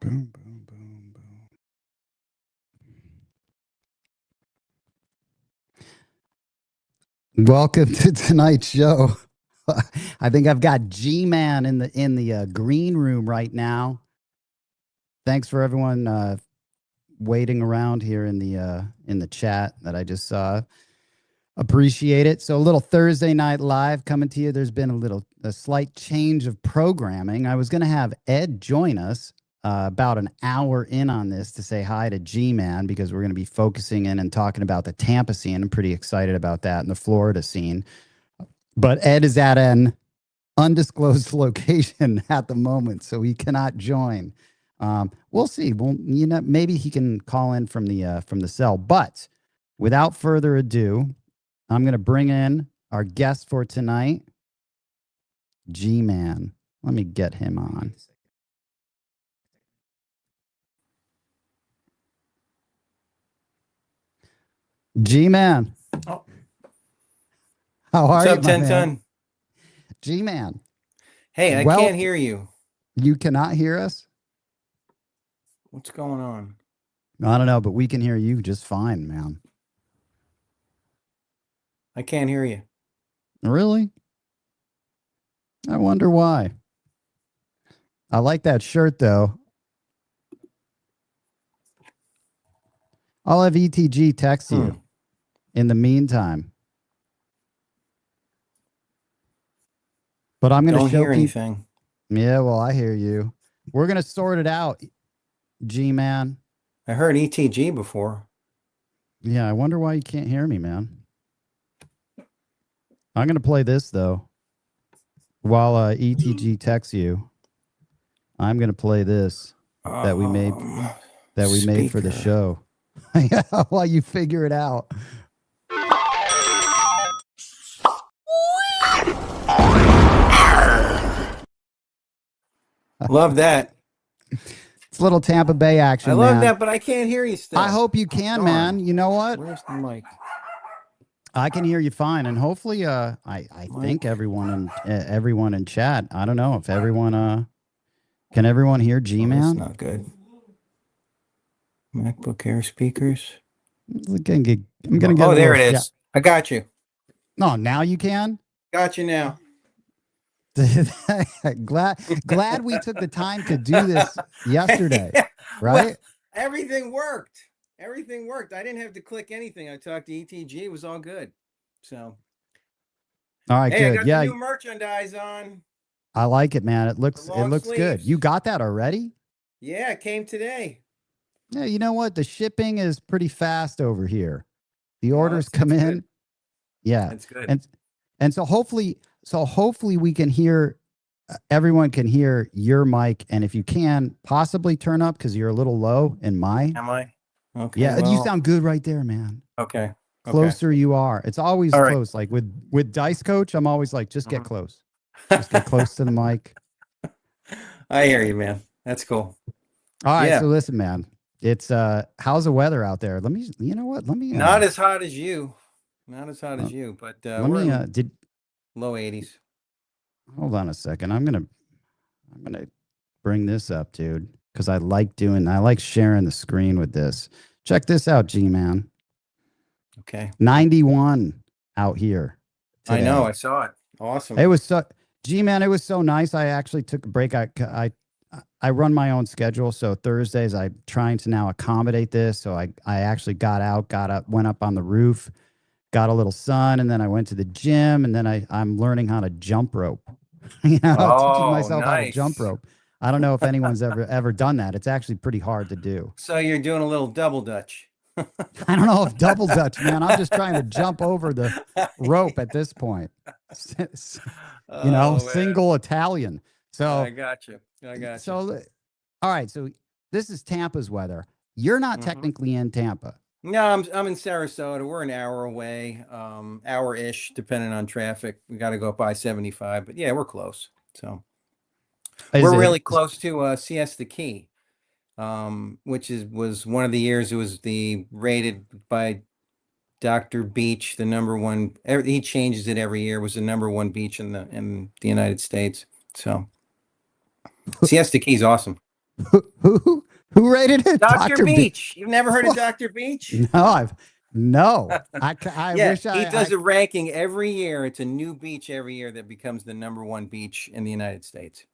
Boom, boom, boom, boom. Welcome to tonight's show. I think I've got Gman in the green room right now. Thanks for everyone waiting around here in the chat that I just saw. Appreciate it. So a little Thursday night live coming to you. There's been a slight change of programming. I was going to have Ed join us about an hour in on this to say hi to G-Man, because we're going to be focusing in and talking about the Tampa scene. I'm pretty excited about that, and the Florida scene. But Ed is at an undisclosed location at the moment, so he cannot join. We'll see. Well, maybe he can call in from the cell. But without further ado, I'm going to bring in our guest for tonight, G-Man. Let me get him on. G-Man. Oh. How are you, What's up, 10-ton? G-Man. Hey, I can't hear you. You cannot hear us? What's going on? I don't know, but we can hear you just fine, man. I can't hear you. Really? I wonder why. I like that shirt, though. I'll have ETG text you in the meantime. But I'm going to show hear anything. Yeah, well, I hear you. We're going to sort it out, G-Man. I heard ETG before. Yeah, I wonder why you can't hear me, man. I'm going to play this, though. While ETG texts you, I'm going to play this that we made for the show. While you figure it out. Love that. It's a little Tampa Bay action. I love that, but I can't hear you still. I hope you can, man. You know what? Where's the mic? I can hear you fine, and hopefully, I think everyone in chat. I don't know if everyone can everyone hear G-Man? That's not good. MacBook Air speakers. I'm gonna get. Oh, there it is. I got you. No, now you can. Got you now. glad we took the time to do this yesterday, right? Well, everything worked. Everything worked. I didn't have to click anything. I talked to ETG. It was all good. So, all right, good. I got the new merchandise on. I like it, man. It looks good. You got that already? Yeah, it came today. Yeah, you know what? The shipping is pretty fast over here. The orders come in. Good. Yeah, that's good. And so hopefully we can hear. Everyone can hear your mic, and if you can, possibly turn up because you're a little low in my. Am I? Okay. Yeah, you sound good right there, man. Okay. Closer you are. It's always close. Like with Dice Coach, I'm always like, just get close. Just get close to the mic. I hear you, man. That's cool. All right, so listen, man. It's how's the weather out there? Let me not as hot as you. Not as hot as you, but we're low 80s. Hold on a second. I'm gonna bring this up, dude, because I like sharing the screen with this. Check this out, G-Man. Okay. 91 out here today. I know. I saw it. Awesome. It was so G-Man. It was so nice. I actually took a break. I run my own schedule, so Thursdays I'm trying to now accommodate this. So I actually got up, went up on the roof, got a little sun, and then I went to the gym, and then I'm learning how to jump rope. Teaching myself how to jump rope. I don't know if anyone's ever done that. It's actually pretty hard to do. So you're doing a little double dutch. I don't know if double dutch, man. I'm just trying to jump over the rope at this point. Single Italian. So I got you. So, all right. So this is Tampa's weather. You're not technically in Tampa. No, I'm in Sarasota. We're an hour away, hour-ish, depending on traffic. We got to go up I-75, but yeah, we're close. So we're really close to Siesta Key, which was one of the years it was rated by Dr. Beach, the #1. He changes it every year. Was the #1 beach in the United States. So Siesta Key is awesome. Who rated it? Dr. Dr. B. Beach. You've never heard of Dr. Beach? No. I Yeah, wish he does I a ranking every year. It's a new beach every year that becomes the #1 beach in the United States.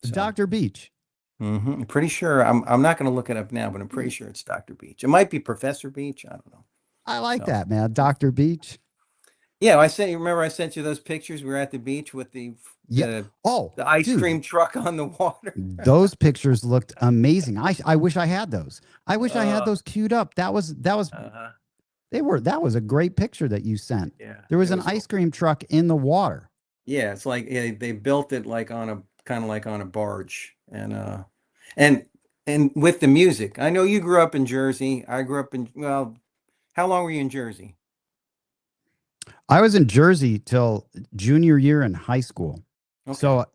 So, Dr. Beach. I'm pretty sure. I'm not going to look it up now, but I'm pretty sure it's Dr. Beach. It might be Professor Beach. I don't know. I like So, that, man. Dr. Beach. yeah, I sent you. Remember, I sent you those pictures. We were at the beach with Yeah. Oh, the ice dude, cream truck on the water. those pictures looked amazing. I wish I had those. I wish I had Uh, those queued up. That was uh-huh. that was a great picture that you sent. Yeah, There was it an was cool. ice cream truck in the water. Yeah, it's like they built it like on a kind of like on a barge, and and with the music. I know you grew up in Jersey. I grew up in, well, how long were you in Jersey? I was in Jersey till junior year in high school. Okay. So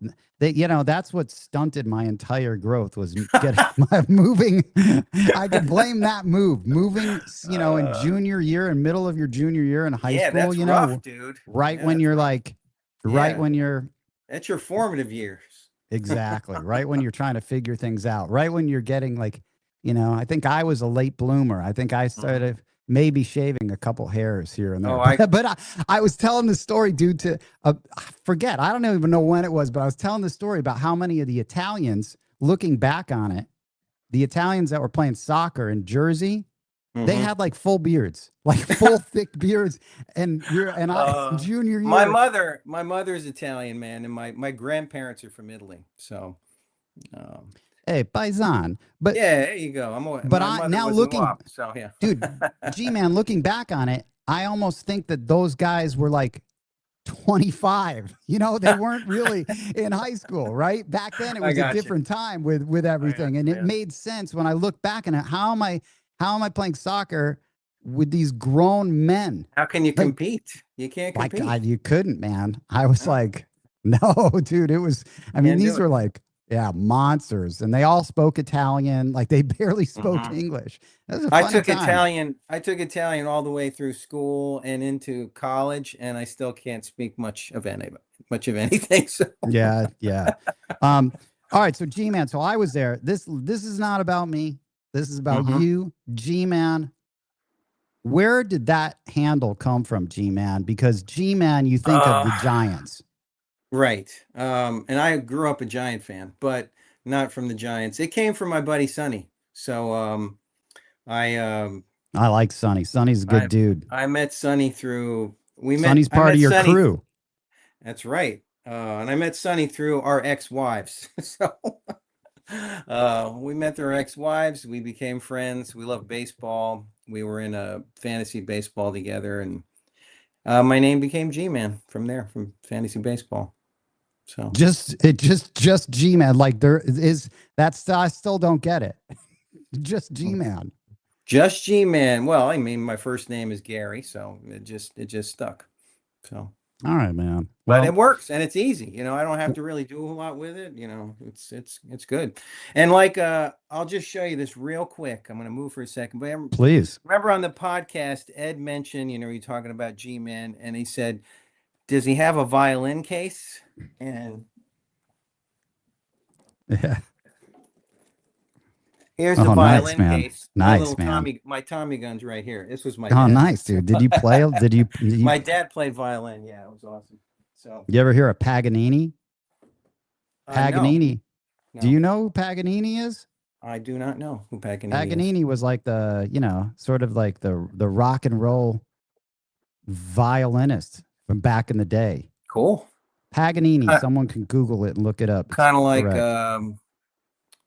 that's what stunted my entire growth was getting my moving. I could blame that moving, in junior year and middle of your junior year in high Yeah, school, that's rough, dude. right Yeah, when that's you're rough. like, right Yeah, when you're that's your formative years. exactly, right when you're trying to figure things out, right when you're getting like, I think I was a late bloomer. I think I Mhm. started maybe shaving a couple hairs here and there. Oh, I But I was telling the story due to, I forget, I don't even know when it was, but I was telling the story about how many of the Italians, looking back on it, the Italians that were playing soccer in Jersey, they Mhm. had like full beards, like full thick beards. And I junior My year. mother's Italian, man, and my grandparents are from Italy. So, um, Hey, paisan. But yeah, there you go. but My I mother now was a looking, WAP. So yeah. dude, G-Man, looking back on it, I almost think that those guys were like 25. They weren't really in high school, right? Back then it I was a got you. different time with I everything. And it understand. made sense when I look back on it. How am I playing soccer with these grown men? How can you Like compete? You can't like compete. you couldn't, man. I was No, like, no, dude, I mean, can't do these it. were like, yeah, monsters. And they all spoke Italian, like they barely spoke Mhm. English. It was a funny time. I took Italian all the way through school and into college, and I still can't speak much of anything. So, Yeah, yeah. All right, so G-Man, so I was there. This is not about me. This is about Mhm. you, G-Man. Where did that handle come from, G-Man? Because G-Man, you think of Uh, the Giants. right. And I grew up a Giant fan, but not from the Giants. It came from my buddy Sonny. So, I um I like Sonny. Sonny's a good I dude. I met Sonny through Sonny's I part met of your Sonny. crew. That's right. And I met Sonny through our ex-wives. So we met through our ex-wives. We became friends. We loved baseball. We were in a fantasy baseball together, and my name became G-Man from there, from fantasy baseball. So Just G-Man. Like there is that's I still don't get it. Just G-Man. just G-Man. Well, I mean, my first name is Gary, so it just stuck. So. All right, man. But Well, it works and it's easy. I don't have to really do a whole lot with it. It's good. And like I'll just show you this real quick. I'm gonna move for a second. But please. remember on the podcast, Ed mentioned, you're talking about G-Man, and he said, does he have a violin case? And Yeah. here's the Oh, nice, violin man. case. Nice, man. My Tommy gun's right here. This was my Oh, dad. nice, dude. Did you play? My dad played violin. Yeah, it was awesome. So You ever hear of Paganini? no, Paganini. Do no, you know who Paganini is? I do not know who Paganini is. Paganini was like the, sort of like the rock and roll violinist from back in the day. Cool. Paganini. Someone can Google it and look it up. It's Kind of like correct.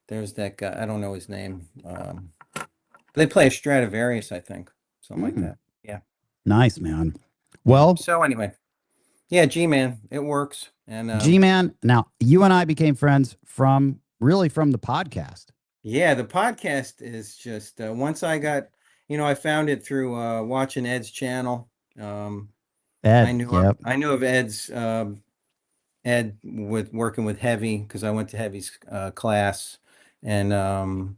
there's that guy. I don't know his name. They play a Stradivarius, I think, something like that. Yeah. Nice, man. Well, so anyway, yeah, G-Man, it works. And G-Man, now you and I became friends from the podcast. yeah, the podcast is just once I got, I found it through watching Ed's channel. Ed, I knew of Ed's Ed with working with Heavy because I went to Heavy's class, and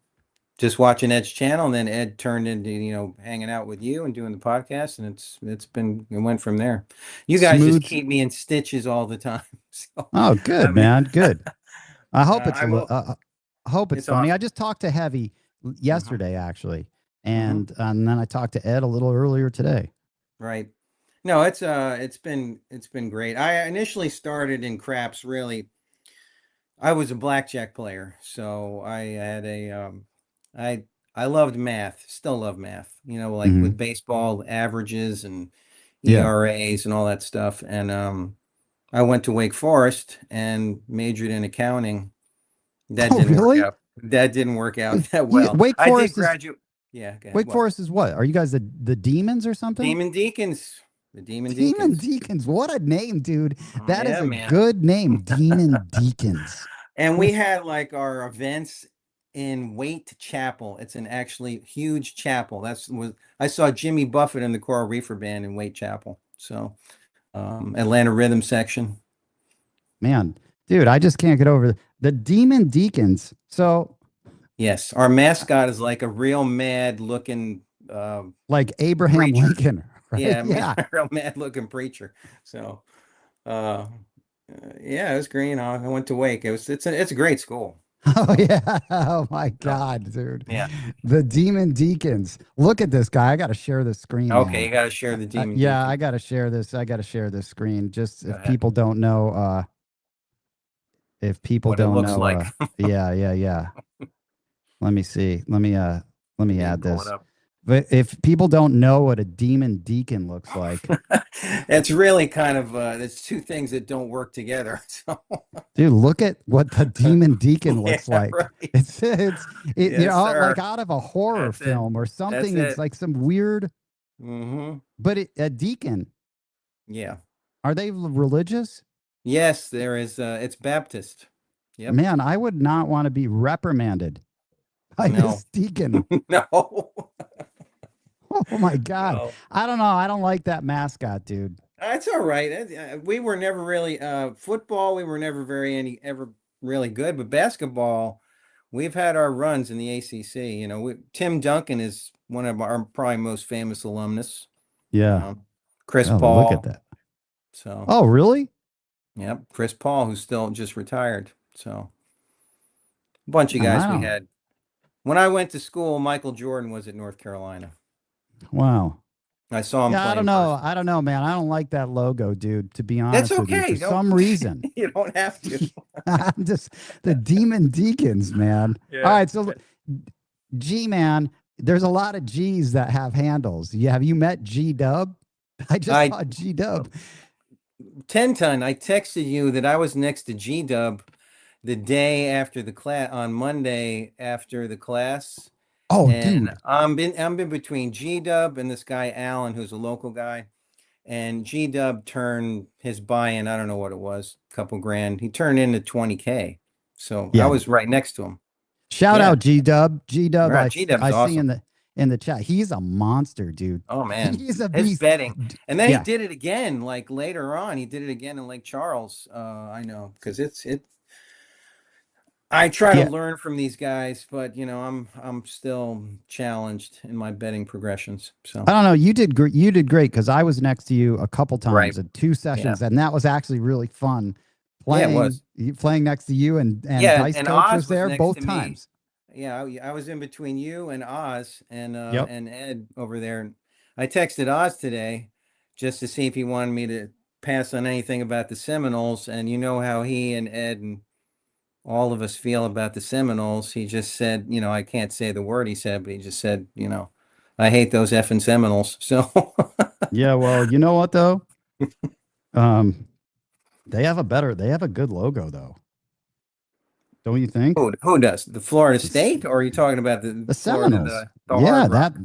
just watching Ed's channel, and then Ed turned into hanging out with you and doing the podcast, and it went from there. You guys just keep me in stitches all the time. So oh, good, man, good. I hope it's hope it's funny. awesome. I just talked to Heavy yesterday, actually, Mm-hmm. and then I talked to Ed a little earlier today. Right. No, it's been great. I initially started in craps really. I was a blackjack player, so I had I I loved math, still love math. You know, like Hmm. with baseball averages and Yeah. ERAs and all that stuff. And I went to Wake Forest and majored in accounting. That Oh, didn't work really? out. That didn't work out that You, well. Wake I did Forest is graduate. Yeah, go ahead. Wake What? Forest is what? Are you guys the Demons or something? Demon Deacons. The Demon Demon Deacons. Deacons. What a name, dude. That is Yeah, a man. good name. Demon Deacons. And we had like our events in Waite Chapel. It's an actually huge chapel. That's was I saw Jimmy Buffett and the Coral Reefer Band in Waite Chapel. So Atlanta Rhythm Section. Man, dude, I just can't get over the Demon Deacons. So, Yes, our mascot is like a real mad looking like Abraham preacher. Lincoln, right? Yeah, Yeah. real mad looking preacher. So yeah, it was green. I went to Wake. It's a great school. Oh So yeah. Oh my so, God, dude. yeah. The Demon Deacons. Look at this guy. I got to share the screen, Okay, man. you got to share the Demon Yeah, Deacon. I got to share this. I got to share this screen. Just Go if ahead. people don't know, if people What it don't looks know, like. yeah, yeah, yeah. Let me see. Let me Yeah, add pull it this. up. But if people don't know what a demon deacon looks like, It's really kind of there's two things that don't work together. So dude, look at what the demon deacon yeah, looks like. right. It's you Yes, know, like sir. out of a horror That's it. film or That's something. It's it. like some weird, Mm-hmm. but a deacon. Yeah. Are they religious? Yes, there is it's Baptist. Yep. Man, I would not want to be reprimanded by No. this deacon. No. Oh my God. No. I don't know. I don't like that mascot, dude. That's all right. We were never really football, we were never ever really good, but basketball, we've had our runs in the ACC. You know, Tim Duncan is one of our probably most famous alumnus. Yeah. Um, Chris Oh, look at Paul. that. So, Oh, really? yep, Chris Paul, who's still just retired. So, a bunch of Man, guys I we don't. had. When I went to school, Michael Jordan was at North Carolina. Wow. I saw him Yeah, I play don't in know. person. I don't know, man. I don't like that logo, dude, to be That's honest with you. For okay. Don't some reason. you don't have to. I'm just the Demon Deacons, man. All Yeah. right, so G man, there's a lot of G's that have handles. Yeah, have you met G Dub? I just I saw G Dub. 10 ton, I texted you that I was next to G Dub the day after the class on Monday after the class. Oh, And dude. I'm in between G Dub and this guy Alan, who's a local guy. And G Dub turned his buy-in, I don't know what it was, a couple grand. He turned into 20K. So I Yeah. was right next to him. Shout Yeah. out G Dub. G Dub, Right. G Dub's I see awesome. in the chat. He's a monster, dude. Oh man. He's a His beast. betting. And then he Yeah. did it again, like later on. He did it again in Lake Charles. I know, because I try to Yeah. learn from these guys, but I'm still challenged in my betting progressions. I So don't know. You did great because I was next to you a couple right. times at two Yeah. sessions, and that was actually really fun Yeah, it was. playing next to you, and Yeah, Dice and Coach Oz was was there next both to me. times. Yeah, I was in between you and Oz Yep. and Ed over there. I texted Oz today just to see if he wanted me to pass on anything about the Seminoles, and you know how he and Ed and all of us feel about the Seminoles. He just said, I can't say the word he said, but he just said, I hate those effing Seminoles. So Yeah. Well, you know what though? Um, they have a good logo though. Don't you think? who does the Florida It's State, or are you talking about the the Florida Seminoles. the Hard Yeah, Rock?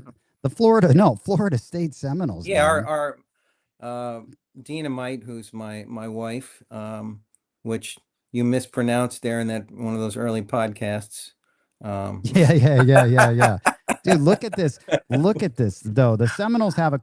the Florida State Seminoles, Yeah, man. our Dynamite, who's my wife, which you mispronounced there in that one of those early podcasts. Yeah, yeah, yeah, yeah, yeah. Dude, look at this. Look at this though. The Seminoles have a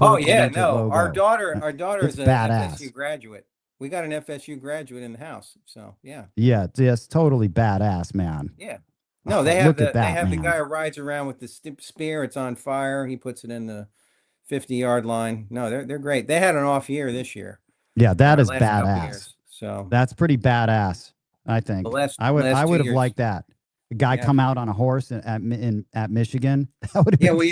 Oh cool yeah, collegiate no, our logo. daughter our daughter It's is a FSU badass. graduate. We got an FSU graduate in the house, so yeah, Yeah, it's just totally badass, man. yeah. No, Oh, look at they that, have the guy man. who rides around with the spear. It's on fire. He puts it in the 50-yard line. No, they're great. They had an off year this year, Yeah, that is last couple badass. years. So That's pretty badass. I The think last I last would two have liked years. that. A guy Yeah. come out on a horse at Michigan. That would have Yeah, been well, sweet.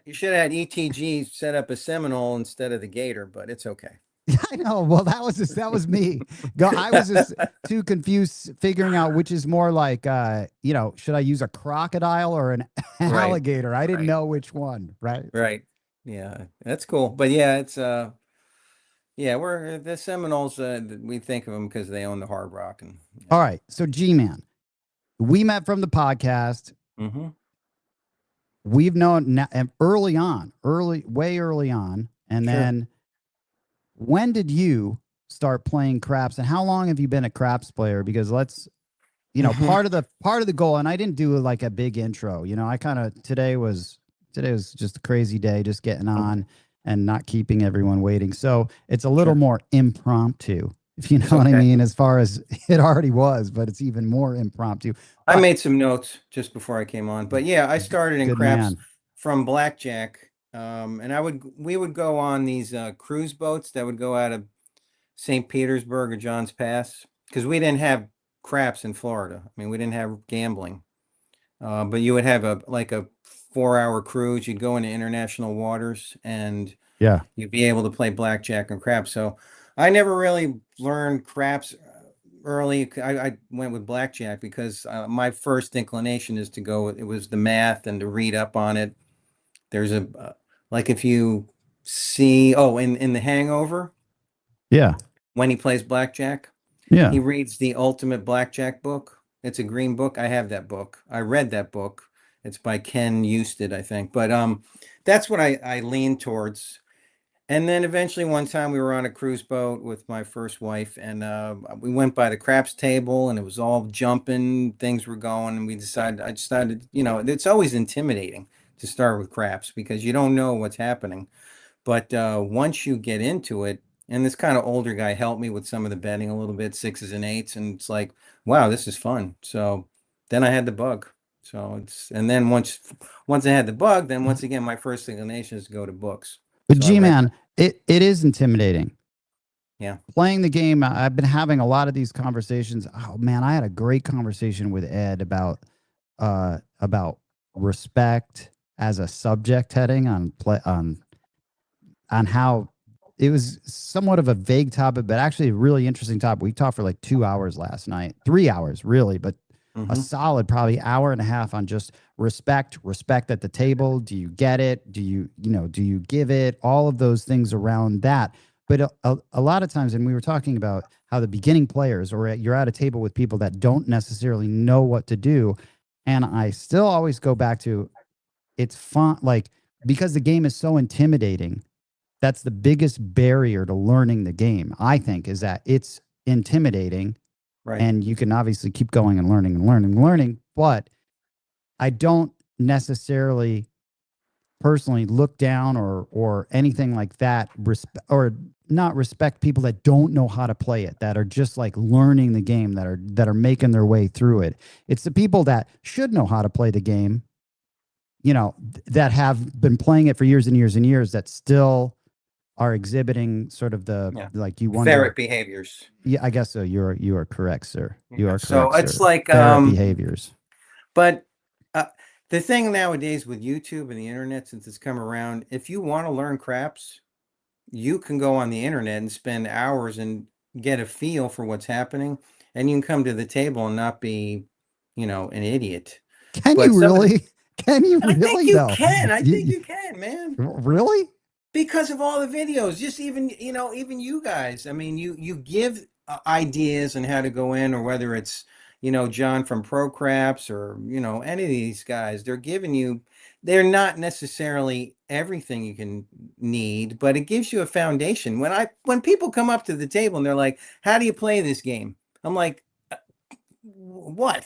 you should have had ETG set up a Seminole instead of the Gator, but it's okay. I know. Well, that was me. Go. I was just too confused figuring out which is more like, should I use a crocodile or an Right, alligator? I didn't right, know which one. Right. right. Yeah, that's cool. But yeah, it's yeah, we're the Seminoles. We think of them because they own the Hard Rock, and All right. So, G-Man, we met from the podcast. mm-hmm. We've known early on, way early on. And Sure. then when did you start playing craps, and how long have you been a craps player? Because part of the goal, and I didn't do like a big intro. I kind of today was just a crazy day, just getting Okay. on and not keeping everyone waiting. So it's a little Sure. more impromptu, if you know It's what I okay. mean, as far as it already was, but it's even more impromptu. I But made some notes just before I came on, but yeah, I started in good craps man. from blackjack, and we would go on these cruise boats that would go out of St. Petersburg or Johns Pass because we didn't have craps in Florida. I mean, we didn't have gambling, but you would have a 4 hour cruise. You'd go into international waters and Yeah. you'd be able to play blackjack and craps. So I never really learned craps early. I went with blackjack because my first inclination is to go. It was the math and to read up on it. There's like if you see in The Hangover Yeah. when he plays blackjack, Yeah. he reads the Ultimate Blackjack book. It's a green book. I have that book. I read that book. It's by Ken Eusted, I think. But that's what I lean towards. And then eventually one time we were on a cruise boat with my first wife and we went by the craps table and it was all jumping, things were going, and I decided, it's always intimidating to start with craps because you don't know what's happening. But once you get into it, and this kind of older guy helped me with some of the betting a little bit, sixes and eights, and it's like, wow, this is fun. So then I had the bug. And then once I had the bug, then once again my first inclination is to go to books. But So I read G-Man, that. it is intimidating. Yeah. Playing the game, I've been having a lot of these conversations. Oh man, I had a great conversation with Ed about respect as a subject heading on how it was somewhat of a vague topic, but actually a really interesting topic. We talked for like 2 hours last night, 3 hours really, but a Hmm. solid probably hour and a half on just respect at the table. Do you get it? Do you give it? All of those things around that. But a lot of times, and we were talking about how the beginning players, or you're at a table with people that don't necessarily know what to do. And I still always go back to it's fun, like, because the game is so intimidating. That's the biggest barrier to learning the game, I think, is that it's intimidating, Right. and you can obviously keep going and learning and learning and learning. But I don't necessarily personally look down or anything like that, or not respect people that don't know how to play it, that are just like learning the game, that are making their way through it. It's the people that should know how to play the game, that have been playing it for years and years and years, that still are exhibiting sort of the, Yeah. like, you wonder. Ferret behaviors. Yeah, I guess so. You are correct, sir. You Yeah. are So correct, it's sir. like, Ferret behaviors. but uh, the thing nowadays with YouTube and the internet, since it's come around, if you want to learn craps, you can go on the internet and spend hours and get a feel for what's happening, and you can come to the table and not be, an idiot. Can But you some of the, really? Can you I think really you though? can. I think You- you can, man. really? Because of all the videos, just even you guys. I mean, you give ideas on how to go in, or whether it's John from Pro Craps, or any of these guys, they're not necessarily everything you can need, but it gives you a foundation. When people come up to the table and they're like, how do you play this game? I'm like, what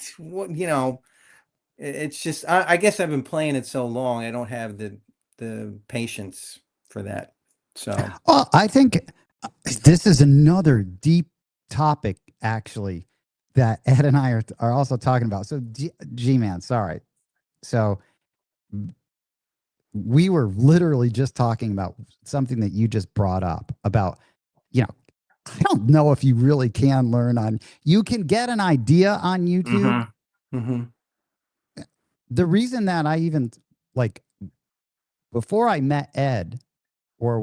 it's just, I guess I've been playing it so long, I don't have the patience for that. So Well, I think this is another deep topic, actually, that Ed and I are also talking about. So, G-Man, sorry. So, we were literally just talking about something that you just brought up about, you know, I don't know if you really can learn on, you can get an idea on YouTube. The reason that I even like before I met Ed or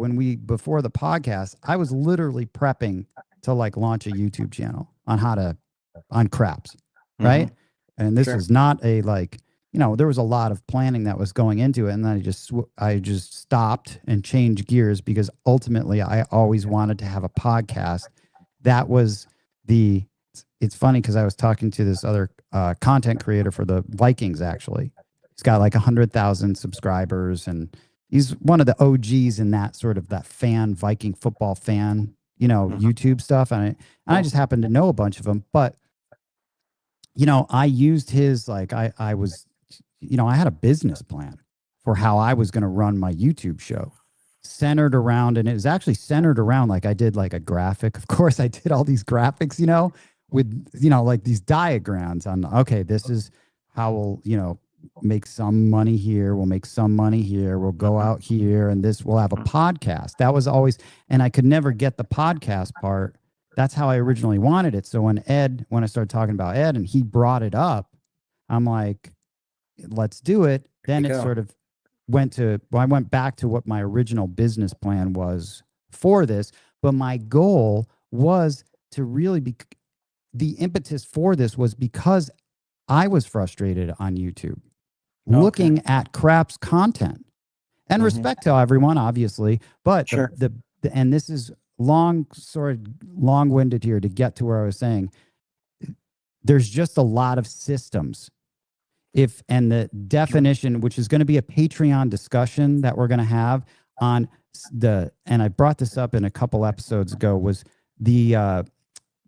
before the podcast, I was literally prepping to like launch a YouTube channel on craps. Right. And this was not a like, there was a lot of planning that was going into it. And then I just stopped and changed gears because ultimately I always wanted to have a podcast. That was it's funny because I was talking to this other content creator for the Vikings, actually. He's got like 100,000 subscribers and he's one of the OGs in that sort of that Viking football fan, YouTube stuff. And I just happened to know a bunch of them, but I used his, like, I was, I had a business plan for how I was going to run my YouTube show centered around, and it was actually centered around, like, I did like a graphic. Of course, I did all these graphics, with, like these diagrams on, okay, this is how we'll, make some money here. We'll make some money here. We'll go out here and we'll have a podcast. That was always, and I could never get the podcast part. That's how I originally wanted it. So when I started talking about Ed and he brought it up, I'm like, let's do it. Then it sort of I went back to what my original business plan was for this. But my goal was to really the impetus for this was because I was frustrated on YouTube, looking at craps content, and respect to everyone, obviously. But and this is long-winded here to get to where I was saying, there's just a lot of systems. And the definition, which is going to be a Patreon discussion that we're going to have on and I brought this up in a couple episodes ago, was the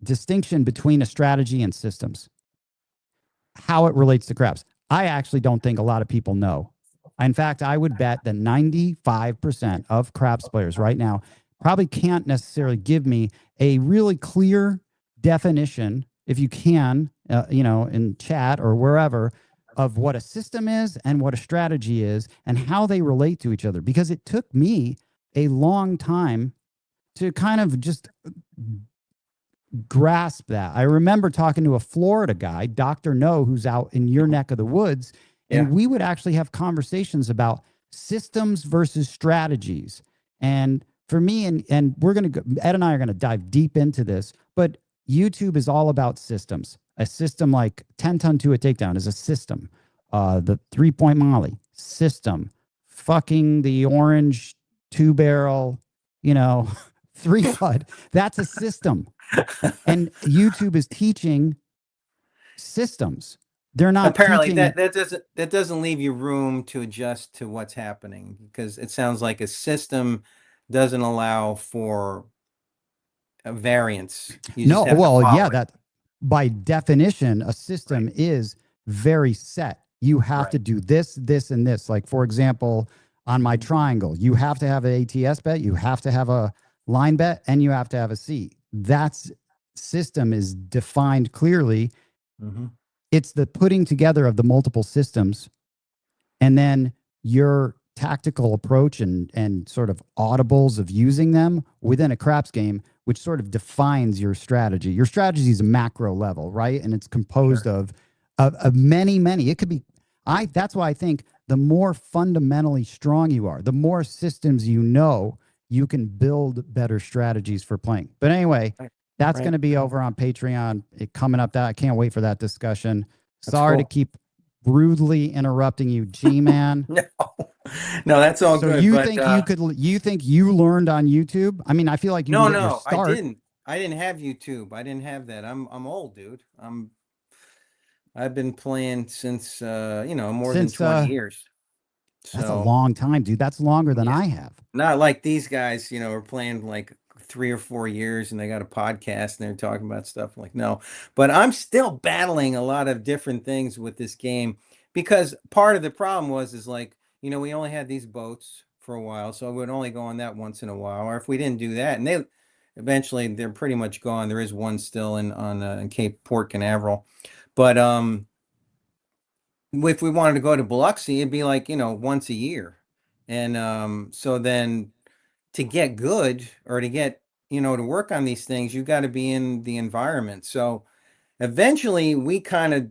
distinction between a strategy and systems, how it relates to craps. I actually don't think a lot of people know. In fact, I would bet that 95% of craps players right now probably can't necessarily give me a really clear definition, if you can, in chat or wherever, of what a system is and what a strategy is and how they relate to each other. Because it took me a long time to kind of just grasp that. I remember talking to a Florida guy, Dr. No, who's out in your neck of the woods, and we would actually have conversations about systems versus strategies. And for me, and we're going to Ed and I are going to dive deep into this, but YouTube is all about systems. A system like 10-ton to a takedown is a system. The 3-point molly system. Fucking the orange 2-barrel, 3-putt. That's a system. And YouTube is teaching systems. They're not apparently teaching that doesn't leave you room to adjust to what's happening, because it sounds like a system doesn't allow for a variance. That by definition, a system is very set. You have to do this, this, and this. Like, for example, on my triangle, you have to have an ATS bet, you have to have a line bet, and you have to have a C. That's system is defined clearly. It's the putting together of the multiple systems, and then your tactical approach and sort of audibles of using them within a craps game, which sort of defines your strategy. Your strategy is a macro level, right? And it's composed of many. It could be, that's why I think the more fundamentally strong you are, the more systems you can build better strategies for playing. But anyway, that's going to be over on Patreon coming up. That I can't wait for that discussion. Sorry to keep brutally interrupting you, Gman. No, that's all so good. You think you learned on YouTube? I mean, I feel like No, I didn't. I didn't have YouTube. I didn't have that. I'm old, dude. I've been playing since more than 20 years. That's a long time, dude. That's longer than I have. Not like these guys, are playing like 3 or 4 years and they got a podcast and they're talking about stuff. Like, no, but I'm still battling a lot of different things with this game, because part of the problem is like, we only had these boats for a while, so I would only go on that once in a while. Or if we didn't do that, and eventually they're pretty much gone. There is one still in Cape Port Canaveral, but if we wanted to go to Biloxi, it'd be like, once a year. And so then to get good, or to get to work on these things, you got to be in the environment. So eventually we kind of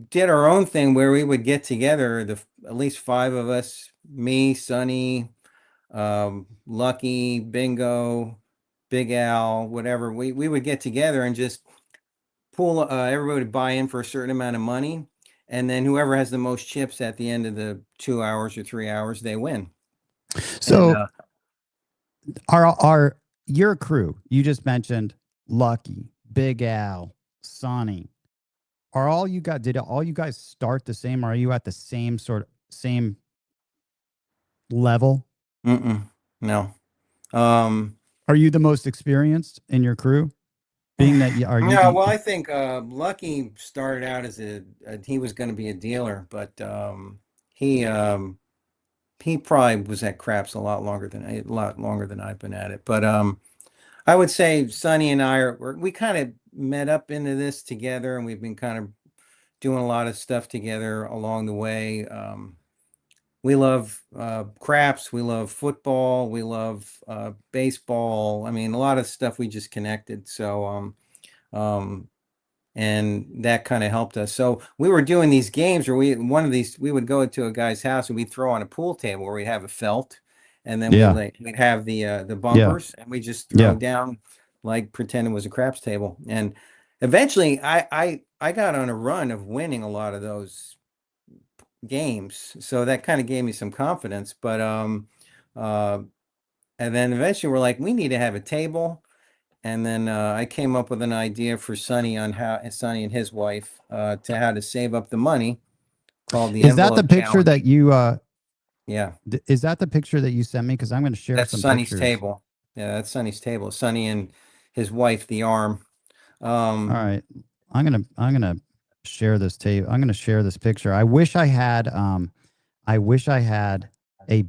did our own thing where we would get together, at least five of us, me, Sonny, Lucky, Bingo, Big Al, whatever. We would get together and just pool, everybody would buy in for a certain amount of money. And then whoever has the most chips at the end of the 2 hours or 3 hours, they win. So our your crew, you just mentioned Lucky, Big Al, Sonny. Are all you got? Did all you guys start the same? Are you at the same level? No. Are you the most experienced in your crew? Being that you are you No, the well, I think Lucky started out as he was going to be a dealer, but he he probably was at craps a lot longer than I've been at it. But I would say Sonny and I we kind of met up into this together, and we've been kind of doing a lot of stuff together along the way. We love craps, we love football, we love baseball. I mean, a lot of stuff we just connected. So and that kind of helped us. So we were doing these games where we would go to a guy's house and we'd throw on a pool table where we'd have a felt, and then we'd have the bumpers, and we just throw down like pretend it was a craps table. And eventually I got on a run of winning a lot of those games, so that kind of gave me some confidence. But and then eventually we're like, we need to have a table. And then I came up with an idea for Sonny Sonny and his wife to how to save up the money, called the Is that the envelope picture challenge. that you Yeah, is that the picture that you sent me? Because I'm going to share that's some Sonny's pictures. table. Yeah, that's Sonny's table. Sonny and his wife, the arm. All right. I'm gonna share this tape. I'm gonna share this picture. I wish I had a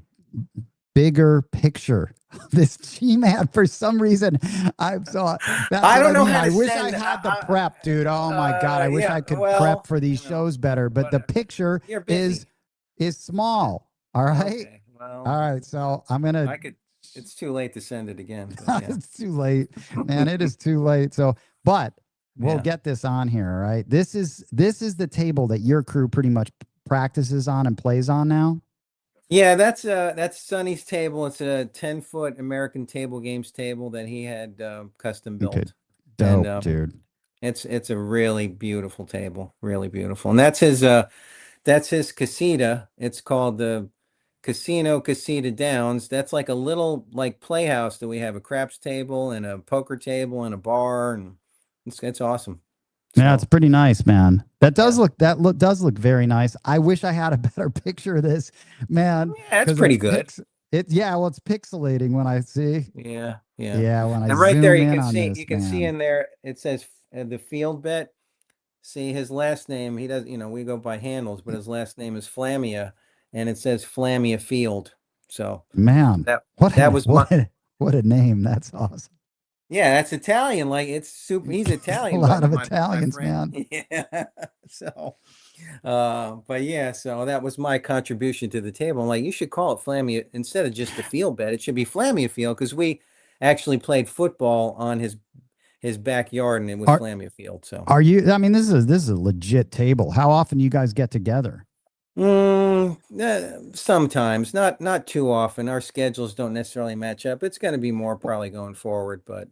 bigger picture of this Gman. For some reason, I thought that's I what don't I know mean. how I to wish I send. had the prep, dude. Oh my God. I wish Yeah, I could prep well, for these shows better, but the picture you're busy. is small. All right. Okay, well, All right. So I'm gonna I could. It's too late to send it again, but yeah, it's too late, man. It is too late. So, but we'll yeah. get this on here. All right. This is the table that your crew pretty much practices on and plays on now. Yeah, that's Sonny's table. It's a 10-foot American table games table that he had custom Okay. built. And Dope, dude. it's a really beautiful table, really beautiful. And that's his casita. It's called the Casita Downs. That's like a little like playhouse that we have a craps table and a poker table and a bar, and it's awesome. Yeah, it's So pretty nice, man. yeah. Does look very nice. I wish I had a better picture of this, man, Yeah, it's because pretty good. well, it's pixelating when I see. Yeah, yeah. Yeah, when I And right there zoom in on you this, can see man. in there it says the field bet. See his last name, he does, we go by handles, but his last name is Flamia, and it says Flamia Field. So Man, that that was my what a name. That's awesome. yeah, that's Italian. Like it's super he's A Italian, lot but of my Italians, friend. man. Yeah. So but yeah, so that was my contribution to the table. I'm like, you should call it Flamia instead of just the field bet. It should be Flamia Field because we actually played football on his backyard, and it was Are Flamia Field. So are you? I mean, this is a legit table. How often do you guys get together? sometimes, not too often. Our schedules don't necessarily match up. It's going to be more probably going forward, but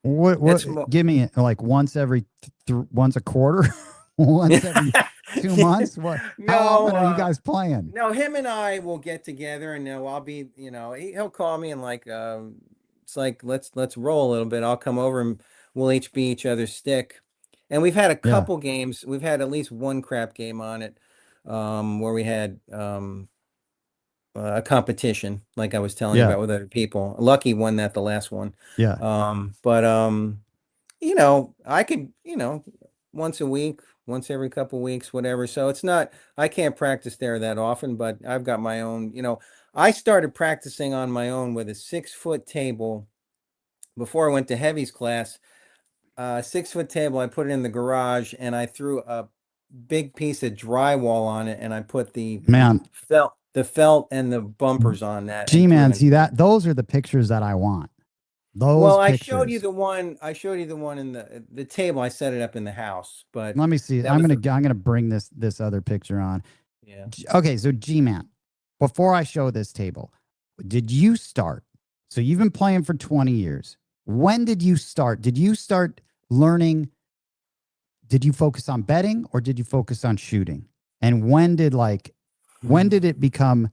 What? it's more. Give me like once a quarter, once every 2 months. What? How No, often are you guys playing? no. Him and I will get together, and I'll be, he'll call me and like, it's like let's roll a little bit. I'll come over and we'll each be each other's stick. And we've had a Yeah, couple games. We've had at least one crap game on it, where we had a competition, like I was telling you yeah, about with other people. Lucky won that the last one. yeah. But I could, once a week, once every couple weeks, whatever. So it's not, I can't practice there that often, but I've got my own, I started practicing on my own with a 6-foot table before I went to Heavy's class. 6-foot table, I put it in the garage and I threw a big piece of drywall on it and I put Man, the felt and the bumpers on that and threw it G-man, in. see that? Those are the pictures that I want. Those Well, I showed you pictures. the one. I showed you the one in the table. I set it up in the house, but Let me see. that was the I'm gonna bring this other picture on. yeah. Okay, so G-Man, before I show this table, did you start? So you've been playing for 20 years. When did you start? Did you start learning? Did you focus on betting or did you focus on shooting? And when did it become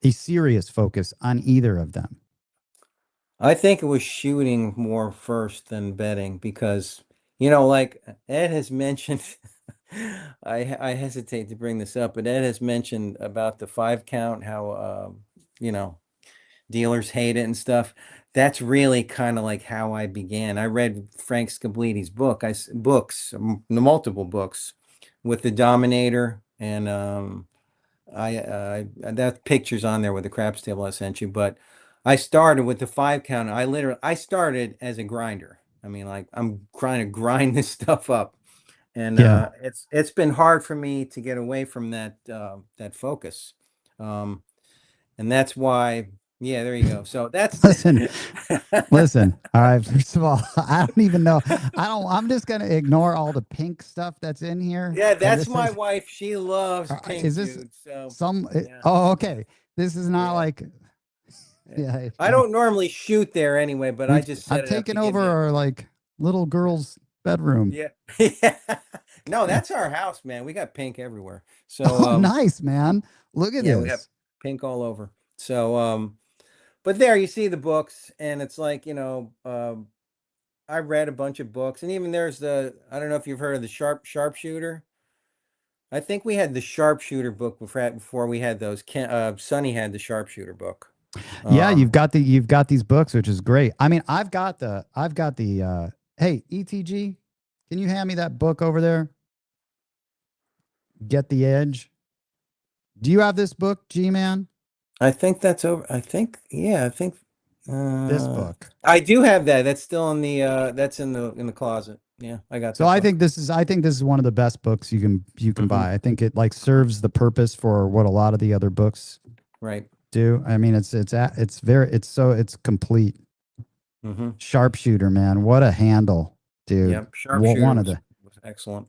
a serious focus on either of them? I think it was shooting more first than betting because, like Ed has mentioned, I hesitate to bring this up, but Ed has mentioned about the 5 count, how, you know, dealers hate it and stuff. That's really kind of like how I began. I read Frank Scabliti's book, the multiple books with the Dominator and, that picture's on there with the craps table I sent you, but I started with the 5 count. I started as a grinder. I mean, like I'm trying to grind this stuff up, and Yeah. it's been hard for me to get away from that focus, um, and that's why. Yeah, there you go. So that's Listen, listen. All right. First of all, I don't even know. I'm just gonna ignore all the pink stuff that's in here. yeah, And that's this my is wife. She loves is pink, this dude. So some yeah, oh, okay. This is not yeah. like Yeah. yeah. I don't normally shoot there anyway, but I just I've set it up to taken give over you. our like little girl's bedroom. Yeah. Yeah. No, that's our house, man. We got pink everywhere. So Oh, nice, man. Look at yeah, we have this. pink all over. So but there you see the books and it's like, I read a bunch of books and even there's I don't know if you've heard of the sharpshooter. I think we had the sharpshooter book before we had those. Sonny had the sharpshooter book. Yeah, Um you've got these books, which is great. I mean, I've got the hey, ETG, can you hand me that book over there? Get the Edge. Do you have this book, G Man? I think that's over. I think This uh book. I do have that. That's still in the that's in the closet. Yeah, I got So that book. I think this is one of the best books you can Hmm. buy. I think it like serves the purpose for what a lot of the other books Right. do. I mean, it's complete. Hmm. Sharpshooter, man. What a handle, dude. Yep. What Sharpshooter one of was the excellent.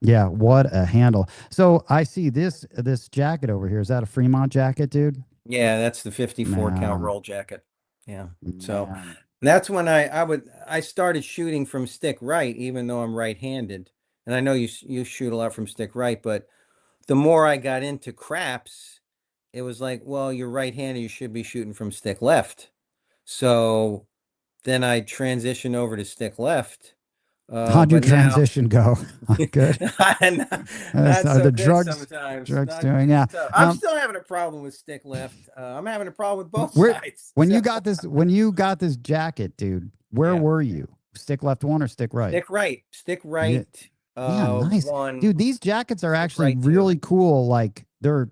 yeah, what a handle. So I see this jacket over here. Is that a Fremont jacket, dude? Yeah, that's the 54 count Man, roll jacket. Yeah. So man. that's when I started shooting from stick right, even though I'm right-handed. And I know you shoot a lot from stick right, but the more I got into craps, it was like, well, you're right-handed, you should be shooting from stick left. So then I transitioned over to stick left. How'd your But now transition go? Good. not, That's not so the good sometimes. drugs Not doing. Yeah. so. I'm still having a problem with stick left. I'm having a problem with both Where sides. So when you got this jacket, dude, where yeah, were you? Stick left one or stick right? stick Yeah. right. Yeah, nice. One, Dude, these jackets are stick actually right two. really cool. Like they're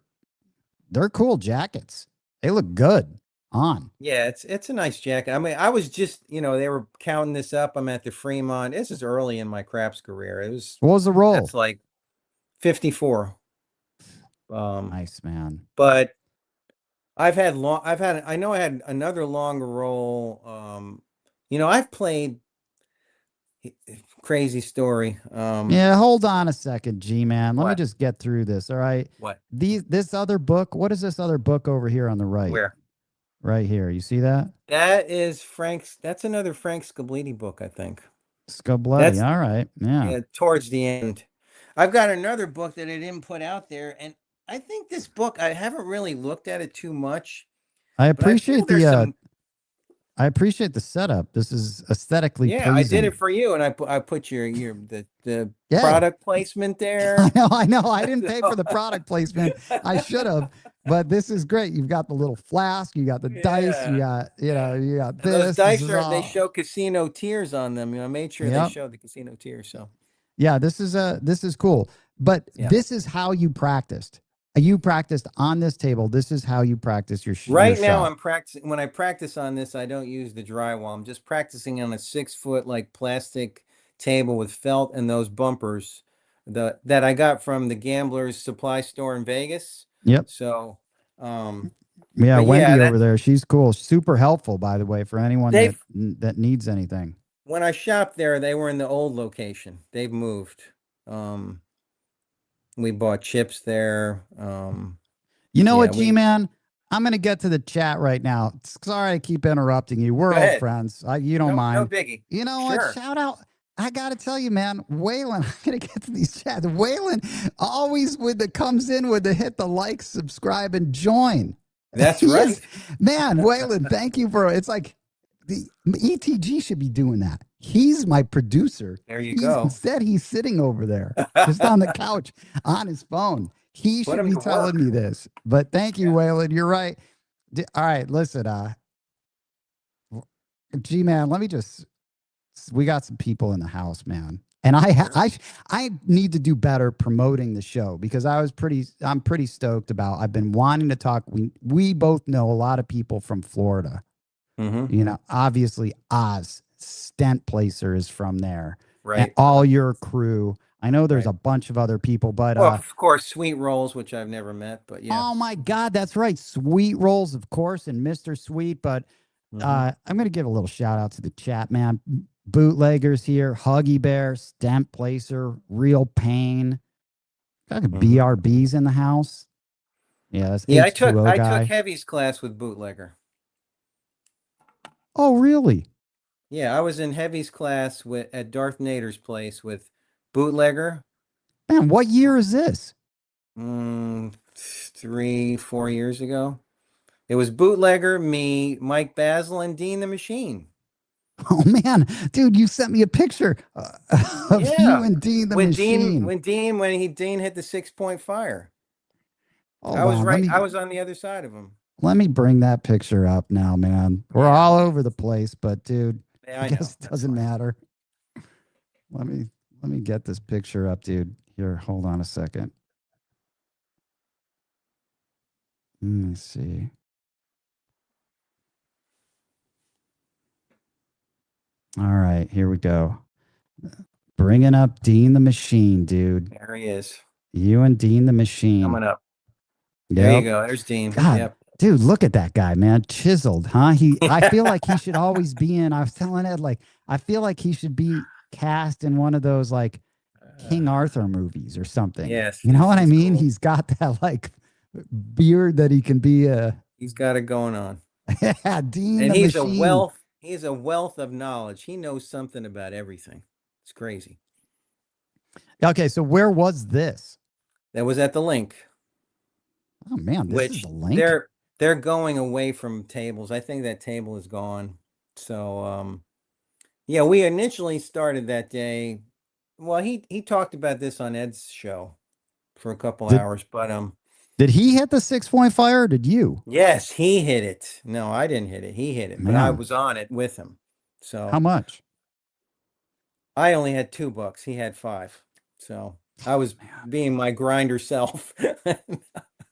cool jackets. They look good on. Yeah, it's a nice jacket. I mean, I was just they were counting this up. I'm at the Fremont. This is early in my craps career. What was the roll? That's like 54. Um, Nice, man. but I know I had another longer roll. I've played crazy story. Yeah, hold on a second, G man. Let me What? just get through this. All right. What? This other book, what is this other book over here on the right? Where? Right here. You see that? That's another Frank Scabliti book, I think. Scobletti. That's All right. Yeah. yeah, towards the end. I've got another book that I didn't put out there, and I think this book, I haven't really looked at it too much, I but I feel appreciate there's some. I appreciate the setup. This is aesthetically Yeah, I did it pleasing. for you, and I put the Yay. product placement there. I know. I didn't pay for the product placement. I should have, but this is great. You've got the little flask, you got the dice, Yeah, yeah. you got And those this. This dice is they all. show casino tiers on them. I made sure they Yep. showed the casino tiers. So Yeah, this is cool. But yeah. this is how you practiced. You practiced on this table. This is how you practice your Right now shot. I'm practicing. When I practice on this, I don't use the drywall. I'm just practicing on a 6 foot like plastic table with felt and those bumpers that I got from the Gambler's Supply Store in Vegas. Yep. So um Yeah, But yeah, Wendy over there, she's cool. Super helpful, by the way, for anyone they've that needs anything. when I shopped there, they were in the old location. They've moved. Um, we bought chips there. You know Yeah, what, we G-Man? I'm going to get to the chat right now. Sorry I keep interrupting you. We're go old ahead. friends. You don't No mind. biggie. You know what? Sure. Shout out. I got to tell you, man, Waylon, I'm going to get to these chats. Waylon always comes in with the hit the like, subscribe, and join. That's He right. is, man, Waylon, thank you for it's like the ETG should be doing that. He's my producer. There you go. Instead, he's sitting over there just on the couch on his phone. He Put should him be to telling work. me this. But thank you, Yeah. Waylon. You're right. All right, listen, G-Man, let me just we got some people in the house, man. And Sure. I need to do better promoting the show because I'm pretty stoked about. I've been wanting to talk. We both know a lot of people from Florida. Mm-hmm. You know, obviously Oz Stent Placer is from there, and Right. all your crew. I know there's Right. a bunch of other people, but Well, of course, Sweet Rolls, which I've never met, but yeah. oh my God, that's right, Sweet Rolls, of course, and Mr. Sweet. But Mm-hmm. I'm gonna give a little shout out to the chat, man. Bootleggers here, Huggy Bear, Stent Placer, Real Pain. Got the Mm-hmm. BRBs in the house. Yeah, that's Yeah, H2O I took guy. heavies class with Bootlegger. Oh, really? Yeah, I was in heavies class at Darth Nader's place with Bootlegger. Man, what year is this? 3, 4 years ago. It was Bootlegger, me, Mike Basil, and Dean the Machine. Oh man, dude, you sent me a picture of you Yeah, and Dean the Machine. Dean hit the 6-point fire. Hold on, let I me was on the other side of him. bring that picture up now, man. We're Yeah, all over the place, but dude, yeah, I I know. guess it That's doesn't fine. matter. Let me get this picture up, dude. Here, hold on a second. Let me see. All right, here we go. Bringing up Dean the Machine, dude. There he is. You and Dean the Machine. Coming up. There you Yep. go. There's Dean. God, Yep. dude, look at that guy, man. Chiseled, huh? I feel like he should always be in. I was telling Ed, like, I feel like he should be cast in one of those like King Arthur movies or something. Yes, You know what I he's mean? cool. He's got that like beard that he can be a He's got it going on. yeah, Dean And the Machine. he's a wealth of knowledge. He knows something about everything. It's crazy. Okay, so where was this? That was at the link. Oh man, this is Which the link. they're going away from tables. I think that table is gone. So yeah, we initially started that day. Well, he talked about this on Ed's show for a couple Did hours, but did he hit the 6-point fire or did you? yes, he hit it. No, I didn't hit it. He hit it, but I Man, was on it with him. how So much? I only had $2. He had 5. So I was Man, being my grinder self.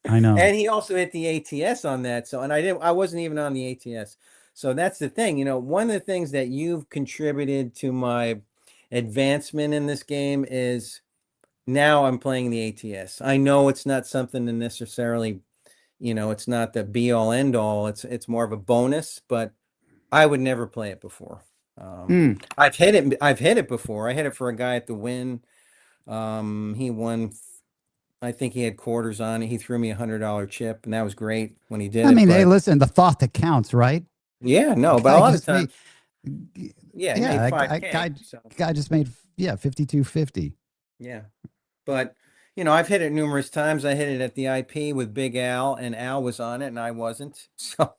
I know. And he also hit the ATS on that. So, and I wasn't even on the ATS. So that's the thing, one of the things that you've contributed to my advancement in this game is now I'm playing the ATS. I know it's not something to necessarily, it's not the be all end all. It's more of a bonus, but I would never play it before. I've hit it before. I hit it for a guy at the Win. He won. I think he had quarters on it. He threw me $100 chip, and that was great when he did I it. mean, hey, But listen, the thought that counts, right? yeah, no, but a Guy lot of just made times, yeah, he made yeah, 5K. So guy just made 5250. yeah, but I've hit it numerous times. I hit it at the IP with Big Al, and Al was on it, and I wasn't. So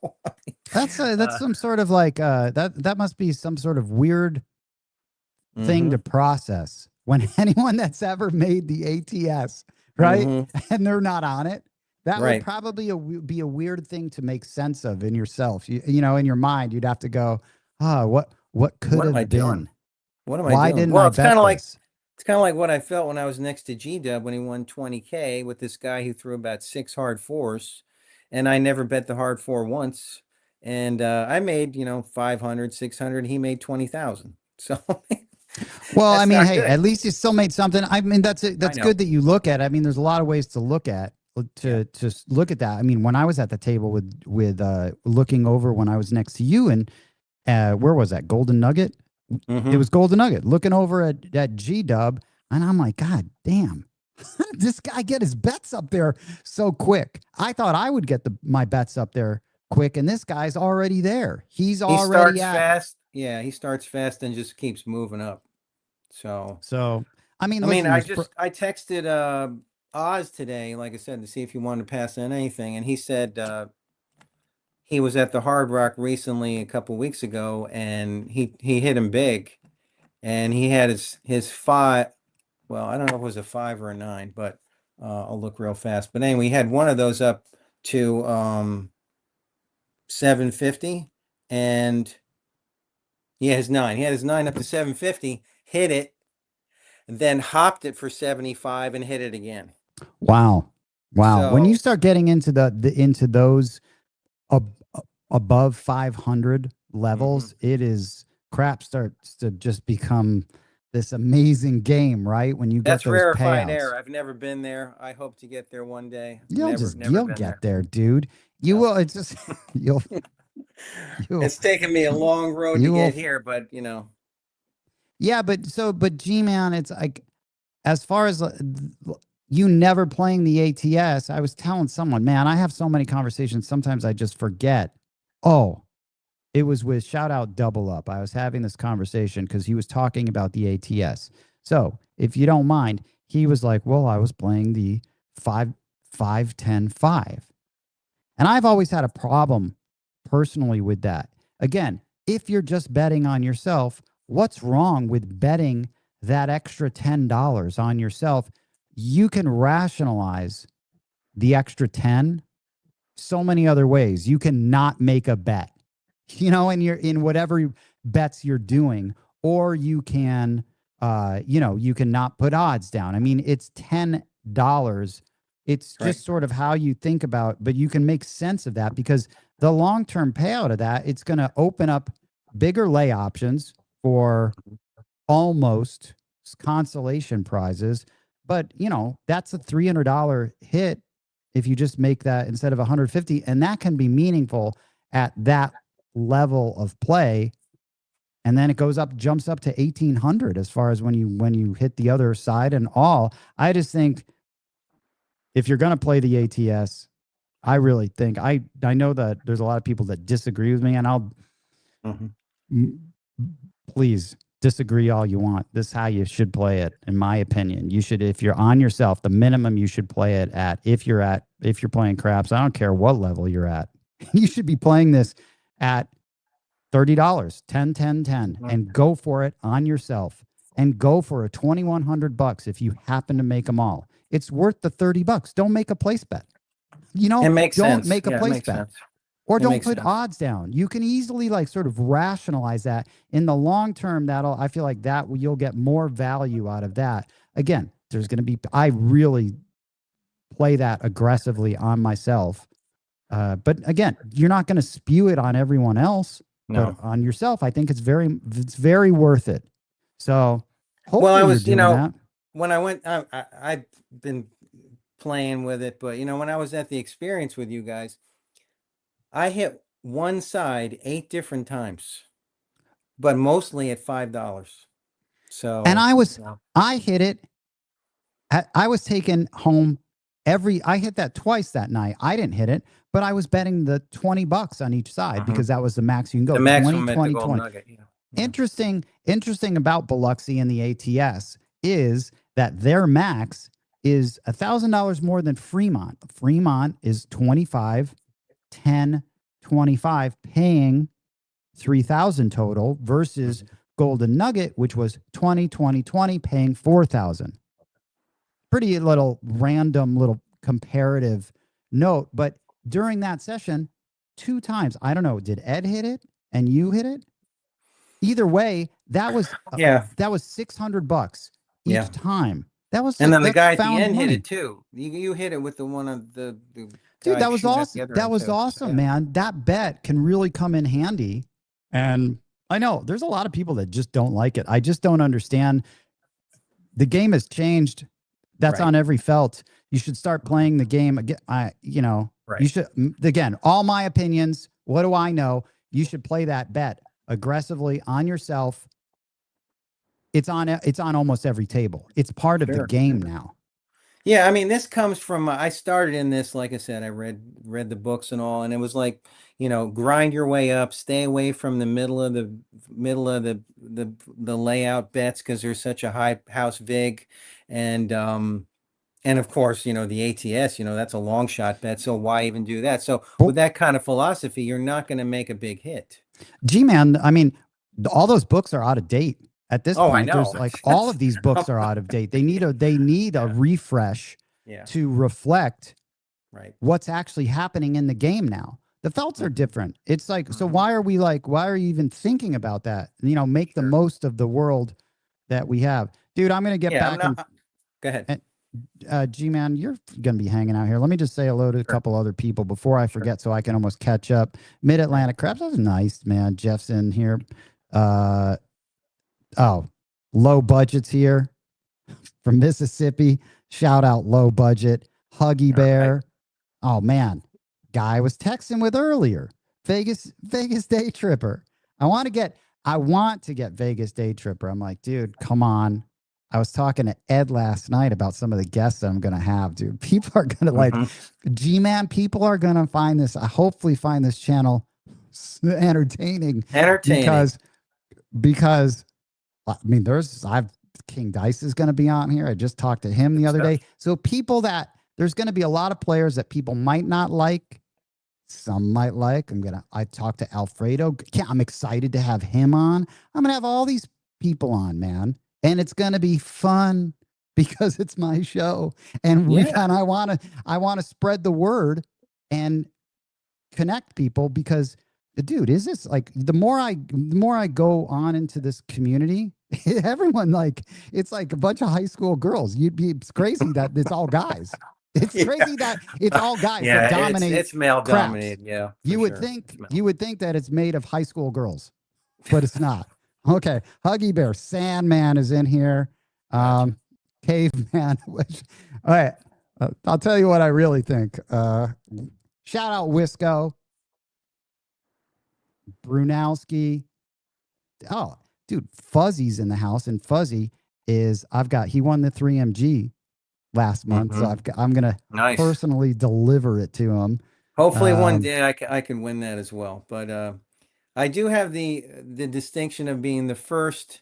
That's some sort of like that must be some sort of weird thing to process when anyone that's ever made the ATS, right? And they're not on it. That would right. probably be a weird thing to make sense of in yourself. You know, in your mind, you'd have to go, what could What am I have been? doing? What am I Why doing? didn't Well, I it's bet kind of like this? it's kind of like what I felt when I was next to G-Dub when he won 20K with this guy who threw about 6 hard fours, and I never bet the hard four once. And I made 500, 600. He made 20,000. So Well, I that's mean, not hey, good. at least you still made something. I mean, that's I know. good that you look at it. I mean, there's a lot of ways to look at to look at that. I mean, when I was at the table with looking over when I was next to you, and where was that? Golden Nugget? Mm-hmm. It was Golden Nugget, looking over at G Dub, and I'm like, God damn. This guy get his bets up there so quick. I thought I would get my bets up there quick, and this guy's already there. He starts fast. Yeah, he starts fast and just keeps moving up. So I mean, I texted Oz today, like I said, to see if he wanted to pass in anything, and he said he was at the Hard Rock recently a couple weeks ago, and he hit him big, and he had his 5. Well, I don't know if it was a 5 or a 9, but I'll look real fast. But anyway, he had one of those up to 750, and his 9. He had his 9 up to 750, hit it, then hopped it for 75 and hit it again. Wow. So, when you start getting into into those above 500 levels, it is crap starts to just become this amazing game, right? When you get those rarefied payouts. air. I've never been there. I hope to get there one day. You'll get there, dude. You will. It's just you'll. It's taken me a long road to get here, but Yeah, but G-Man, it's like, as far as you never playing the ATS, I was telling someone, man, I have so many conversations. Sometimes I just forget. Oh, it was with shout out Double Up. I was having this conversation because he was talking about the ATS. So if you don't mind, he was like, well, I was playing the 5-10-5. And I've always had a problem personally with that. Again, if you're just betting on yourself, what's wrong with betting that extra $10 on yourself? You can rationalize the extra 10 so many other ways. You can not make a bet, and you're in whatever bets you're doing, or you can, you can not put odds down. I mean, it's $10. It's just sort of how you think about, but you can make sense of that because the long-term payout of that, it's going to open up bigger lay options for almost consolation prizes. But, that's a $300 hit if you just make that instead of 150. And that can be meaningful at that level of play. And then it jumps up to 1,800 as far as when you hit the other side and all. I just think if you're going to play the ATS, I really think I know that there's a lot of people that disagree with me, and I'll please disagree all you want. This is how you should play it, in my opinion. You should, if you're on yourself, the minimum you should play it at, if you're playing craps, I don't care what level you're at, you should be playing this at $30, 10, 10, 10, and go for it on yourself, and go for a $2,100 if you happen to make them all. It's worth the $30. Don't make a place bet. It makes don't sense. make a place bet. Sense. Or don't put odds down. You can easily sort of rationalize that. In the long term, I feel like that you'll get more value out of that. Again, I really play that aggressively on myself. But again, you're not going to spew it on everyone else, but on yourself. I think it's very worth it. So hopefully I was, that. When I went, I've been playing with it, but when I was at the experience with you guys, I hit one side 8 different times, but mostly at $5. So, and I hit it. I was taking home I hit that twice that night. I didn't hit it, but I was betting the $20 on each side because that was the max you can go. The maximum 20. Nugget, Interesting about Biloxi and the ATS is that their max is $1,000 more than Fremont. Fremont is 25, 10, 25, paying 3,000 total versus Golden Nugget, which was 20, 20, 20, paying 4,000. Pretty little random little comparative note, but during that session, 2 times, I don't know, did Ed hit it and you hit it? Either way, that was $600 each time. That was, and then the guy at the end hit it too. You hit it with the one of the dude. That was awesome. That was awesome, man. That bet can really come in handy. And I know there's a lot of people that just don't like it. I just don't understand. The game has changed. That's on every felt. You should start playing the game again. You know, Right. you should, again, all my opinions. What do I know? You should play that bet aggressively on yourself. It's on almost every table. It's part of the game now. Yeah, I mean, this comes from I started in this, like I said, I read the books and all, and it was like, you know, grind your way up, stay away from the middle of the layout bets because there's such a high house vig, and of course, you know, the ATS, you know, that's a long shot bet, so why even do that? So with that kind of philosophy, you're not going to make a big hit. G-Man, I mean, all those books are out of date. At this Oh, I point, there's know. like all of these books are out of date. They need a refresh to reflect what's actually happening in the game now. The felts are different. It's like, so why are you even thinking about that? You know, make the most of the world that we have. Dude, I'm going to get back. Go ahead. G-Man, you're going to be hanging out here. Let me just say hello to a couple other people before I forget so I can almost catch up. Mid-Atlantic Crabs, that's nice, man. Jeff's in here. Low budgets here from Mississippi. Shout out Low Budget. Huggy Bear. Right. Oh, man. Guy I was texting with earlier. Vegas Day Tripper. I want to get Vegas Day Tripper. I'm like, dude, come on. I was talking to Ed last night about some of the guests that I'm going to have, dude. People are going to like, G-Man, people are going to find this, hopefully find this channel entertaining. Because I mean, King Dice is going to be on here. I just talked to him the other day. So there's going to be a lot of players that people might not like. Some might like. I talked to Alfredo. I'm excited to have him on. I'm going to have all these people on, man. And it's going to be fun because it's my show. And I want to spread the word and connect people because, dude, is this like the more I go on into this community, everyone it's like a bunch of high school girls. It's crazy that it's all guys. It's crazy that it's all guys that dominate. It's male dominated. Yeah. You would think that it's made of high school girls, but it's not. Okay. Huggy Bear Sandman is in here. Caveman. All right. I'll tell you what I really think. Shout out Wisco. Brunowski. Oh, dude, Fuzzy's in the house, and Fuzzy he won the 3MG last month, so I'm gonna personally deliver it to him. Hopefully one day I can win that as well. But I do have the distinction of being the first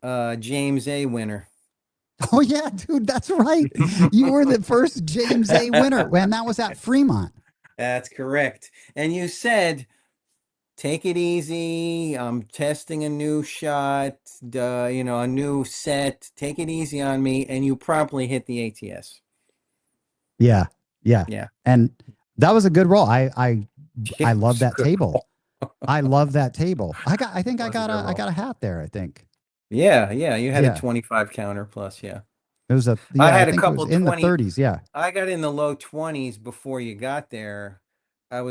James A winner. Oh yeah, dude, that's right. You were the first James A winner, and that was at Fremont. That's correct. And you said, take it easy. I'm testing a new shot, a new set. Take it easy on me. And you promptly hit the ATS. Yeah. And that was a good roll. I love that table. I love that table. I think I got a hat there, I think. Yeah. You had a 25 counter plus, yeah. It was I had a couple in the 30s, yeah. I got in the low 20s before you got there. I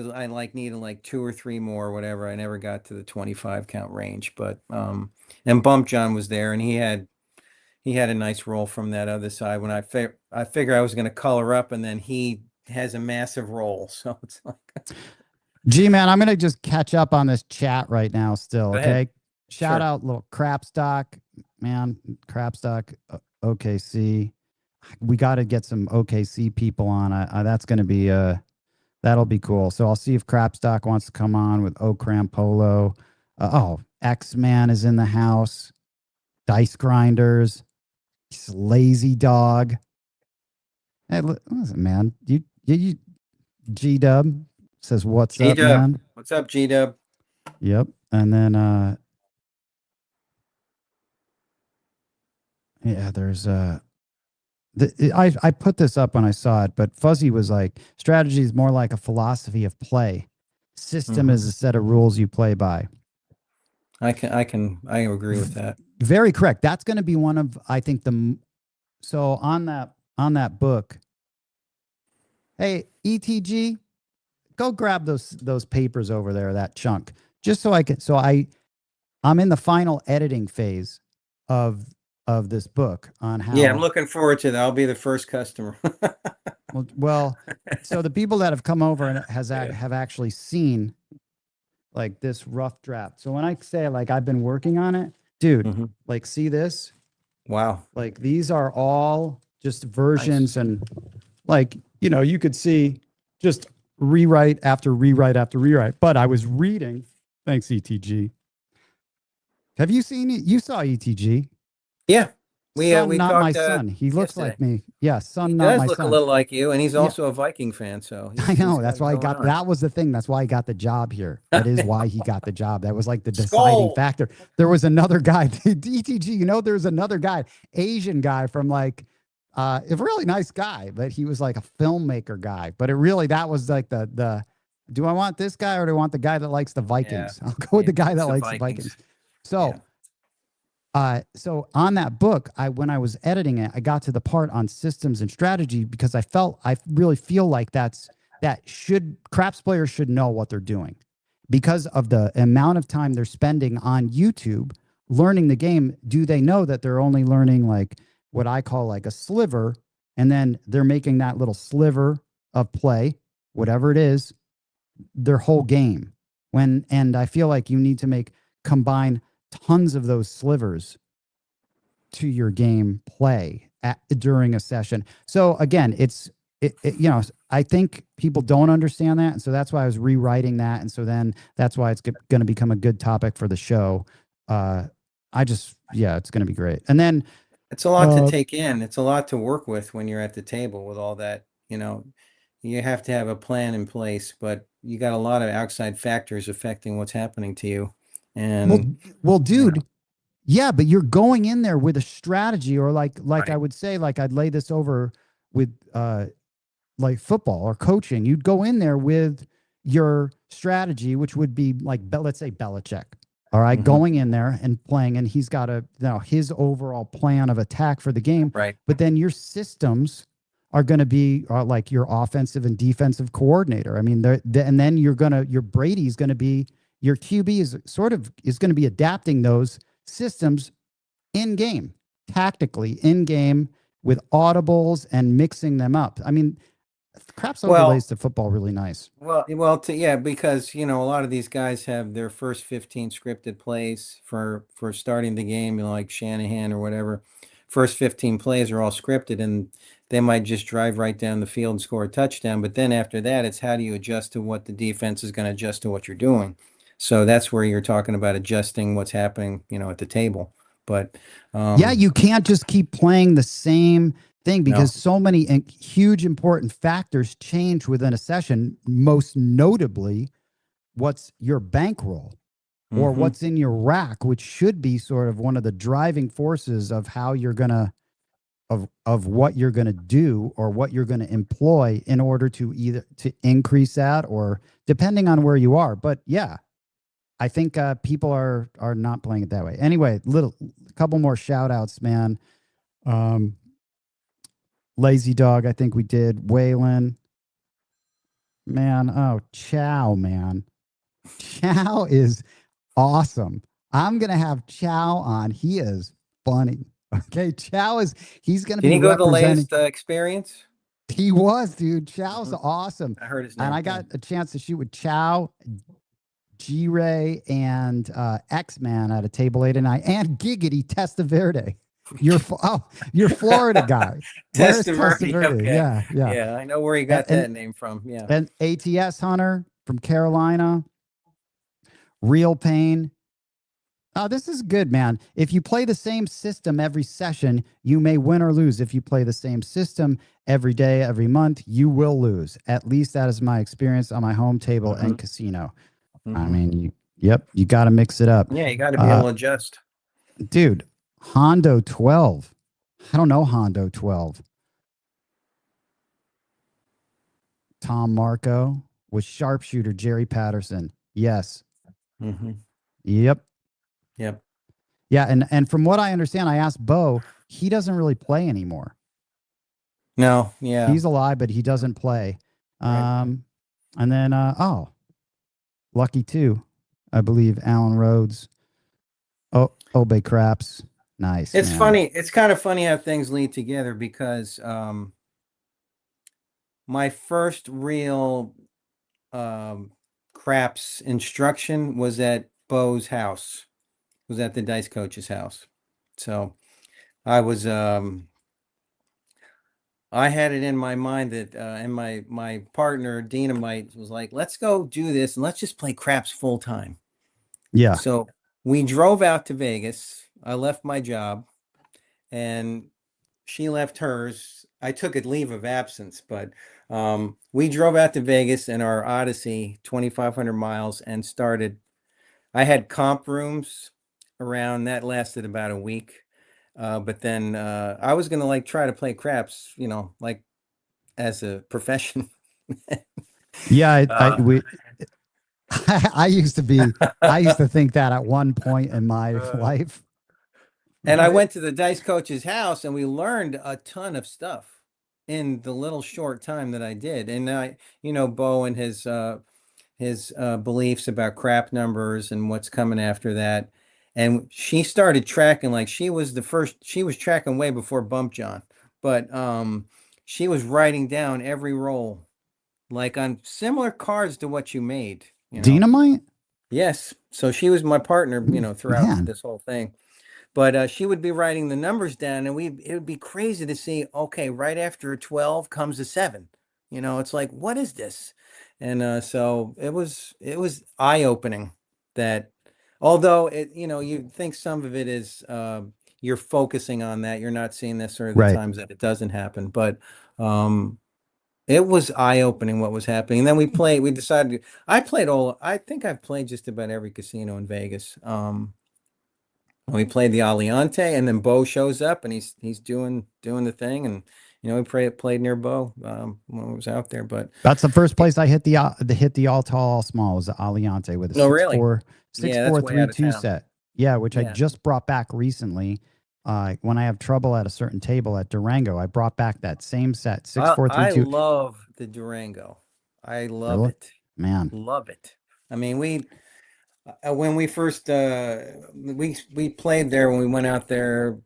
needed like 2 or 3 more or whatever. I never got to the 25 count range, but and Bump John was there, and he had a nice roll from that other side when I figure I was going to color up, and then he has a massive roll. So it's like, G-Man, I'm going to just catch up on this chat right now still, okay? Ahead. Shout out little Crapstock, man, Crapstock, OKC. We got to get some OKC people on. That's going to be that'll be cool. So I'll see if Crapstock wants to come on with Okram Polo. X-Man is in the house. Dice Grinders. Lazy Dog. Hey, listen, man. You G-Dub says, what's G-Dub. up, man? What's up, G-Dub? Yep. And then there's I put this up when I saw it, but Fuzzy was like, strategy is more like a philosophy of play. System is a set of rules you play by. I agree with that. Very correct. That's going to be one of, I think, so on that book. Hey, ETG, go grab those papers over there, that chunk, just so I can. I'm in the final editing phase of of this book on how. Yeah, I'm looking forward to that. I'll be the first customer. well, so the people that have come over and have actually seen like this rough draft. So when I say like I've been working on it, dude, like see this? Wow. Like these are all just versions and like, you know, you could see just rewrite after rewrite after rewrite. But I was reading, thanks ETG. Have you seen it? You saw ETG. Yeah. We not talked my son. He looks yesterday. like me. Yeah, son, He not does my look son. a little like you, and he's Yeah. also a Viking fan. So I know. That's why he got. That was the thing. That's why he got the job here. That is why he got the job. That was like the deciding factor. There was another guy, DTG. You know, there was another guy, Asian guy from like, a really nice guy, but he was like a filmmaker guy. But it really that was like the. Do I want this guy or do I want the guy that likes the Vikings? Yeah. I'll go with the guy that likes the Vikings. So. Yeah. So on that book, when I was editing it, I got to the part on systems and strategy because I really feel like craps players should know what they're doing because of the amount of time they're spending on YouTube learning the game. Do they know that they're only learning like what I call like a sliver, and then they're making that little sliver of play, whatever it is, their whole game? And I feel like you need to combine tons of those slivers to your game play during a session. So again, you know, I think people don't understand that. And so that's why I was rewriting that. And so then that's why it's going to become a good topic for the show. It's going to be great. And then it's a lot to take in. It's a lot to work with when you're at the table with all that, you know, you have to have a plan in place, but you got a lot of outside factors affecting what's happening to you. And well, dude, you know. Yeah, but you're going in there with a strategy, or like right. I would say, like I'd lay this over with like football or coaching. You'd go in there with your strategy, which would be like, let's say Belichick. All right, going in there and playing, and he's got his overall plan of attack for the game. Right. But then your systems are going to be like your offensive and defensive coordinator. I mean, and then your Brady's going to be your QB is going to be adapting those systems in game, tactically in game with audibles and mixing them up. I mean, craps overlays to football really nice. Because you know a lot of these guys have their first 15 scripted plays for starting the game, you know, like Shanahan or whatever. First 15 plays are all scripted, and they might just drive right down the field and score a touchdown. But then after that, it's how do you adjust to what the defense is going to adjust to what you're doing. So that's where you're talking about adjusting what's happening, you know, at the table. But yeah, you can't just keep playing the same thing because so many huge important factors change within a session. Most notably, what's your bankroll or what's in your rack, which should be sort of one of the driving forces of how you're gonna of what you're gonna do or what you're gonna employ in order to either to increase that or depending on where you are. But yeah. I think people are not playing it that way. Anyway, couple more shout outs, man. Lazy Dog, I think we did. Waylon. Man, Chow, man. Chow is awesome. I'm going to have Chow on. He is funny. Okay, he's going to be representing. Did he go to the latest experience? He was, dude. Chow's awesome. I heard his name. And I got a chance to shoot with Chow, G-Ray, and X-Man at a table 8 tonight, and Giggity Testaverde. You're Florida guy. Testaverde. Okay. Yeah. I know where he got that name from. Yeah. And ATS Hunter from Carolina. Real Pain. Oh, this is good, man. If you play the same system every session, you may win or lose. If you play the same system every day, every month, you will lose. At least that is my experience on my home table and casino. I mean, you got to mix it up. Yeah, you got to be able to adjust. Dude, Hondo 12. I don't know Hondo 12. Tom Marco with sharpshooter Jerry Patterson. Yes. Yep. Yeah, and from what I understand, I asked Bo, he doesn't really play anymore. No, yeah. He's alive, but he doesn't play. Right. And then Lucky 2, I believe, Alan Rhodes. Obey Craps. Nice, It's man. funny. It's kind of funny how things lead together because my first real craps instruction was at Bo's house, was at the dice coach's house. So I was I had it in my mind that and my partner Dynamite was like, let's go do this and let's just play craps full time. Yeah. So we drove out to Vegas. I left my job and she left hers. I took a leave of absence, but we drove out to Vegas in our Odyssey, 2,500 miles, and started. I had comp rooms around that lasted about a week. But then I was gonna like try to play craps, like as a profession. Yeah, Uh, I used to be, I used to think that at one point in my life, and I right? went to the dice coach's house and we learned a ton of stuff in the little short time that I did. And Bo and his beliefs about crap numbers and what's coming after that. And she started tracking like she was tracking way before Bump John, but she was writing down every roll like on similar cards to what you made. Dynamite? Yes. So she was my partner, throughout Man. this whole thing. But she would be writing the numbers down, and it would be crazy to see, okay, right after a 12 comes a 7. It's like, what is this? And so it was eye-opening that although you think some of it is you're focusing on that, you're not seeing necessarily the Right. times that it doesn't happen, but um it was eye-opening what was happening. And then we decided I think I've played just about every casino in Vegas. We played the Aliante, and then Bo shows up, and he's doing the thing, and played near Bo when I was out there. But That's the first place I hit the all tall, all small was the Aliante with a no, six really, four six yeah, that's four way three out of two town. set. Yeah, which I Yeah, just brought back recently. When I have trouble at a certain table at Durango, I brought back that same set, six four three I two. love the Durango. I love Really? it, Man. love it. I mean, when we first we played there when we went out there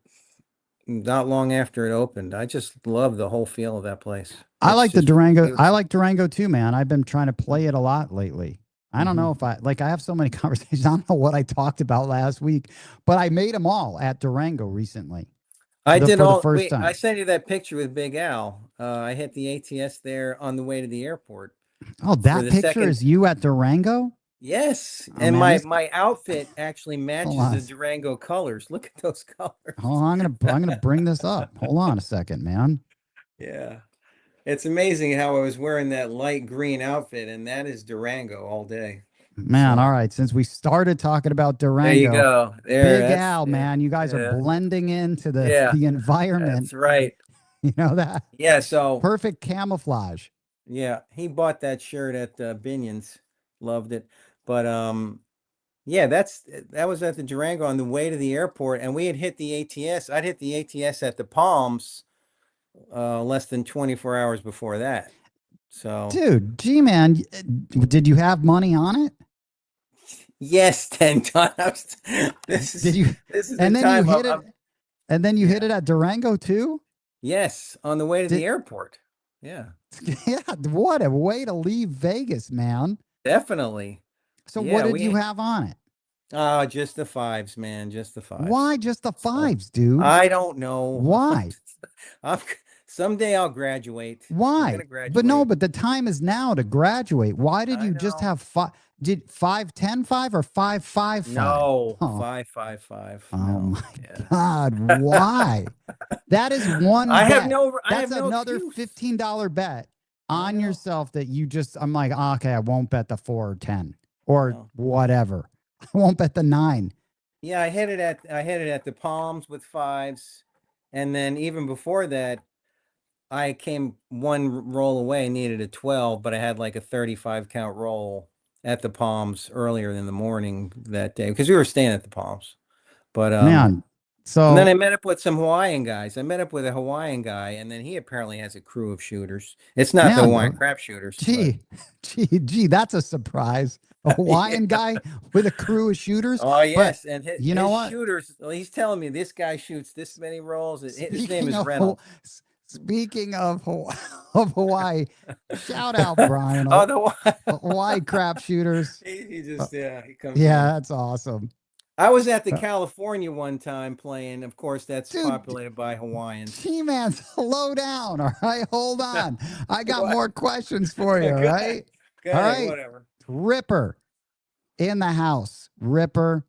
not long after it opened. I just love the whole feel of that place. I It's like the just Durango. I beautiful. like Durango too, man. I've been trying to play it a lot lately. I don't Hmm. know if I have so many conversations. I don't know what I talked about last week, but I made them all at Durango recently I did for the all. first Wait, I time. sent you that picture with Big Al. I hit the ATS there on the way to the airport Oh, for that the picture second. is you at Durango? Yes, Oh and man, my outfit actually hold matches on. the Durango colors. Look at those colors. Hold on, I'm gonna bring this up. Hold on a second, man. Yeah, it's amazing how I was wearing that light green outfit, and that is Durango all day. Man, all So right. Since we started talking about there you Durango, go. There, Big that's Al, yeah, man, you guys are yeah, blending into the yeah. the environment. That's right. You know that Yeah. So perfect camouflage. yeah, he bought that shirt at Binion's. Loved it. But yeah, that was at the Durango on the way to the airport, and we had hit the ATS. I'd hit the ATS at the Palms less than 24 hours before that. So Dude, G-Man, did you have money on it? yes, 10 times. This Did is you this is the and then you time hit it I'm and then you hit yeah. it at Durango too? Yes, on the way to the Did airport. Yeah, yeah, what a way to leave Vegas, man. definitely. So what Yeah, did you we have on it? just the fives, man, just the fives. Why just the So fives, dude? I don't know. Why? I'm, someday I'll graduate. I'm Why? gonna But no, graduate. but the time is now to graduate. Why did I you just know. have five? Did 5 10 5 or 5 5 5? No, Oh, 5 5 5. oh No, my yeah. God. Why? That is one bet. I That's have no another excuse. $15 bet I on know. yourself that you just, I'm like, "Ah, okay, I won't bet the 4 or 10 or No. whatever. I won't bet the 9. Yeah, I hit it at the Palms with fives, and then even before that, I came one roll away, needed a 12, but I had like a 35 count roll at the Palms earlier in the morning that day because we were staying at the Palms. But Man, And then So I met up with some Hawaiian guys. I met up with a Hawaiian guy, and then he apparently has a crew of shooters. It's not the man, Hawaiian crap shooters, but gee, gee, that's a surprise. A yeah. Hawaiian guy with a crew of shooters. Oh But yes, and you know his what? shooters. Well, he's telling me this guy shoots this many rolls. His name Speaking is of Reynolds. speaking of of Hawaii, shout out Brian, Oh, the one. Hawaii crap shooters. He Uh, just he comes yeah, in. that's awesome. I was at the Uh, California one time playing. Of course, that's dude, populated by Hawaiians. G-Man, slow down. All right, hold on. I got What? more questions for you. All Go ahead. right. Go All ahead. right. Whatever. Ripper in the house. Ripper.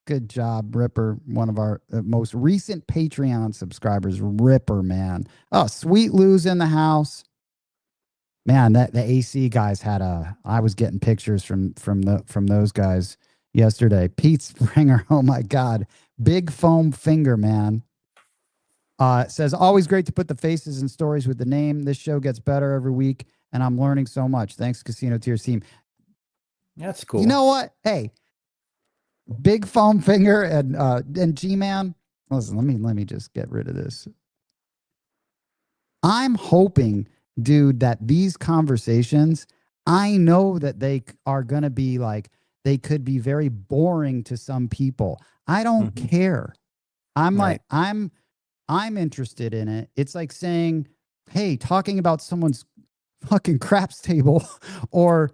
Good job, Ripper. One of our most recent Patreon subscribers. Ripper, man. Oh, Sweet Lou's in the house. Man, that the AC guys had a. I was getting pictures from those guys yesterday. Pete Springer. Oh my God, big foam finger, man. Says always great to put the faces and stories with the name. This show gets better every week, and I'm learning so much. Thanks, Casino Tears team. That's cool. You know what? Hey, big foam finger and G-Man. Listen, let me just get rid of this. I'm hoping, dude, that these conversations, I know that they are going to be like, they could be very boring to some people. I don't care. I'm Right. like, I'm interested in it. It's like saying, hey, talking about someone's fucking craps table or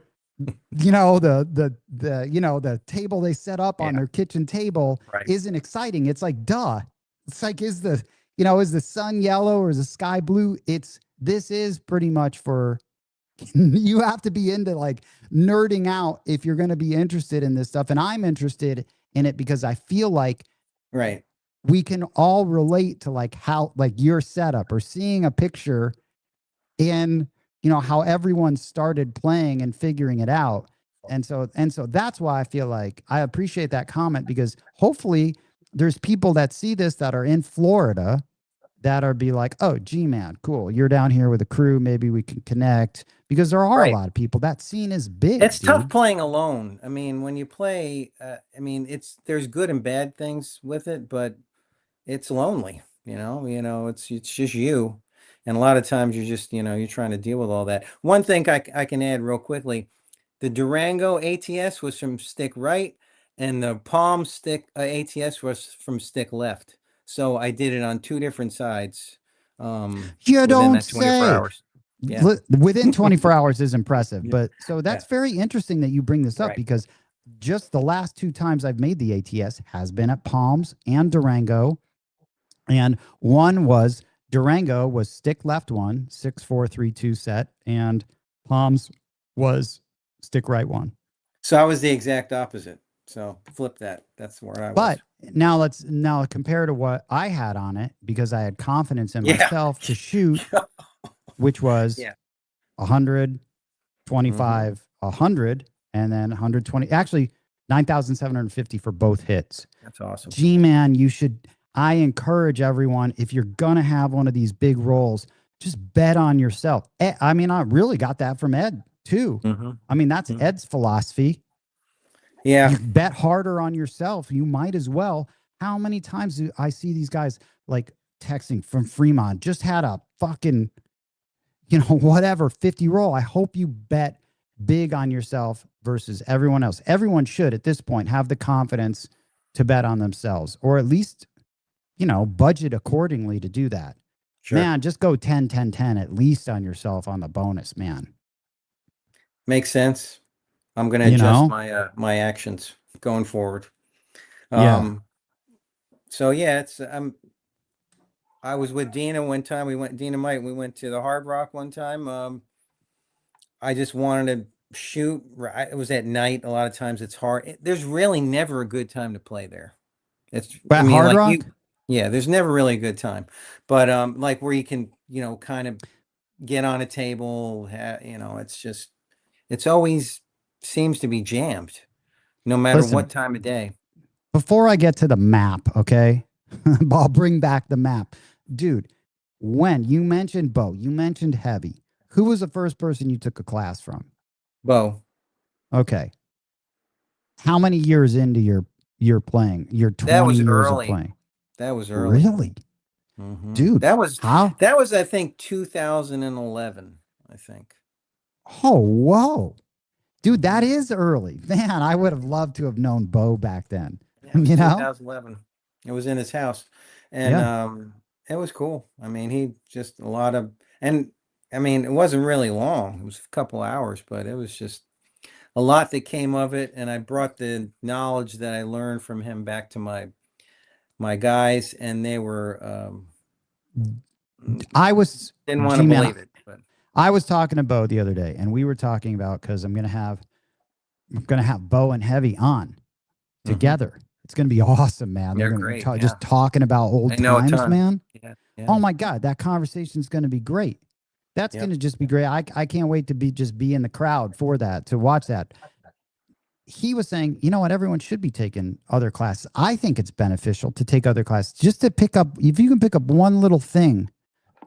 you know the table they set up on their kitchen table Right. isn't exciting. It's like, duh. It's like, is the sun yellow or is the sky blue? This is pretty much for you have to be into like nerding out if you're going to be interested in this stuff, and I'm interested in it because I feel like Right. we can all relate to like how like your setup or seeing a picture in how everyone started playing and figuring it out. And so that's why I feel like I appreciate that comment, because hopefully there's people that see this that are in Florida that are be like, oh, G-Man, cool, you're down here with a crew, maybe we can connect, because there are a lot of people. That scene is big. It's tough dude. playing alone. I mean, when you play, there's good and bad things with it, but it's lonely. It's just you, and a lot of times you're just you're trying to deal with all that. One thing I can add real quickly: the Durango ATS was from stick right, and the Palm stick ATS was from stick left. So I did it on two different sides. You Within don't that 24 say. hours. Yeah. Within 24 hours is impressive. Yeah. But so that's very interesting that you bring this up, Right. because just the last two times I've made the ATS has been at Palms and Durango. And one was Durango was stick left one, 6-4-3-2 set, and Palms was stick right one. So I was the exact opposite. So flip that. That's where I was. But now compare to what I had on it, because I had confidence in myself to shoot, which was 100, 25, 100, and then 120. Actually, 9,750 for both hits. That's awesome. G-Man, I encourage everyone, if you're going to have one of these big rolls, just bet on yourself. I mean, I really got that from Ed too. I mean, that's Ed's philosophy. Yeah. You bet harder on yourself. You might as well. How many times do I see these guys like texting from Fremont, just had a fucking, whatever, 50 roll. I hope you bet big on yourself versus everyone else. Everyone should at this point have the confidence to bet on themselves, or at least, budget accordingly to do that. Sure. Man, just go 10, 10, 10 at least on yourself on the bonus, man. Makes sense. I'm going to adjust my actions going forward. So yeah, I was with Dina one time. We went to the Hard Rock one time. I just wanted to shoot. It was at night. A lot of times it's hard. There's really never a good time to play there. Hard Rock? There's never really a good time. But like where you can, kind of get on a table, it's always seems to be jammed, no matter what time of day. Before I get to the map, okay, I'll bring back the map. Dude, when you mentioned Bo, you mentioned heavy. Who was the first person you took a class from? Bo. Okay. How many years into your playing? Your 20 years of playing? That was early. Really? Dude, That was how? I think 2011, I think. Oh, whoa. Dude, that is early. Man, I would have loved to have known Bo back then. Yeah, it was You know? 2011. It was in his house. And Yeah. it was cool. I mean, he just a lot of, and I mean, it wasn't really long. It was a couple hours, but it was just a lot that came of it. And I brought the knowledge that I learned from him back to my guys, and they were I was didn't want to G-Man, believe it, but I was talking to Bo the other day, and we were talking about because I'm gonna have Bo and Heavy on together. It's gonna be awesome, man. They're they're gonna be great. just talking about old I know a times, ton. man. Yeah, Oh yeah, my God, that conversation's gonna be great. That's yep. gonna just be great. I can't wait to be in the crowd for that, to watch that. He was saying, you know what, everyone should be taking other classes. I think it's beneficial to take other classes just to pick up, if you can pick up one little thing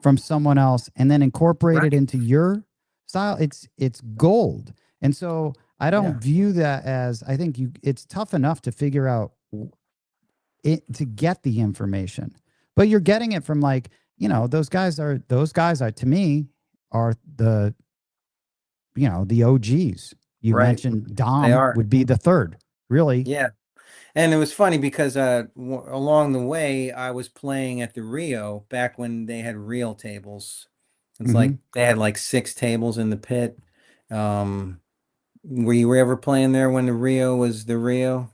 from someone else and then incorporate it Right. into your style, it's gold. And so I don't Yeah. view that as, I think it's tough enough to figure out it, to get the information, but you're getting it from, like, you know, those guys are to me are the, you know, the OGs. You Right. mentioned They Dom are. would be the third, really. Yeah. And it was funny because along the way, I was playing at the Rio back when they had real tables. It's Mm-hmm. like they had like 6 tables in the pit. Um, were you ever playing there when the Rio was the Rio?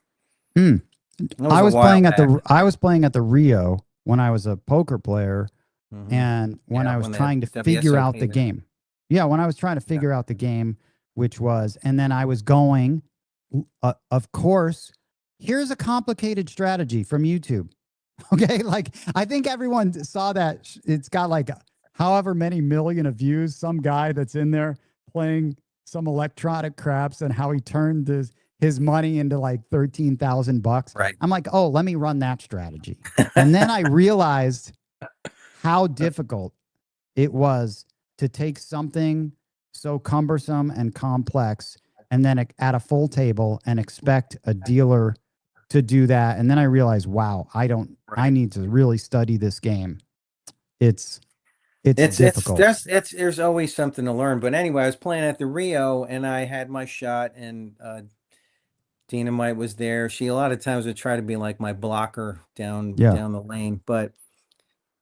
Mm. It was a while back. I was playing at the Rio when I was a poker player, Hmm. and when Yeah, I was when they had trying to figure out WSOP the there. game. Yeah, when I was trying to Yeah. figure out the game, which was, and then I was going, of course, here's a complicated strategy from YouTube. Okay, like I think everyone saw that. It's got like however many million of views. Some guy that's in there playing some electronic craps and how he turned his money into like $13,000. Right. I'm like, oh, let me run that strategy. And then I realized how difficult it was to take something so cumbersome and complex and then at a full table and expect a dealer to do that. And then I realized, wow, I Right. need to really study this game. It's difficult. There's always something to learn. But anyway, I was playing at the Rio and I had my shot, and Dynamite was there. She a lot of times would try to be like my blocker down Yeah. the lane, but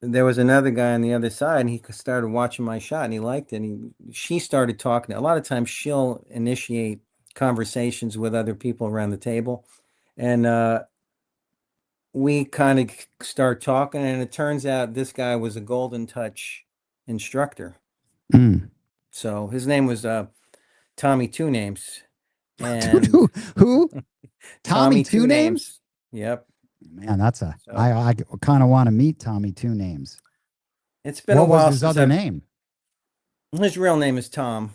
there was another guy on the other side, and he started watching my shot, and he liked it. And she started talking. A lot of times, she'll initiate conversations with other people around the table, and we kind of start talking. And it turns out this guy was a Golden Touch instructor. Mm. So his name was Tommy Two Names, Dude, and who? Tommy Tommy Two Two Names? Names. Yep. Man, that's a, So I kind of want to meet Tommy Two Names. it's been a What was while his since other name? his real name is Tom,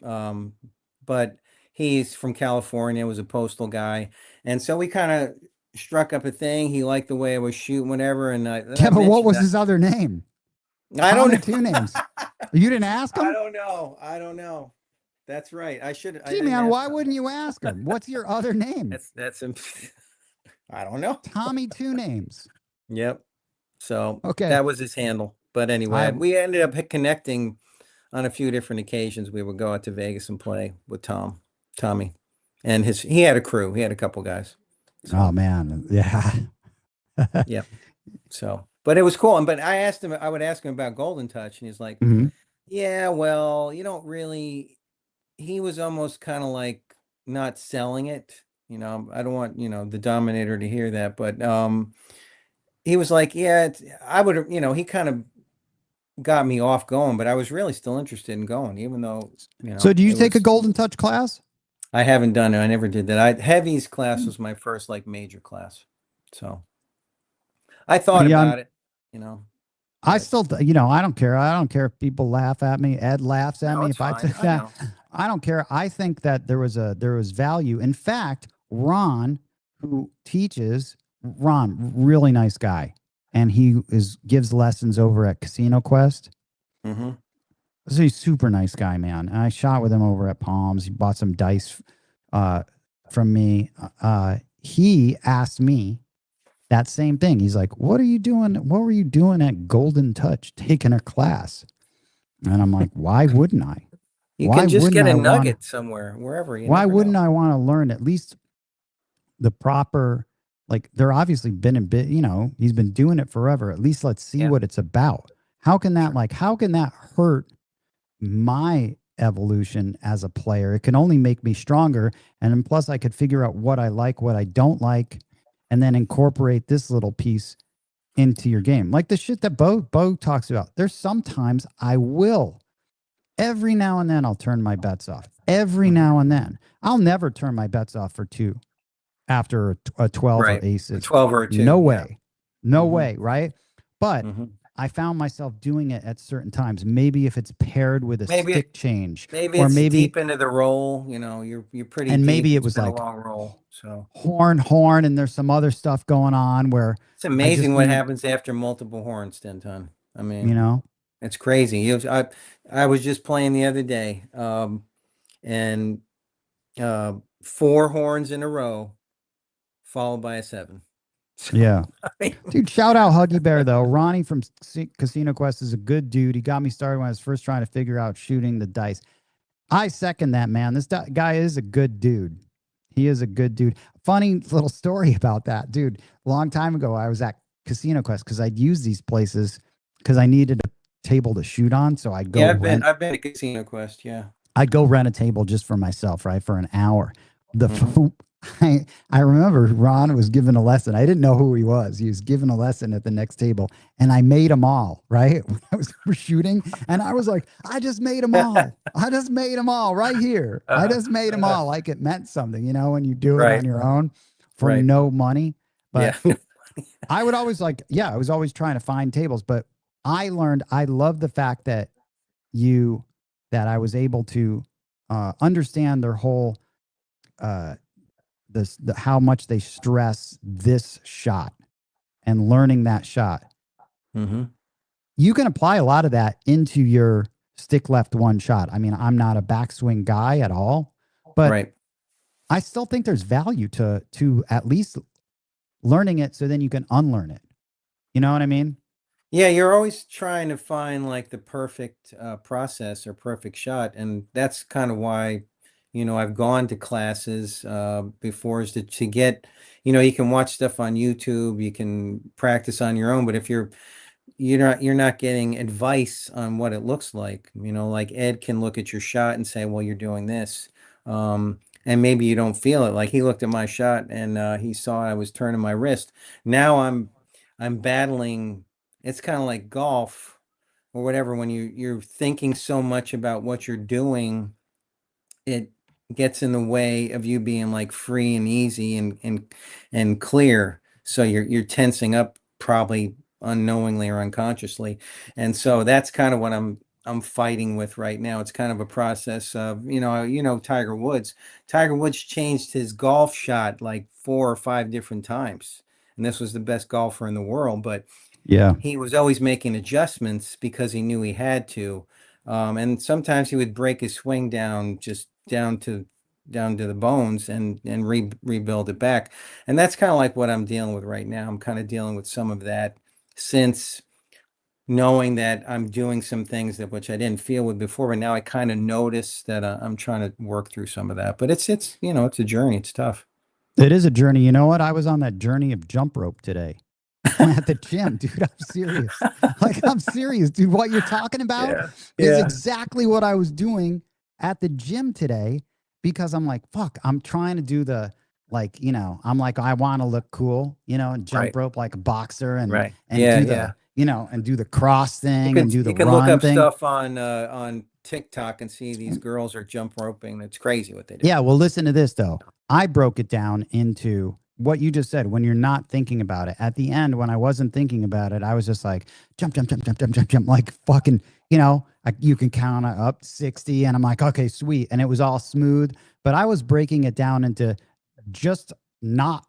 but he's from California, was a postal guy. And so we kind of struck up a thing. He liked the way I was shooting, whatever. And Yeah, I but what mentioned was that. his other name? I don't Tommy know. Two Names. You didn't ask I him? don't know. I don't know. That's right. I Gee, didn't man, ask why him. wouldn't you ask him? What's your other name? That's him. I don't know. Tommy Two Names. Yep. So Okay. that was his handle. But anyway, I we ended up connecting on a few different occasions. We would go out to Vegas and play with Tommy, and he had a crew. He had a couple guys. So, Oh man. Yeah. yeah. So, but it was cool. But I would ask him about Golden Touch, and he's like, Mm-hmm. yeah, well, you don't really, he was almost kind of like not selling it. I don't want, the Dominator to hear that, but he was like, yeah, I would, he kind of got me off going, but I was really still interested in going, even though, So do you it take a was, Golden Touch class? I haven't done it. I never did that. Heavy's class was my first like major class. So I thought Yeah, about it. I But still, I don't care. I don't care if people laugh at me. Ed laughs at no, me it's if I fine. took I that. know. I don't care. I think that there was value. In fact, Ron, who teaches, Ron, really nice guy, and he gives lessons over at Casino Quest. Mm-hmm. So he's a super nice guy, man. And I shot with him over at Palms. He bought some dice from me. He asked me that same thing. He's like, what are you doing? What were you doing at Golden Touch taking a class? And I'm like, why wouldn't I? You Why can just wouldn't get a I want nugget somewhere, wherever. You why never wouldn't know. I want to learn at least the proper, like they're obviously been a bit, he's been doing it forever. At least let's see Yeah. what it's about. How can that hurt my evolution as a player? It can only make me stronger. And then plus I could figure out what I like, what I don't like, and then incorporate this little piece into your game. Like the shit that Bo talks about. There's sometimes I will. Every now and then I'll turn my bets off. Every now and then. I'll never turn my bets off for 2 after a 12 or Right. A aces. 12 or a 2. No Yeah. way. No way, right? But Mm-hmm. I found myself doing it at certain times. Maybe if it's paired with a Maybe stick change, maybe or it's maybe, deep into the roll. You're pretty and deep. maybe it It's was been a like long roll. So horn, and there's some other stuff going on where it's I just amazing what need, happens after multiple horns, Stenton. I you mean, know, it's crazy. I was just playing the other day, and 4 horns in a row, followed by a 7. So, yeah. I mean, Dude, shout out Huggy Bear, though. Ronnie from Casino Quest is a good dude. He got me started when I was first trying to figure out shooting the dice. I second that, man. This guy is a good dude. He is a good dude. Funny little story about that, dude. A long time ago, I was at Casino Quest because I'd use these places because I needed a table to shoot on. So I'd go yeah, rent. I've been to Casino Quest. Yeah. I'd go rent a table just for myself, right, for an hour. The Mm-hmm. I remember Ron was giving a lesson. I didn't know who he was. He was giving a lesson at the next table, and I made them all, right? When I was shooting, and I was like, I just made them all. I just made them all right here. I just made them all, like it meant something, when you do it on Right. your own for Right. no money. But Yeah. I would always I was always trying to find tables, but I learned, I love the fact that I was able to understand their whole, uh, how much they stress this shot and learning that shot. Mm-hmm. You can apply a lot of that into your stick left one shot. I mean, I'm not a backswing guy at all, but Right. I still think there's value to at least learning it so then you can unlearn it. You know what I mean? Yeah, you're always trying to find like the perfect process or perfect shot, and that's kind of why, I've gone to classes before, is to get, you can watch stuff on YouTube, you can practice on your own, but if you're not getting advice on what it looks like, like Ed can look at your shot and say, well, you're doing this, and maybe you don't feel it. Like he looked at my shot and he saw I was turning my wrist. Now I'm battling. It's kind of like golf or whatever. When you're thinking so much about what you're doing, it gets in the way of you being like free and easy and clear. So you're tensing up, probably unknowingly or unconsciously. And so that's kind of what I'm fighting with right now. It's kind of a process of, Tiger Woods. Tiger Woods changed his golf shot like 4 or 5 different times. And this was the best golfer in the world, but Yeah. he was always making adjustments because he knew he had to. And sometimes he would break his swing down, just down to the bones, and rebuild it back. And that's kind of like what I'm dealing with right now. I'm kind of dealing with some of that, since knowing that I'm doing some things which I didn't feel with before, but now I kind of notice that I'm trying to work through some of that. But it's it's a journey. It's tough. It is a journey. You know what? I was on that journey of jump rope today. At the gym, dude. I'm serious. Like, I'm serious, dude. What you're talking about Yeah. is Yeah. exactly what I was doing at the gym today, because I'm like, fuck, I'm trying to do the, like, I'm like, I want to look cool, and jump Right. rope like a boxer, and Right. and Yeah. do Yeah. the, and do the cross thing and do the You can look run up thing. stuff on TikTok and see these girls are jump roping. It's crazy what they do. Yeah, well, listen to this though. I broke it down into what you just said. When you're not thinking about it, at the end, when I wasn't thinking about it, I was just like jump, jump, jump, jump, jump, jump, jump, like fucking, you can count up 60, and I'm like, okay, sweet, and it was all smooth. But I was breaking it down into just not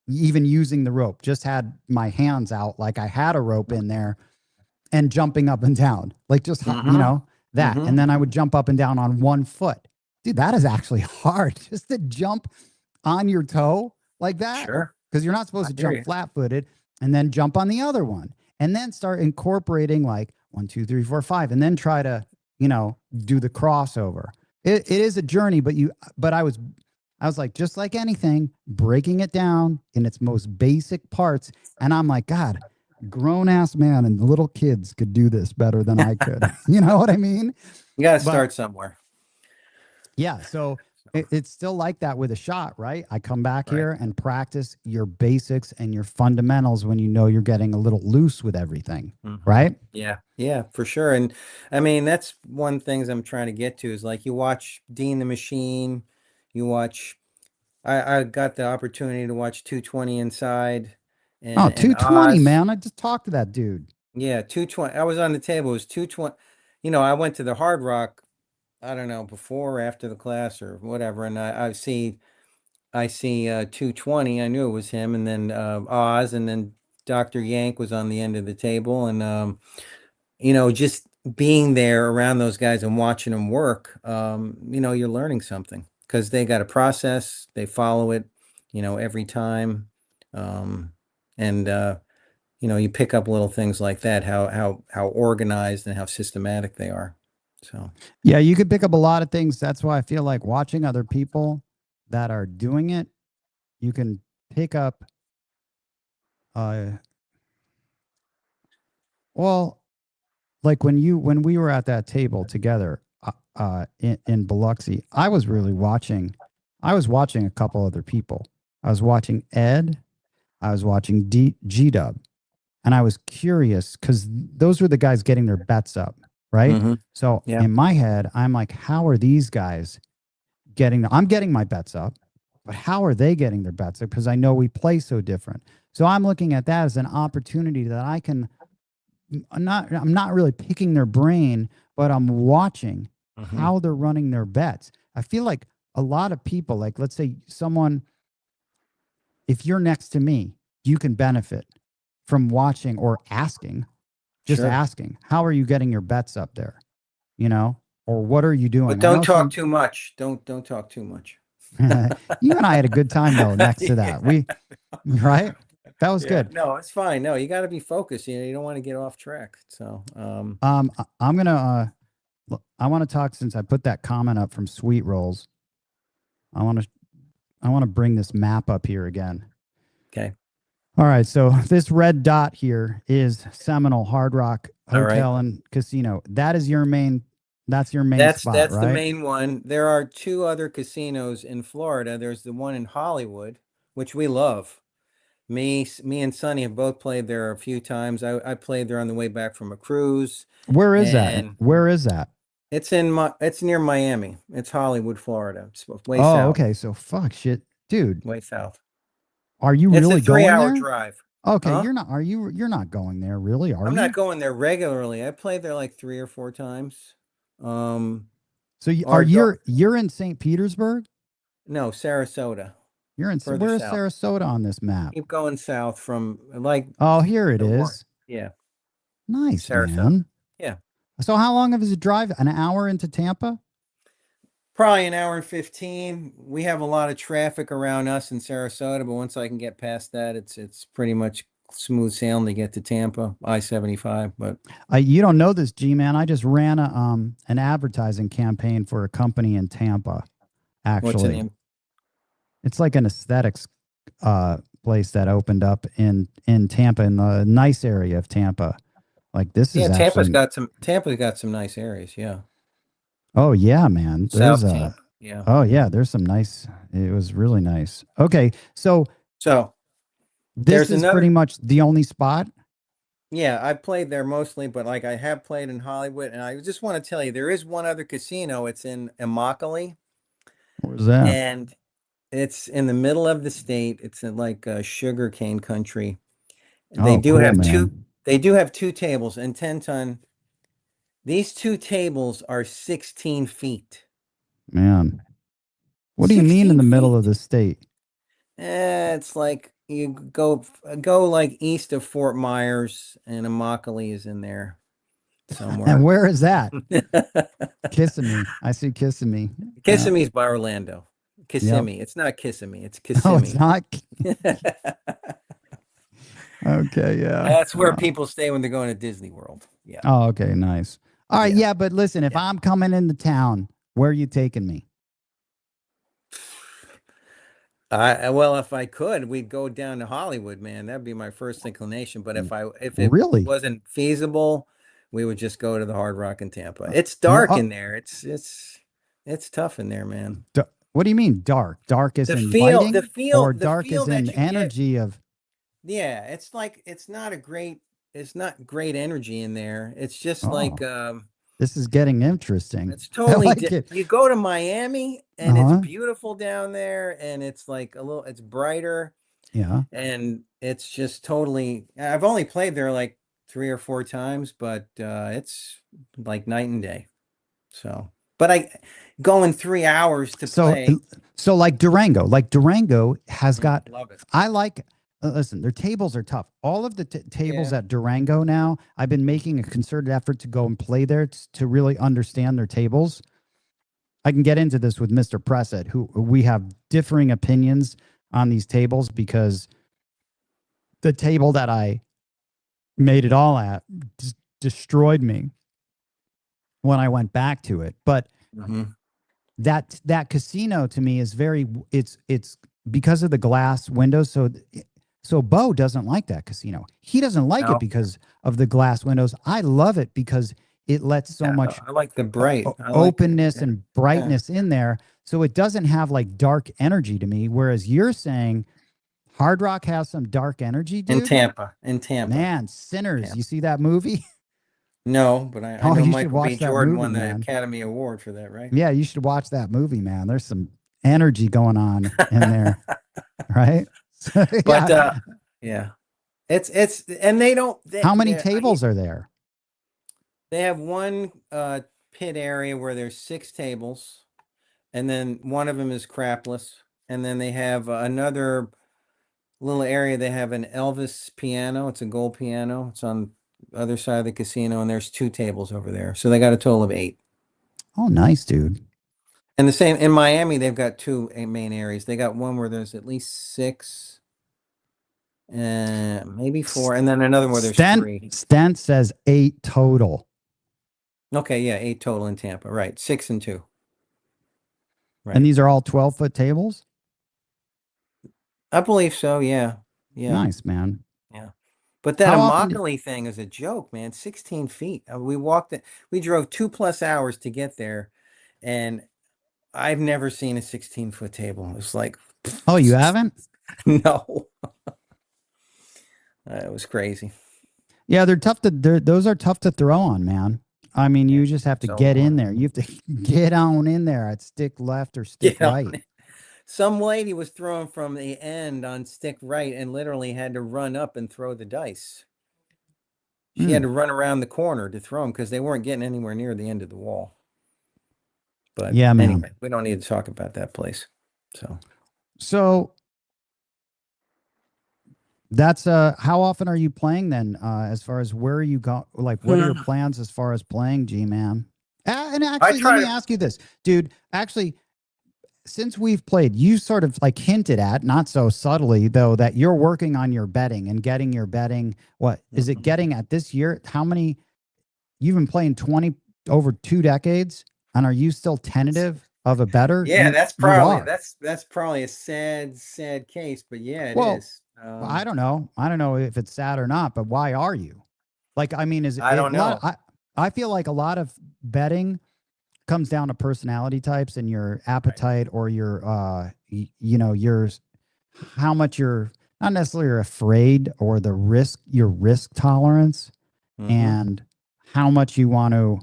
even using the rope, just had my hands out like I had a rope in there, and jumping up and down, like just Mm-hmm. that, Mm-hmm. and then I would jump up and down on one foot. Dude, that is actually hard, just to jump on your toe like that. Sure. because you're not supposed to hear jump you. flat-footed and then jump on the other one and then start incorporating like 1, 2, 3, 4, 5, and then try to, you know, do the crossover. It is a journey, but I was like, just like anything, breaking it down in its most basic parts. And I'm like, God, grown ass man and little kids could do this better than I could. You know what I mean? You got to But start somewhere. yeah, so it's still like that with a shot, right? I come back Right. here and practice your basics and your fundamentals when you know you're getting a little loose with everything, right? Yeah, for sure. And I mean, that's one things I'm trying to get to is like you watch Dean the Machine, you watch. I got the opportunity to watch 220 Inside Oh, and 220, Oz. man. I just talked to that dude. Yeah, 220. I was on the table. It was 220. You know, I went to the Hard Rock. I don't know, before or after the class or whatever, and I see 220. I knew it was him, and then Oz, and then Dr. Yank was on the end of the table, and you know, just being there around those guys and watching them work, you know, you're learning something because they got a process, they follow it, you know, every time, and you know, you pick up little things like that, how organized and how systematic they are. So Yeah, you could pick up a lot of things. That's why I feel like watching other people that are doing it, you can pick up uh well, like when we were at that table together in Biloxi, I was watching a couple other people. I was watching Ed, I was watching G Dub, and I was curious because those were the guys getting their bets up, right? So yeah, in my head, I'm like, how are these guys I'm getting my bets up, but how are they getting their bets up? Because I know we play so different. So I'm looking at that as an opportunity that I'm not really picking their brain, but I'm watching how they're running their bets. I feel like a lot of people, like let's say if you're next to me, you can benefit from watching or asking, just sure. asking, how are you getting your bets up there? You know, or what are you doing? But I don't know talk too much. Don't talk too much. you and I had a good time though. Next to that, right? That was Yeah, good. no, it's fine. No, you got to be focused. You know, you don't want to get off track. So, I'm gonna I want to talk since I put that comment up from Sweet Rolls. I want to bring this map up here again. okay. All right, so this red dot here is Seminole Hard Rock Hotel and Casino. That's your main spot, That's the right? main one. There are two other casinos in Florida. There's the one in Hollywood, which we love. Me and Sonny have both played there a few times. I played there on the way back from a cruise. Where is that? And Where is that? it's near Miami. It's Hollywood, Florida. It's way Oh, south. okay. So fuck shit, dude. Way south. Are you It's a really going 3-hour there? drive. Okay, Huh? you're not. You're not going there, really? Are I'm you? not going there regularly. I played there like 3 or 4 times. So Our dog, you're in St. Petersburg? no, Sarasota, You're in further where's south. Sarasota on this map? Keep going south from like Oh, here it the one. is. Yeah, Nice, Sarasota. man. Yeah, So how long is it drive? An hour into Tampa? probably an hour and 15. We have a lot of traffic around us in Sarasota, but once I can get past that, it's pretty much smooth sailing to get to Tampa, I-75. But You don't know this, G man. I just ran an advertising campaign for a company in Tampa. what's the Actually, name? it's like an aesthetics place that opened up in Tampa, in the nice area of Tampa. Like this Yeah, is actually. Tampa's got some nice areas. Yeah, Oh yeah, man. South Tampa. Yeah. Oh yeah, there's some nice. It was really nice. Okay, so So this there's is pretty another. much the only spot. Yeah, I played there mostly, but like I have played in Hollywood, and I just want to tell you there is one other casino. It's in Immokalee, Where's that? and it's in the middle of the state. It's in like sugar cane country. They Oh, do cool, have two. man. They do have two tables and 10-ton. These two tables are 16 feet. Man, what do you mean in 16 the middle of feet. the state? It's like you go like east of Fort Myers, and Immokalee is in there And somewhere. where is that? Kissimmee. I see Kissimmee. Kissimmee's by Orlando. Yep. Kissimmee. It's not Kissimmee. It's No, it's Kissimmee. not. Okay, yeah. That's where people stay when they're going to Disney World. Yeah. Oh, okay, nice. All right, Yeah. yeah, but listen, if Yeah. I'm coming into town, where are you taking me? Well, if I could, we'd go down to Hollywood, man. That'd be my first inclination. But if it Really? wasn't feasible, we would just go to the Hard Rock in Tampa. It's dark in there. It's tough in there, man. What do you mean dark? Dark is The in feel, the lighting, feel, or the dark feel is in that you get. energy of? Yeah, it's not great energy in there. It's just like Oh, this is getting interesting. it's I totally like it. you go to Miami and it's Uh-huh. beautiful down there and it's like it's brighter Yeah. and it's just totally I've only played there like 3 or 4 times, but it's like night and day. So, but I going 3 hours to So, play. so like Durango has got, Love it. I like, listen, their tables are tough. All of the tables Yeah. at Durango now, I've been making a concerted effort to go and play there to really understand their tables. I can get into this with Mr. Pressett, who we have differing opinions on these tables, because the table that I made it all at destroyed me when I went back to it. But that casino to me is very, it's because of the glass windows. So Bo doesn't like that casino. He doesn't like it because of the glass windows. I love it because it lets so much I like the bright openness and brightness in there. So it doesn't have like dark energy to me. Whereas you're saying Hard Rock has some dark energy, dude. In Tampa. Man, Sinners. You see that movie? No, but I know you should Michael B. watch that Jordan movie, won the man. Academy Award for that, right? Yeah, you should watch that movie, man. There's some energy going on in there, right? But yeah, it's and they don't. How many tables are there? They have one pit area where there's 6 tables, and then one of them is crapless, and then they have another little area. They have an Elvis piano. It's a gold piano. It's on the other side of the casino, and there's 2 tables over there. So they got a total of 8. Oh, nice, dude. And the same in Miami, they've got 2 main areas. They got one where there's at least 6, and maybe 4, and then another where there's 3. Stent says 8 total. Okay, yeah, 8 total in Tampa. Right, 6 and 2. Right. And these are all 12-foot tables? I believe so. Yeah. Yeah. Nice, man. Yeah. But that Immokalee thing is a joke, man. 16 feet. We drove 2+ hours to get there, and I've never seen a 16-foot table. It's like, oh, you haven't? No. It was crazy. Yeah, those are tough to throw on, man. I mean, you just have to get in there. You have to get on in there at stick left or stick right. Some lady was throwing from the end on stick right and literally had to run up and throw the dice. She had to run around the corner to throw them because they weren't getting anywhere near the end of the wall. But yeah, man. Anyway, we don't need to talk about that place. So that's how often are you playing then? As far as where are you go? Like, what are your plans as far as playing, Gman? And actually, let me ask you this, dude. Actually, since we've played, you sort of like hinted at, not so subtly though, that you're working on your betting and getting your betting. What is it getting at this year? How many? You've been playing over 2 decades, and are you still tentative of a better? Yeah, that's probably a sad case, but yeah, it is. I don't know. I don't know if it's sad or not, but why are you? Like, I mean, I don't know. I feel like a lot of betting comes down to personality types and your appetite, or your how much you're not necessarily afraid, or your risk tolerance, and how much you want to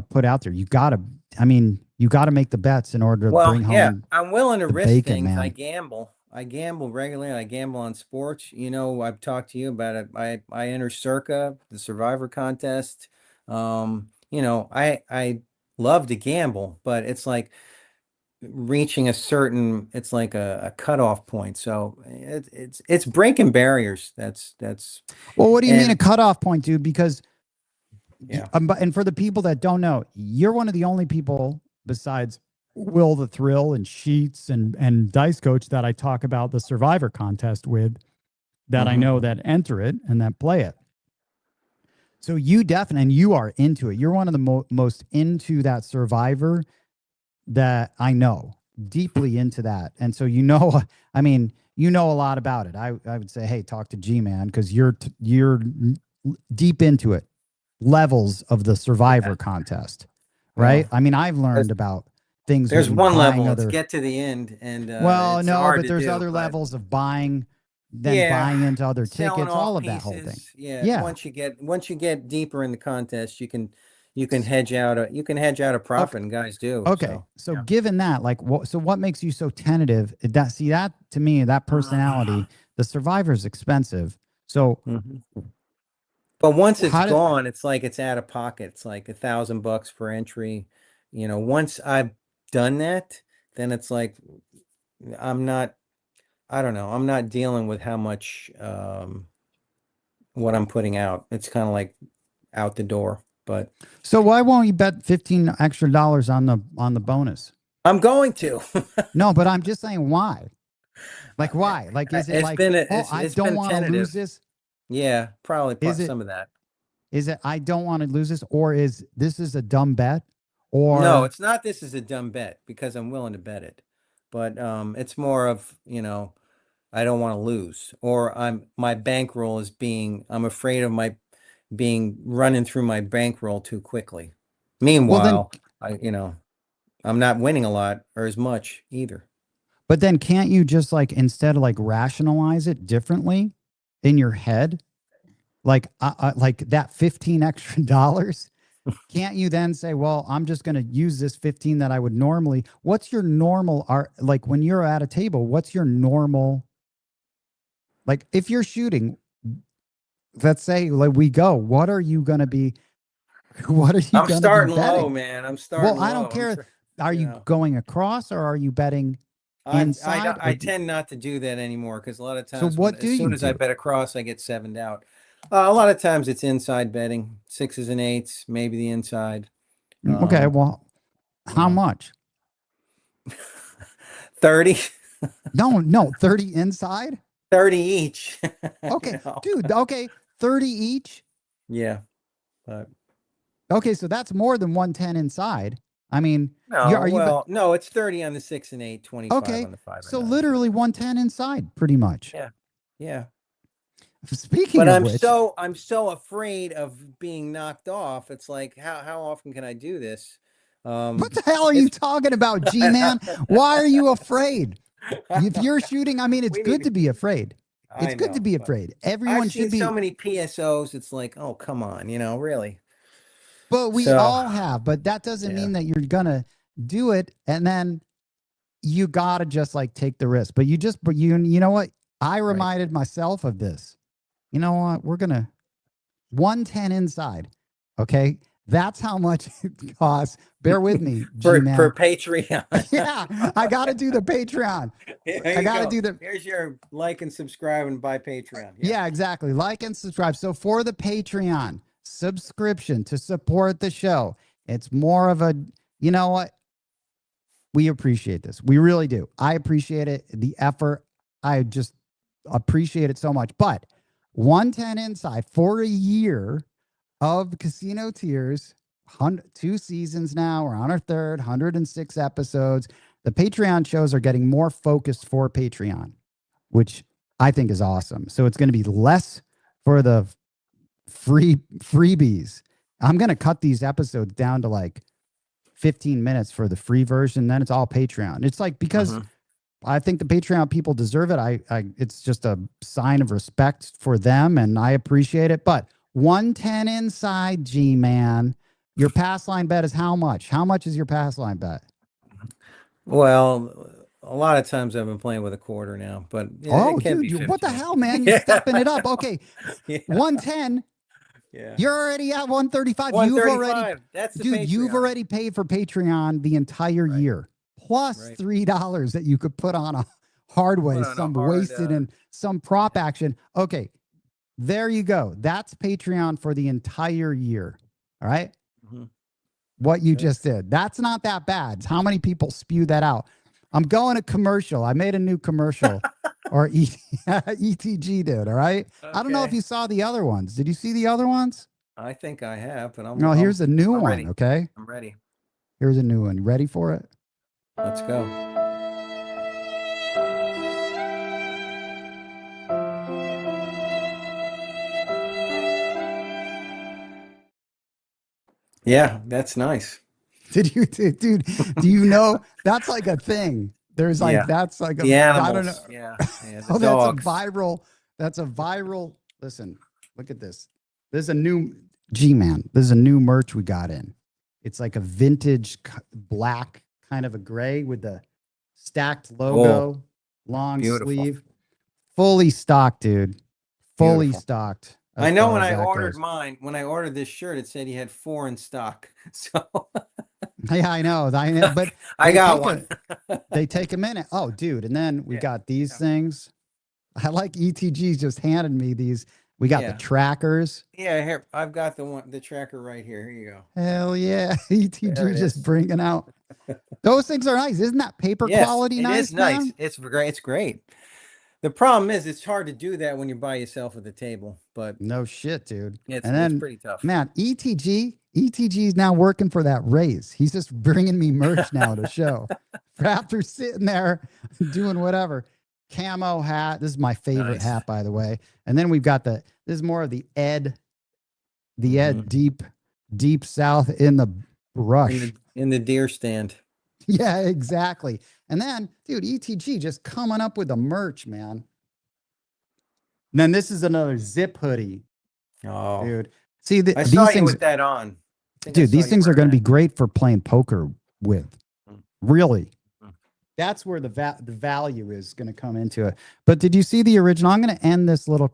put out there. You got to make the bets in order to bring home. Yeah, I'm willing to risk bacon, things. Man. I gamble regularly. I gamble on sports. I've talked to you about it. I enter Circa, the Survivor contest. I love to gamble, but it's like reaching it's like a cutoff point. So it's breaking barriers. That's well, what do you mean a cutoff point, dude? Because and for the people that don't know, you're one of the only people besides Will the Thrill and Sheets and Dice Coach that I talk about the Survivor contest with, that I know that enter it and that play it. So you definitely, and you are into it. You're one of the most into that Survivor that I know, deeply into that. And so, I mean, you know a lot about it. I would say, hey, talk to Gman, because you're deep into it. Levels of the Survivor contest, right? I mean, I've learned about things. There's one level. Let's get to the end, and well, it's no, hard but to there's do, other levels of buying, then buying into other tickets, all of that whole thing. Yeah. Once you get deeper in the contest, you can hedge out a profit, and guys do. Okay, so given that, like, what makes you so tentative? That to me, that personality, the Survivor is expensive. So, but once it's gone, it's like it's out of pocket. It's like $1,000 per entry. Once I've done that, then it's like I don't know. I'm not dealing with how much what I'm putting out. It's kind of like out the door. But so why won't you bet $15 extra on the bonus? I'm going to. No, but I'm just saying why. Like why? Like is it I don't want to lose this? Yeah, probably some of that. Is it I don't want to lose this, or is this a dumb bet? Or no, it's not. This is a dumb bet because I'm willing to bet it, but it's more of I don't want to lose, or my bankroll is I'm afraid of my running through my bankroll too quickly. Meanwhile, I'm not winning a lot or as much either. But then can't you just instead of rationalize it differently in your head? Like that $15 extra. Can't you then say, well, I'm just going to use this 15 that I would normally, what's your normal like when you're at a table, what's your normal, like if you're shooting, let's say we go, what are you going to be? What are you going to be? I'm starting low, man. I'm starting low. Well, I don't care. Are you going across, or are you betting inside? I tend not to do that anymore, because a lot of times as soon as I bet across, I get 7'd out. A lot of times it's inside betting, 6s and 8s, maybe the inside. Okay, well, how much? 30. No, 30 inside? 30 each. Okay, dude, okay, 30 each? Yeah. But okay, so that's more than 110 inside. I mean, no, it's 30 on the 6 and 8, 25 on the 5 and 9. So literally 110 inside, pretty much. Yeah. Speaking of which, I'm so afraid of being knocked off. It's like, how often can I do this? What the hell are you talking about, G-Man? Why are you afraid? If you're shooting, I mean, it's good to be afraid. It's good to be afraid. Everyone should be. So many PSOs. It's like, oh, come on, really. But we all have. But that doesn't mean that you're gonna do it, and then you gotta just take the risk. But you know what? I reminded myself of this. You know what? We're gonna 110 inside. Okay. That's how much it costs. Bear with me, for Patreon. Yeah, I got to do the Patreon. I got to do Here's your like and subscribe and buy Patreon. Yeah, exactly. Like and subscribe. So for the Patreon subscription to support the show, it's more of a, you know what? We appreciate this. We really do. I appreciate it. The effort. I just appreciate it so much. But 110 inside for a year of Casino Tears, 2 seasons now. We're on our 3rd, 106 episodes. The Patreon shows are getting more focused for Patreon, which I think is awesome. So it's going to be less for the freebies. I'm going to cut these episodes down to 15 minutes for the free version. Then it's all Patreon. It's because I think the Patreon people deserve it. It's just a sign of respect for them, and I appreciate it. But 110 inside, G-Man. Your pass line bet is how much? How much is your pass line bet? Well, a lot of times I've been playing with a quarter now, but it can be 50. What the hell, man? You're stepping it up. Okay. 110. Yeah. You're already at 135. 135. You've already paid for Patreon the entire year. Plus $3 that you could put on a hard way, some wasted and some prop action. Okay. There you go. That's Patreon for the entire year. All right. What you just did. That's not that bad. How many people spew that out? I'm going to commercial. I made a new commercial. or ETG did. All right. I don't know if Okay. you saw the other ones. Did you see the other ones? I think I have, but No, here's a new I'm one. ready. Okay. I'm ready. Here's a new one. You ready for it? Let's go. Yeah, that's nice. Dude, do you know that's like a thing? There's like, Yeah. that's like a, The I don't know. animals. Yeah. Yeah. The Oh, dogs. that's a viral. Listen, look at this. There's a new G-Man. There's a new merch we got in. It's like a vintage black kind of a gray with the stacked Oh, logo, long beautiful. sleeve, fully stocked, dude. Fully Beautiful. stocked I as know far when as I that ordered goes. mine, when I ordered this shirt, it said he had 4 in stock. So Yeah, I know. I know, but I they got take one. a minute. Oh, dude. And then we Yeah. got these Yeah. things. I like ETG's just handed me these. We got the Yeah. trackers. Yeah. Here, I've got the tracker right here. Here you go. Hell yeah. There ETG it just is. bringing out. Those things are nice. Isn't that paper Yes, quality it is nice, nice. man? It's great. It's great. The problem is it's hard to do that when you're by yourself at the table, but No shit, dude. it's And it's then, pretty tough. man, ETG is now working for that raise. He's just bringing me merch now to show. After sitting there doing whatever. Camo hat. This is my favorite Nice. hat, by the way. And then we've got this is more of the Hmm. Ed deep south in the brush. In the deer stand. Yeah, exactly. And then, dude, ETG just coming up with the merch, man. And then this is another zip hoodie, Oh, dude. See, I saw these you things, with that on. I think I dude, saw these you things are wearing going to that. be great for playing poker with. Mm, Really. mm. That's where the value is going to come into it. But did you see the original? I'm going to end this little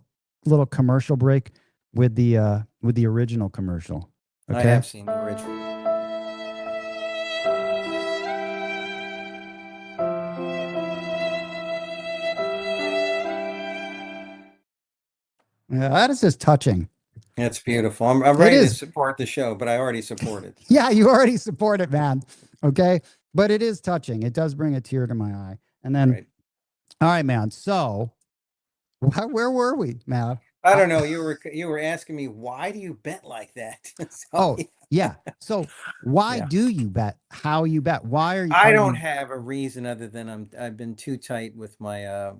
commercial break with the original commercial. I Okay? have seen the original. Yeah, that is just touching. That's beautiful. I'm It ready to is. support the show, but I already support it. So Yeah, you already support it, man. Okay. But it is touching. It does bring a tear to my eye. And then, right. all right, man. So, where were we, man? I I, don't know. You were asking me why do you bet like that? So oh, yeah. So, why yeah. do you bet? How you bet? Why I are don't you? have a reason other than I've been too tight with my But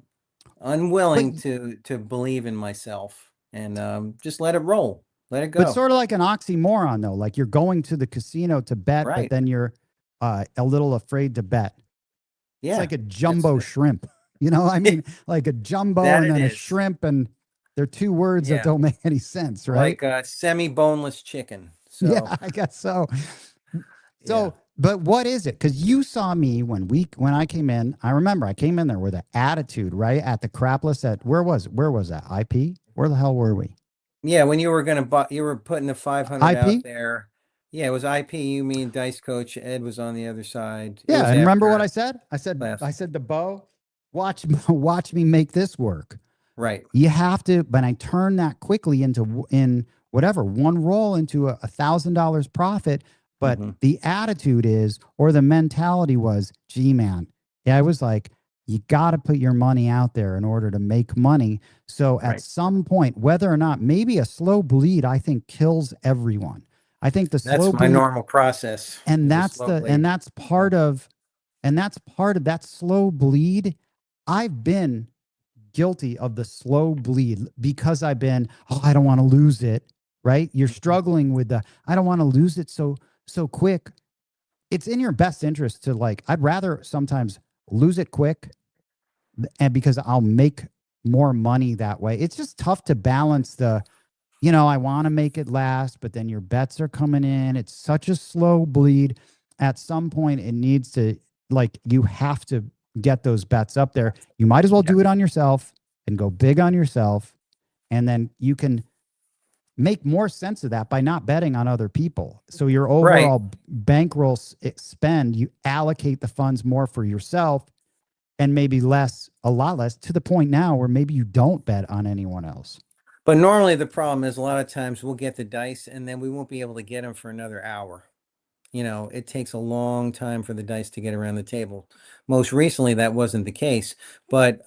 unwilling to believe in myself and just let it roll. Let it go. sort of like an oxymoron, though. Like you're going to the casino to bet, but Right. then you're a little afraid to bet. It's Yeah. like a That's jumbo shrimp. You know, I mean, like a jumbo that and it then a is. shrimp, and they're two words that Yeah. don't make any sense, right? Like a semi-boneless chicken. So Yeah, I guess so. yeah. So, but what is it? Because you saw me when I came in. I remember I came in there with an attitude, right? At the crapless at where was it? Where was that? IP? Where the hell were we? Yeah, when you were gonna buy, you were putting the 500 out IP? there. Yeah, it was IP. You mean Dice Coach. Ed was on the other side. It Yeah, was and remember what I after said? class. I said to Bo, watch watch me make this work. Right. You have to, but I turned that quickly into in whatever one roll into $1,000 profit. But Hmm. the attitude is, or the mentality was, gee, man, yeah, I was like, you got to put your money out there in order to make money. So at Right. some point, whether or not, maybe a slow bleed, I think kills everyone. I think the slow That's my bleed, normal process. and Is a slow bleed. that's Yeah. part of that slow bleed. I've been guilty of the slow bleed because I've been, oh, I don't want to lose it, right? You're Mhm. struggling with the, I don't want to lose it so quick. It's in your best interest to like, I'd rather sometimes lose it quick and because I'll make more money that way. It's just tough to balance the, I want to make it last, but then your bets are coming in. It's such a slow bleed. At some point, it needs to, like, you have to get those bets up there. You might as well Yeah. do it on yourself and go big on yourself. And then you can make more sense of that by not betting on other people. So your Right. overall bankroll spend, you allocate the funds more for yourself and maybe a lot less to the point now where maybe you don't bet on anyone else. But normally the problem is a lot of times we'll get the dice and then we won't be able to get them for another hour. It takes a long time for the dice to get around the table. Most recently, that wasn't the case, but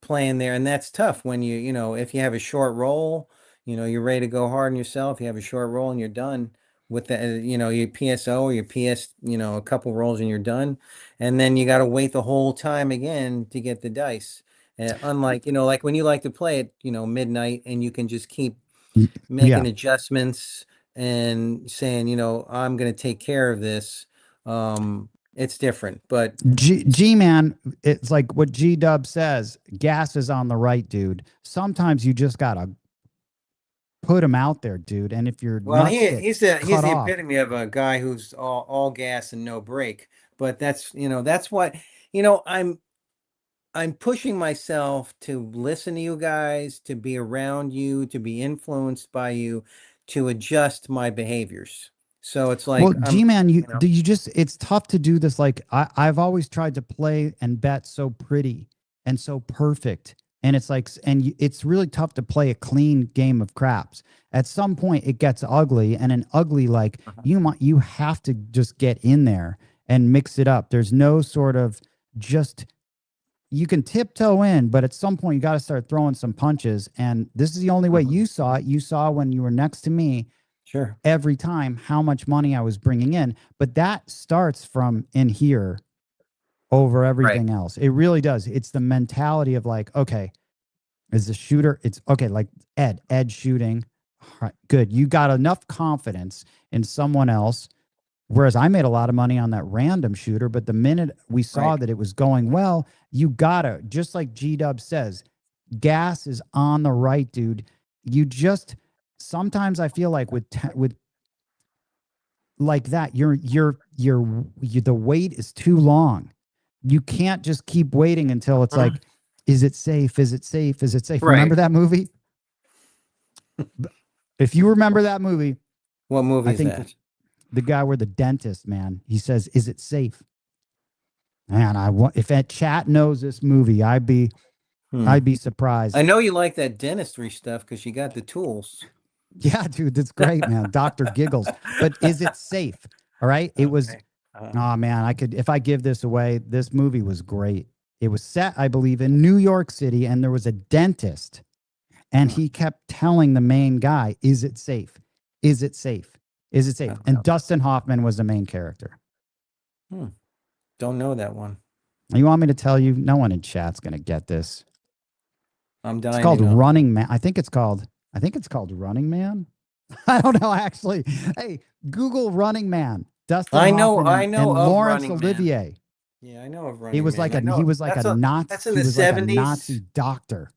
playing there, and that's tough when you know, if you have a short roll, you know, you're ready to go hard on yourself, you have a short roll and you're done with the, you know, your PSO or your PS, you know, a couple rolls and you're done. And then you got to wait the whole time again to get the dice. Unlike, you know, like when you like to play at, you know, midnight and you can just keep Yeah. making adjustments and saying, you know, I'm going to take care of this. It's different, but G-Man, it's like what G-Dub says, gas is on the right, dude. Sometimes you just got to put them out there, dude. And if your well, nuts get he's cut the off, epitome of a guy who's all gas and no brake. But that's, you know, that's what, you know, I'm pushing myself to listen to you guys, to be around you, to be influenced by you, to adjust my behaviors. So it's well, like G-Man, you know, you just, it's tough to do this. Like I've always tried to play and bet so pretty and so perfect. And it's like, it's really tough to play a clean game of craps. At some point it gets ugly, and an ugly, like you have to just get in there and mix it up. There's no sort of just, you can tiptoe in, but at some point you got to start throwing some punches. And this is the only way you saw it. You saw when you were next to me sure, every time how much money I was bringing in. But that starts from in here over right. everything else. It really does. It's the mentality of like, okay, is the shooter, it's okay, like Ed shooting. All right, good. You got enough confidence in someone else. Whereas I made a lot of money on that random shooter, but the minute we saw Right. that it was going well, you gotta, just like G-Dub says, gas is on the right, dude. You just, sometimes I feel like with like that, the wait is too long. You can't just keep waiting until it's like, is it safe? Is it safe? Is it safe? Right. Remember that movie? If you remember that movie, What movie I is think that? the guy where the dentist, man, he says, is it safe? Man, I want, if that chat knows this movie, Hmm. I'd be surprised. I know you like that dentistry stuff because you got the tools. Yeah, dude, that's great, man. Dr. Giggles. But is it safe? All right. It was, Okay. oh man, I could, if I give this away, this movie was great. It was set, I believe, in New York City, and there was a dentist, and Huh. he kept telling the main guy, is it safe? Is it safe? Is it safe? And Dustin Hoffman was the main character. Hmm. Don't know that one. You want me to tell you? No one in chat's going to get this. I'm It's dying to called know. Running Man. I think it's called Running Man. I don't know, actually. Hey, Google Running Man. Dustin Hoffman I know and of Laurence Running Man. Olivier. Yeah, I know of He Running was Man. like I he know was like a Nazi. that's in He the was like a 70s. Nazi doctor.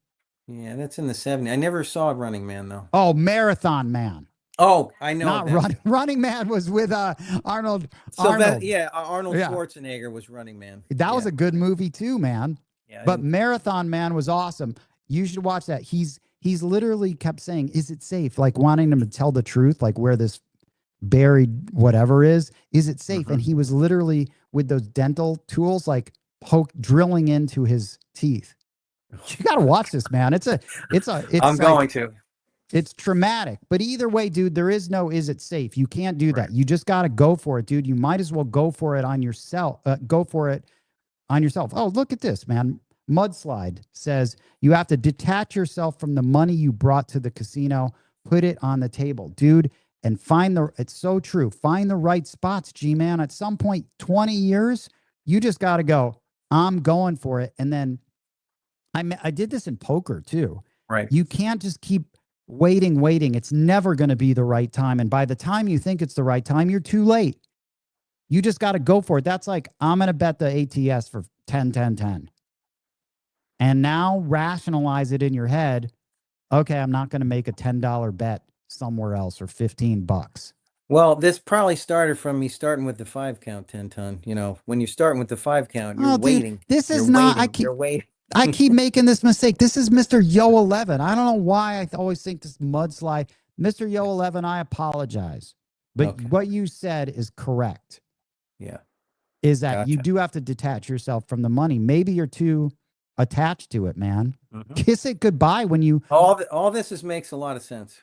Yeah, that's in the 70s. I never saw Running Man though. Oh, Marathon Man. Oh, I know of Not that too. Running Man was with Arnold Sylvester, Arnold. yeah, Arnold Yeah. Schwarzenegger was Running Man. That was Yeah. a good movie too, man. Yeah, I But didn't. Marathon Man was awesome. You should watch that. He's literally kept saying, "Is it safe?" Like wanting him to tell the truth, like where this buried whatever is it safe? And he was literally with those dental tools, like drilling into his teeth. You got to watch this, man. I'm it's going like, to. it's traumatic. But either way, dude, there is no, is it safe? You can't do that. You just got to go for it, dude. You might as well go for it on yourself. Go for it on yourself. Oh, look at this, man. Mudslide says you have to detach yourself from the money you brought to the casino, put it on the table, dude, and it's so true. Find the right spots, G man. At some point, 20 years, you just got to go, I'm going for it. And then I did this in poker too. Right. You can't just keep waiting. It's never going to be the right time. And by the time you think it's the right time, you're too late. You just got to go for it. That's like, I'm going to bet the ATS for 10, 10, 10. And now rationalize it in your head. Okay, I'm not going to make a $10 bet somewhere else or 15 bucks. Well, this probably started from me starting with the 5 count 10 ton. You know, when you're starting with the 5 count, you're Oh, dude, waiting. this You're is not, waiting. You're waiting. I keep making this mistake. This is Mr. Yo 11. I don't know why I always think this mudslide. Mr. Yo 11, I apologize. But Okay. what you said is correct. Yeah. Is that you Gotcha. do have to detach yourself from the money. Maybe you're too attached to it, man. Kiss it goodbye when you. All this makes a lot of sense.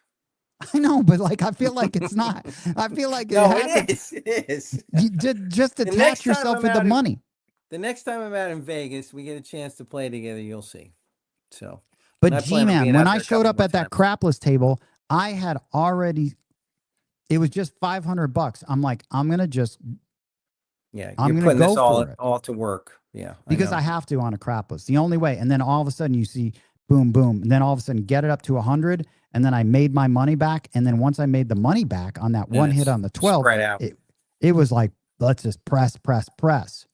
I know, but like I feel like it's not. I feel like it No, has it to. is. It is. You just The next detach time yourself I'm with the out in money. the next time I'm out in Vegas, we get a chance to play together, you'll see. So, But I plan on G-Man, being when out I there a showed couple up more at that times. crapless table, I had already, it was just $500. I'm like, I'm going to This go for it all to work. Yeah, I because know. I have to on a crapless. The only way. And then all of a sudden you see boom, boom. And then all of a sudden get it up to 100. And then I made my money back. And then once I made the money back on that And one hit it's on the 12, spread out. it was like, let's just press, press, press.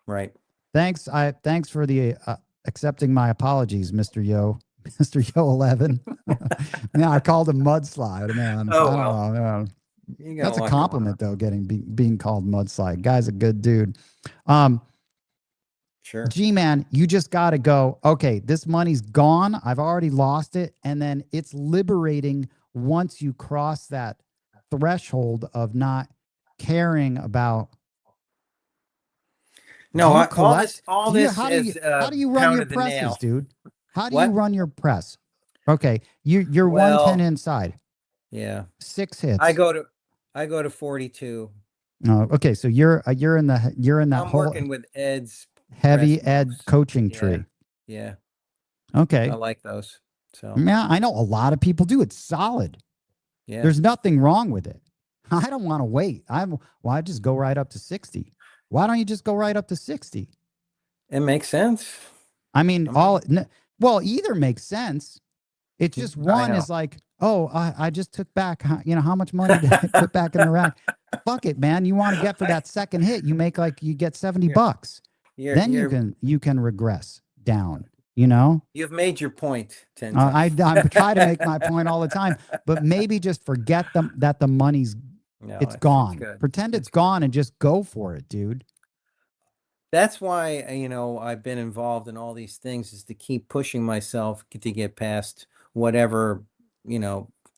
Right. Thanks. Thanks for the accepting my apologies, Mr. Yo. Mr. Yo 11. Yeah, I called him mudslide, man. Oh, I well. don't know. Man. You got That's a lot going on. compliment though, being called mudslide. Guy's a good dude. Sure. G-Man, you just got to go, okay, this money's gone. I've already lost it. And then it's liberating once you cross that threshold of not caring about. No, all this how do you run your pounded the presses, nail. dude? How do What? you run your press? Okay, you're Well, 110 inside. Yeah. 6 hits. I go to 42. Oh, okay. So you're in that I'm whole working with Ed's heavy press Ed moves. coaching Yeah. tree. Yeah. Okay. I like those. So yeah, I know a lot of people do. It's solid. yeah. There's nothing wrong with it. I don't want to wait. Why just go right up to 60? Why don't you just go right up to 60? It makes sense. I mean, either makes sense. It's just one is like, oh, I just took back, how much money did I put back in the rack? Fuck it, man. You want to get for that second hit, you get $70. Then you can regress down, You've made your point 10 times. I try to make my point all the time, but maybe just forget that the money's it's gone. Pretend it's gone and just go for it, dude. That's why, I've been involved in all these things, is to keep pushing myself to get past whatever,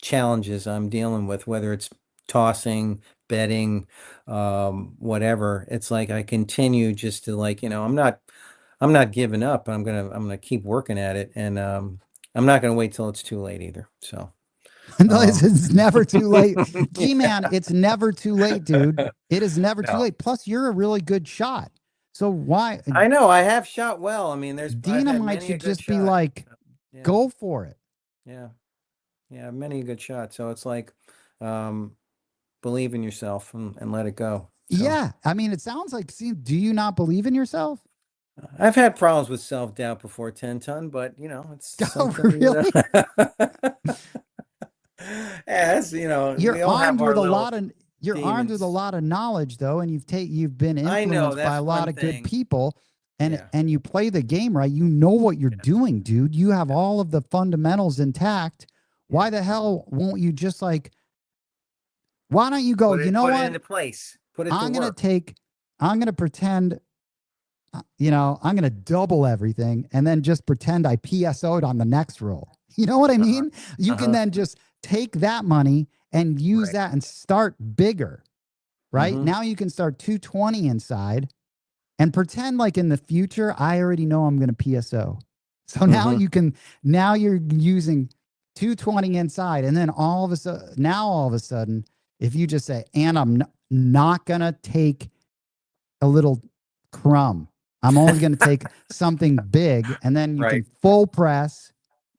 challenges I'm dealing with, whether it's tossing, betting, whatever. It's like I continue just to I'm not giving up. I'm gonna keep working at it, and I'm not gonna wait till it's too late either. So no, it's never too late. G-Man, it's never too late, dude. It is never too late. Plus, you're a really good shot. So why? I know I have shot well. I mean, Dynamite should just be like, go for it. Yeah. Yeah, many a good shot. So it's like, believe in yourself and let it go. So, yeah. I mean, it sounds like, do you not believe in yourself? I've had problems with self-doubt before 10 ton, but it's something. Really? As you're armed with a lot of knowledge though, and you've been influenced by a lot of good people, and you play the game right. You know what you're doing, dude. You have all of the fundamentals intact. Why the hell won't you just why don't you go, put what? It into place. Put it to work. I'm going to pretend, I'm going to double everything and then just pretend I PSO'd on the next roll. You know what I mean? You can then just take that money and use that and start bigger, right? Now you can start 220 inside and pretend like in the future, I already know I'm going to PSO. So now you're using 220 inside. And then all of a sudden, if you just say, and I'm not going to take a little crumb, I'm only going to take something big, and then you can full press,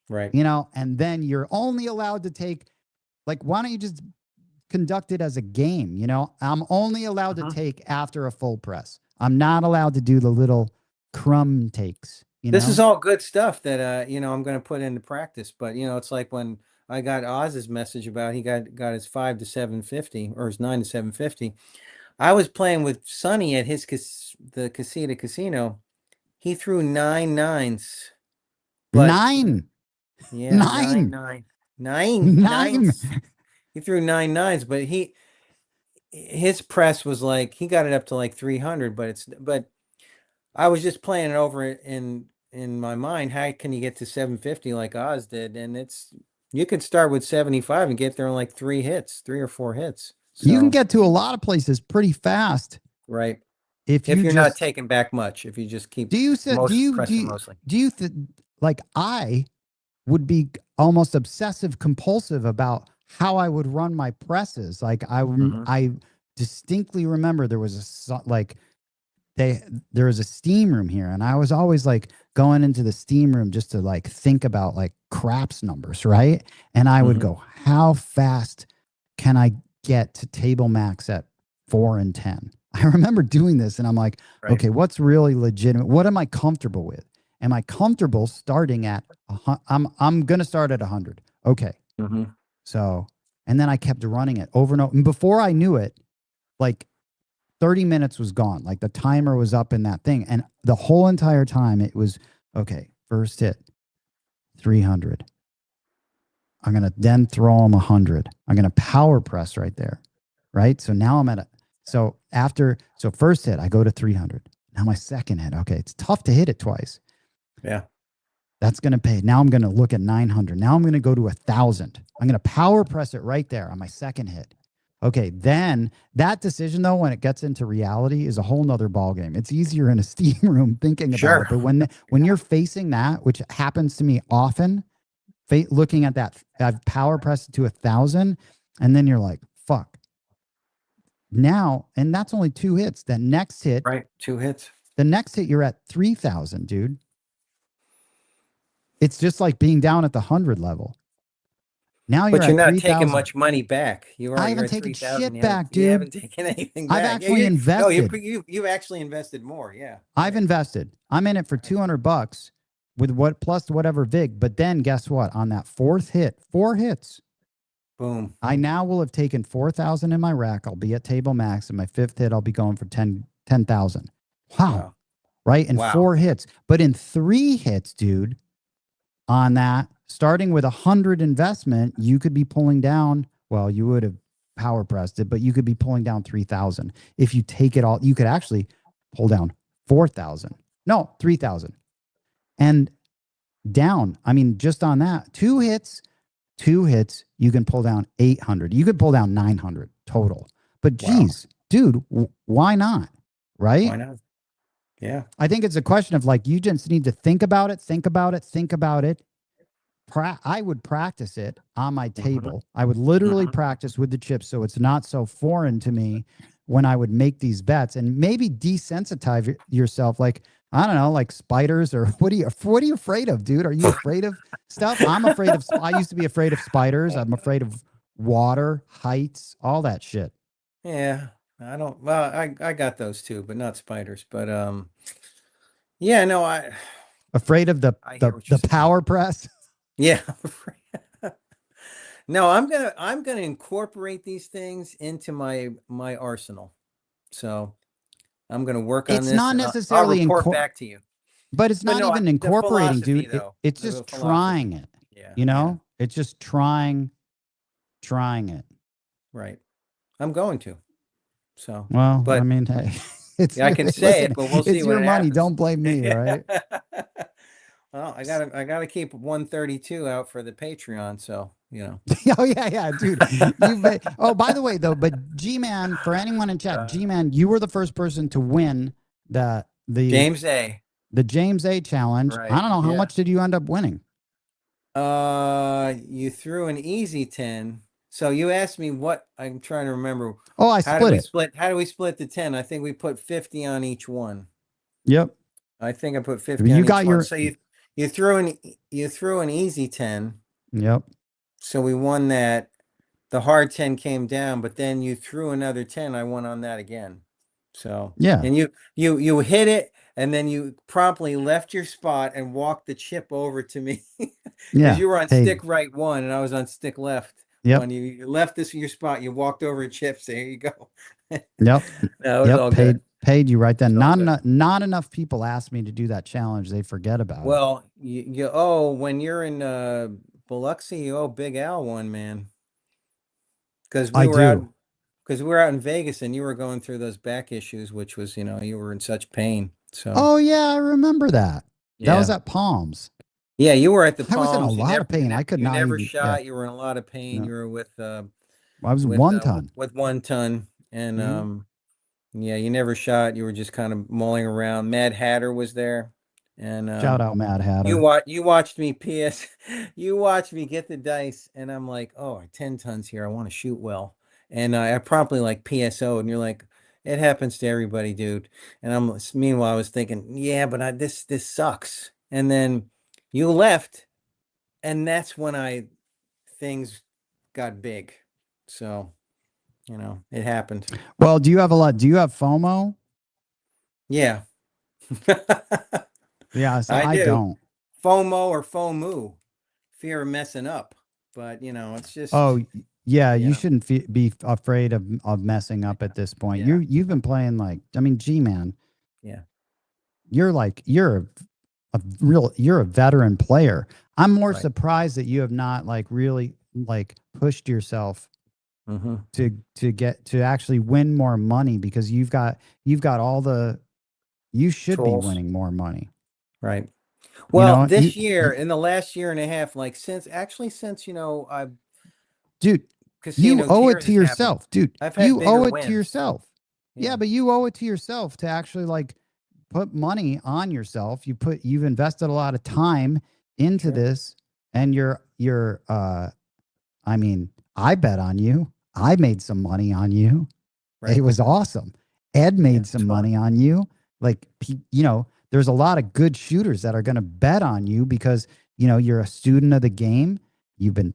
right? And then you're only allowed to take, why don't you just conduct it as a game? I'm only allowed to take after a full press. I'm not allowed to do the little crumb takes. This is all good stuff that I'm going to put into practice. But it's like when I got Oz's message about he got his 5 to 750 or his 9 to 750. I was playing with Sonny at the casino. He threw 9 nines. Nine. Yeah, nine nines. He threw 9 nines, but his press was he got it up to 300, but I was just playing it over in my mind. How can you get to 750 like Oz did? And you could start with 75 and get there in 3 or 4 hits. So, you can get to a lot of places pretty fast, right? If you're not taking back much, if you just keep I would be almost obsessive compulsive about how I would run my presses. I distinctly remember there was there was a steam room here, and I was always like going into the steam room just to like think about like craps numbers, right? And I would go, how fast can I get to table max at 4 and 10? I remember doing this, and I'm like, okay, what's really legitimate? What am I comfortable with? Am I comfortable starting at I'm gonna start at 100? Okay, so, and then I kept running it over and over, and before I knew it, like 30 minutes was gone. Like the timer was up in that thing. And the whole entire time it was, okay, first hit, 300. I'm going to then throw them 100. I'm going to power press right there. Right. So now I'm at so first hit, I go to 300. Now my second hit. Okay. It's tough to hit it twice. Yeah. That's going to pay. Now I'm going to look at 900. Now I'm going to go to 1,000. I'm going to power press it right there on my second hit. Okay, then that decision, though, when it gets into reality, is a whole nother ballgame. It's easier in a steam room thinking about it. But when you're facing that, which happens to me often, looking at that, I've power pressed to 1,000, and then you're like, fuck. Now, and that's only 2 hits. The next hit. Right, 2 hits. The next hit, you're at 3,000, dude. It's just like being down at the 100 level. Now you're not 3, taking much money back. I haven't taken shit back, dude. You haven't taken anything back. I've actually invested. No, you've actually invested more. Yeah. I've invested. I'm in it for $200 with what plus whatever vig. But then guess what? On that 4th hit, 4 hits. Boom. I now will have taken 4,000 in my rack. I'll be at table max. And my 5th hit, I'll be going for 10,000. Wow. Right? And 4 hits. But in 3 hits, dude, on that, starting with 100 investment, you could be pulling down, well, you would have power pressed it, but you could be pulling down 3,000. If you take it all, you could actually pull down 4,000. No, 3,000. And down, I mean, just on that, 2 hits, you can pull down 800. You could pull down 900 total. But geez, dude, why not? Right? Why not? Yeah. I think it's a question of like, you just need to think about it. I would practice it on my table. I would literally practice with the chips so it's not so foreign to me when I would make these bets, and maybe desensitize yourself. Like, I don't know, like spiders, or what are you afraid of, dude? Are you afraid of stuff? I used to be afraid of spiders. I'm afraid of water, heights, all that shit. Yeah. I got those too, but not spiders. But yeah, no, afraid of the power press. Yeah. No, I'm gonna incorporate these things into my arsenal. So I'm gonna work on this. It's not necessarily I'll report back to you. But it's not even incorporating, dude. It's just trying it. Yeah. You know? Yeah. It's just trying it. Right. I'm going to. So, well, but I mean, hey, I can say it, but we'll see. It's your money. Don't blame me, right? Well, I gotta keep 132 out for the Patreon, so you know. Oh yeah, dude. Oh, by the way, though, but Gman, for anyone in chat, Gman, you were the first person to win the James A. The James A challenge. Right. I don't know how much did you end up winning. You threw an easy 10. So you asked me what I'm trying to remember. Oh, how do we split the 10? I think we put 50 on each one. Yep. I think I put 50 on each one. So you threw an easy 10. Yep. So we won that. The hard 10 came down, but then you threw another 10. I won on that again. So yeah. And you hit it, and then you promptly left your spot and walked the chip over to me. Because you were on stick right 1 and I was on stick left. Yep. When you left your spot, you walked over and chips. There you go. Yep. That was all good. Paid you right then. Not enough people ask me to do that challenge. They forget about it. Well, when you're in Biloxi, you owe Big Al one, man. Because we were out in Vegas and you were going through those back issues, which was, you were in such pain. So. Oh yeah, I remember that. Yeah. That was at Palms. Yeah, you were at the Palms. I was in a lot of pain. I could not. You never shot. You were in a lot of pain. No. You were with. I was 1 ton. With 1 ton, and yeah, you never shot. You were just kind of mulling around. Mad Hatter was there, and shout out Mad Hatter. You watched me You watched me get the dice, and I'm like, oh, 10 tons here. I want to shoot well, and I promptly like PSO, and you're like, It happens to everybody, dude. And meanwhile, I was thinking, yeah, but this sucks. And then you left, and that's when things got big. So, it happened. Well, do you have FOMO? Yeah. Yeah, so I I do. don't. FOMO or FOMO, fear of messing up. But, it's Oh, just, yeah, you yeah, shouldn't be afraid of messing up at this point. yeah, You've been playing like, I mean, G-Man, yeah. you're a veteran player. I'm more Right. surprised that you have not like really like pushed yourself Mm-hmm. to actually win more money, because you've got all the you should be Tools. winning more money. Right. You Well, know, this year, in the last year and a half, like since, I've dude, you casino owe it tears to has happened, yourself, dude. I've had You owe bigger it to wins. yourself. Yeah, Yeah. but you owe it to yourself to actually like put money on yourself. You've invested a lot of time into Sure. this, and I mean, I bet on you. I made some money on you. It Right. was awesome. Ed Yeah. made It's some fun. money on you. Like, there's a lot of good shooters that are going to bet on you because, you're a student of the game. You've been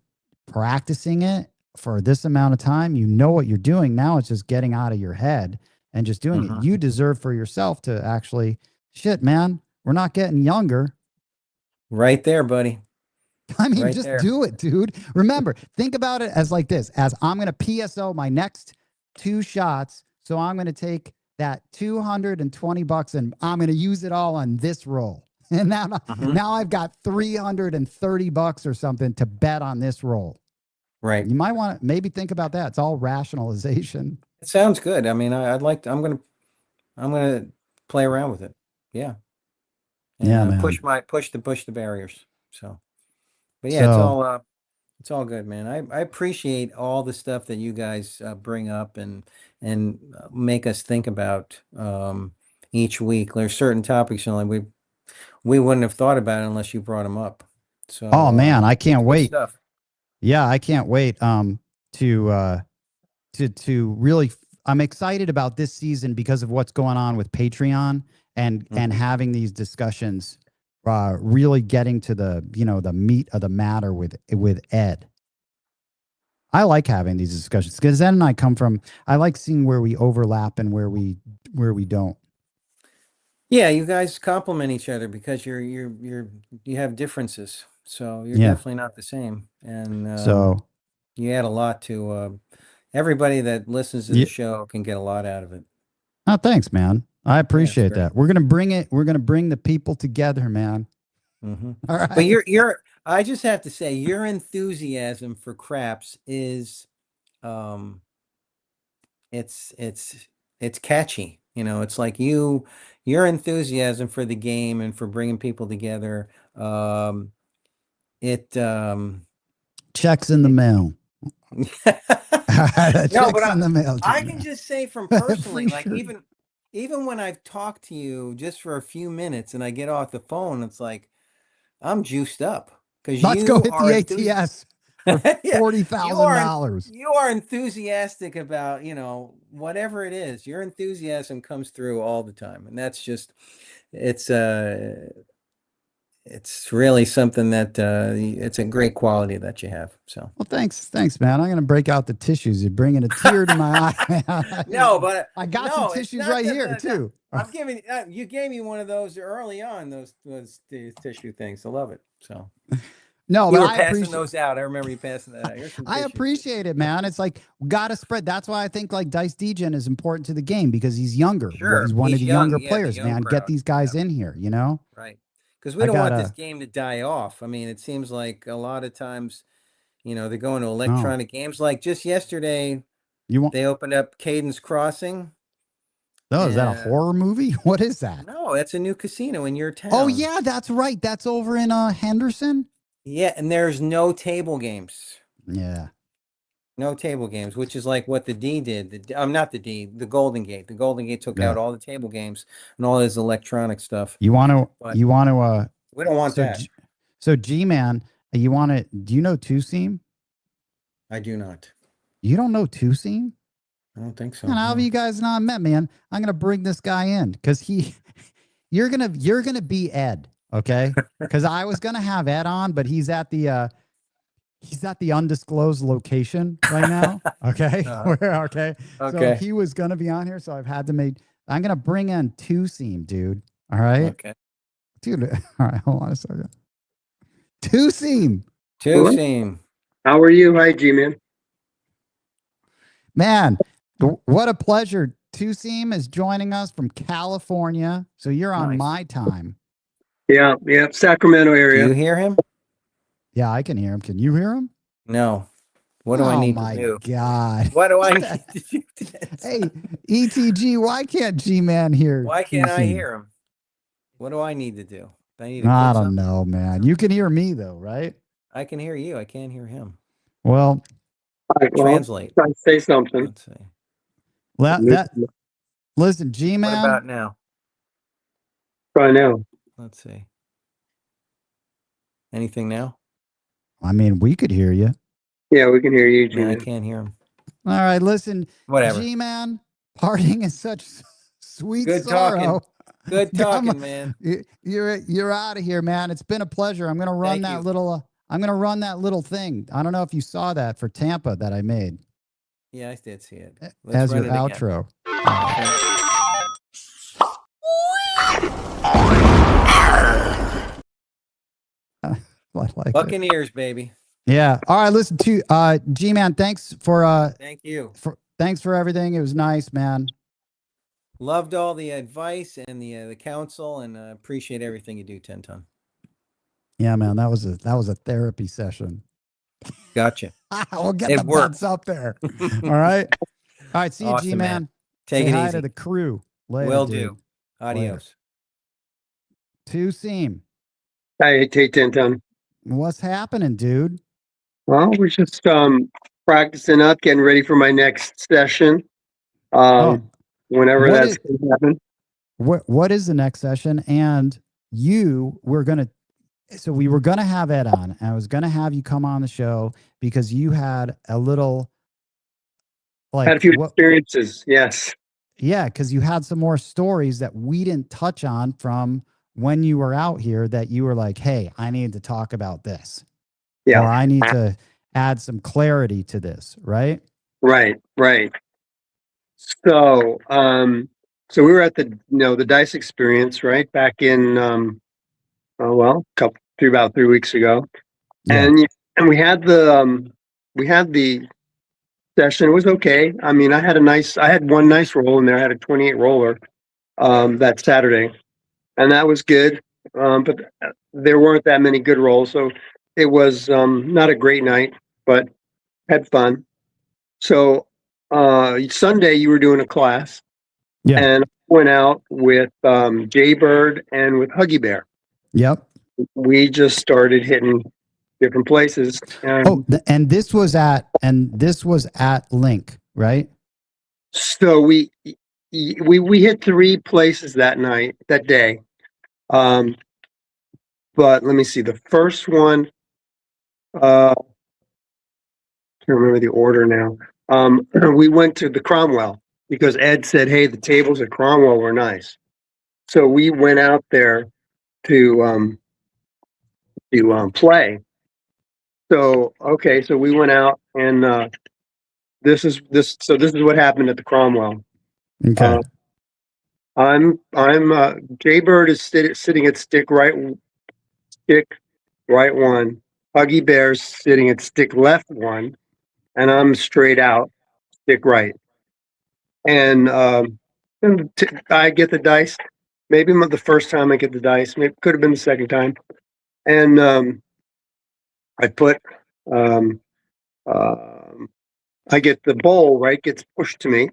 practicing it for this amount of time. You know what you're doing. Now it's just getting out of your head and just doing it. Mm-hmm. You deserve for yourself to actually, shit, man, we're not getting younger. Right there, buddy. I mean, Right just there. do it, dude. Remember, think about it as like this, as I'm going to PSO my next 2 shots. So I'm going to take that $220 and I'm going to use it all on this roll. And Mm-hmm. now I've got $330 or something to bet on this roll. Right. You might want to maybe think about that. It's all rationalization. It sounds good. I mean, I'd like to, I'm gonna play around with it. Yeah. And Yeah, man. push the barriers. So, but yeah, So, it's all good, man. I appreciate all the stuff that you guys bring up and make us think about each week. There's certain topics, we wouldn't have thought about it unless you brought them up. oh So man, I it's can't good wait. stuff. Yeah, I can't wait to really I'm excited about this season because of what's going on with Patreon and Mhm. having these discussions, really getting to the meat of the matter with Ed. I like having these discussions because Ed and I come from, I like seeing where we overlap and where we don't. Yeah, you guys complement each other because you have differences. So you're Yeah. definitely not the same, and So you add a lot to everybody that listens to the yeah. show can get a lot out of it. Oh, thanks, man. I Yeah, it's appreciate great. that. We're gonna bring the people together, man. Hmm. All But right. I just have to say, your enthusiasm for craps is, um, it's it's it's catchy. It's like your enthusiasm for the game and for bringing people together. It Checks in the it mail. No, but Checks in the mail, I can G-Man. just say from personally, For like sure. even when I've talked to you just for a few minutes and I get off the phone, it's like I'm juiced up because Let's go you hit are the enthusiastic. ATS for Yeah, forty you thousand are dollars. you are enthusiastic about, whatever it is. Your enthusiasm comes through all the time, and that's just it's it's really something that it's a great quality that you have. So Well, thanks, man. I'm gonna break out the tissues. You're bringing a tear to my eye, no, man. but I got some no, it's tissues not right that here too. I'm giving you gave me one of those early on, those tissue things. I love it. So No, you but were I passing appreciate those out. I remember you passing that out. Here's some I tissues. appreciate it, man. It's like gotta spread. That's why I think like Dice Degen is important to the game because he's younger. He's Sure, one of he's the young. younger Yeah, the players, young man. Get crowd. these Yeah, guys in here, you know? right. Because we I don't want this gotta game to die off. I mean, it seems like a lot of times, they're going to oh. electronic games. Like just yesterday, You want they opened up Cadence Crossing. oh, is that a And horror movie? What is that? no, it's a new casino in your Oh town. yeah, that's right. That's over in Henderson. Yeah, and there's no table games. Yeah. No table games, which is like what the D did. Not the D, the Golden Gate. The Golden Gate took Yeah. out all the table games and all this electronic stuff. You want to But you want to we don't want so that. G, so G-Man, you want to do you know Two Seam? I do not. You don't know Two Seam? I don't think so. And how have you guys not met, man? I'm gonna bring this guy in because you're gonna be Ed, okay? Because I was gonna have Ed on, but he's at the undisclosed location right now. Okay, okay. So he was gonna be on here, so I've had to make. I'm gonna bring in Two Seam, dude. All right, okay, dude. All right, hold on a second. Two Seam. Two Seam. How are you? Hi, Gman. Man, what a pleasure. Two Seam is joining us from California. So you're on my time. Yeah, Sacramento area. Do you hear him? Yeah, I can hear him. Can you hear him? No. What do I need to do? Oh my God. What do I need to do? Hey, ETG, why can't Gman hear? Why can't I hear him? What do I need to do? I don't know, man. You can hear me though, right? I can hear you. I can't hear him. Well, translate. Try to say something. Let's see. Listen, Gman. What about now? Try now. Let's see. Anything now? I mean, we could hear you. Yeah, we can hear you, No, I Gman. can't hear him. All right, listen. Whatever. G-Man, partying is such sweet Good sorrow. talking. Good talking, man. You're out of here, man. It's been a pleasure. I'm gonna run that little. I'm gonna run that little thing. I don't know if you saw that for Tampa that I made. Yeah, I did see it. As your outro. Like Buccaneers, baby. Yeah. All right. Listen to G-Man. Thanks for Thank you. Thanks for everything. It was nice, man. Loved all the advice and the counsel, and appreciate everything you do, 10 Ton. Yeah, man. That was a therapy session. Gotcha. We'll get the butts up there. All right. All right. See you, Awesome, G-Man. man. Take Say it hi easy to the crew. Later, Will dude. do. Adios. Two Seam. Hey, 10 Ton. What's happening, dude? Well, we're just practicing up, getting ready for my next session. Whenever that's going to happen. What is the next session? And we were gonna have Ed on. I was gonna have you come on the show because you had a little had a few experiences. Yes. Yeah, because you had some more stories that we didn't touch on from when you were out here that you were like, hey, I need to talk about this. Yeah. Or I need to add some clarity to this, right? Right. So, so we were at the Dice Experience, right? Back in, about 3 weeks ago. Yeah. And we had the session. It was okay. I mean, I had one nice roll in there. I had a 28 roller, that Saturday, and that was good. But there weren't that many good rolls. So it was, not a great night, but had fun. So, Sunday you were doing a class. Yeah. And I went out with Jaybird and with Huggy Bear. Yep. We just started hitting different places. And this was at Link, right? So we hit 3 places that day. But let me see. The first one, I can't remember the order now. We went to the Cromwell because Ed said, hey, the tables at Cromwell were nice. So we went out there to play. So, okay. So we went out and, this is what happened at the Cromwell. Okay. Jaybird is sitting at stick right 1. Huggy Bear's sitting at stick left 1, and I'm straight out stick right. And I get the dice. Maybe the first time I get the dice. Maybe could have been the second time. And I put I get the bowl, right, gets pushed to me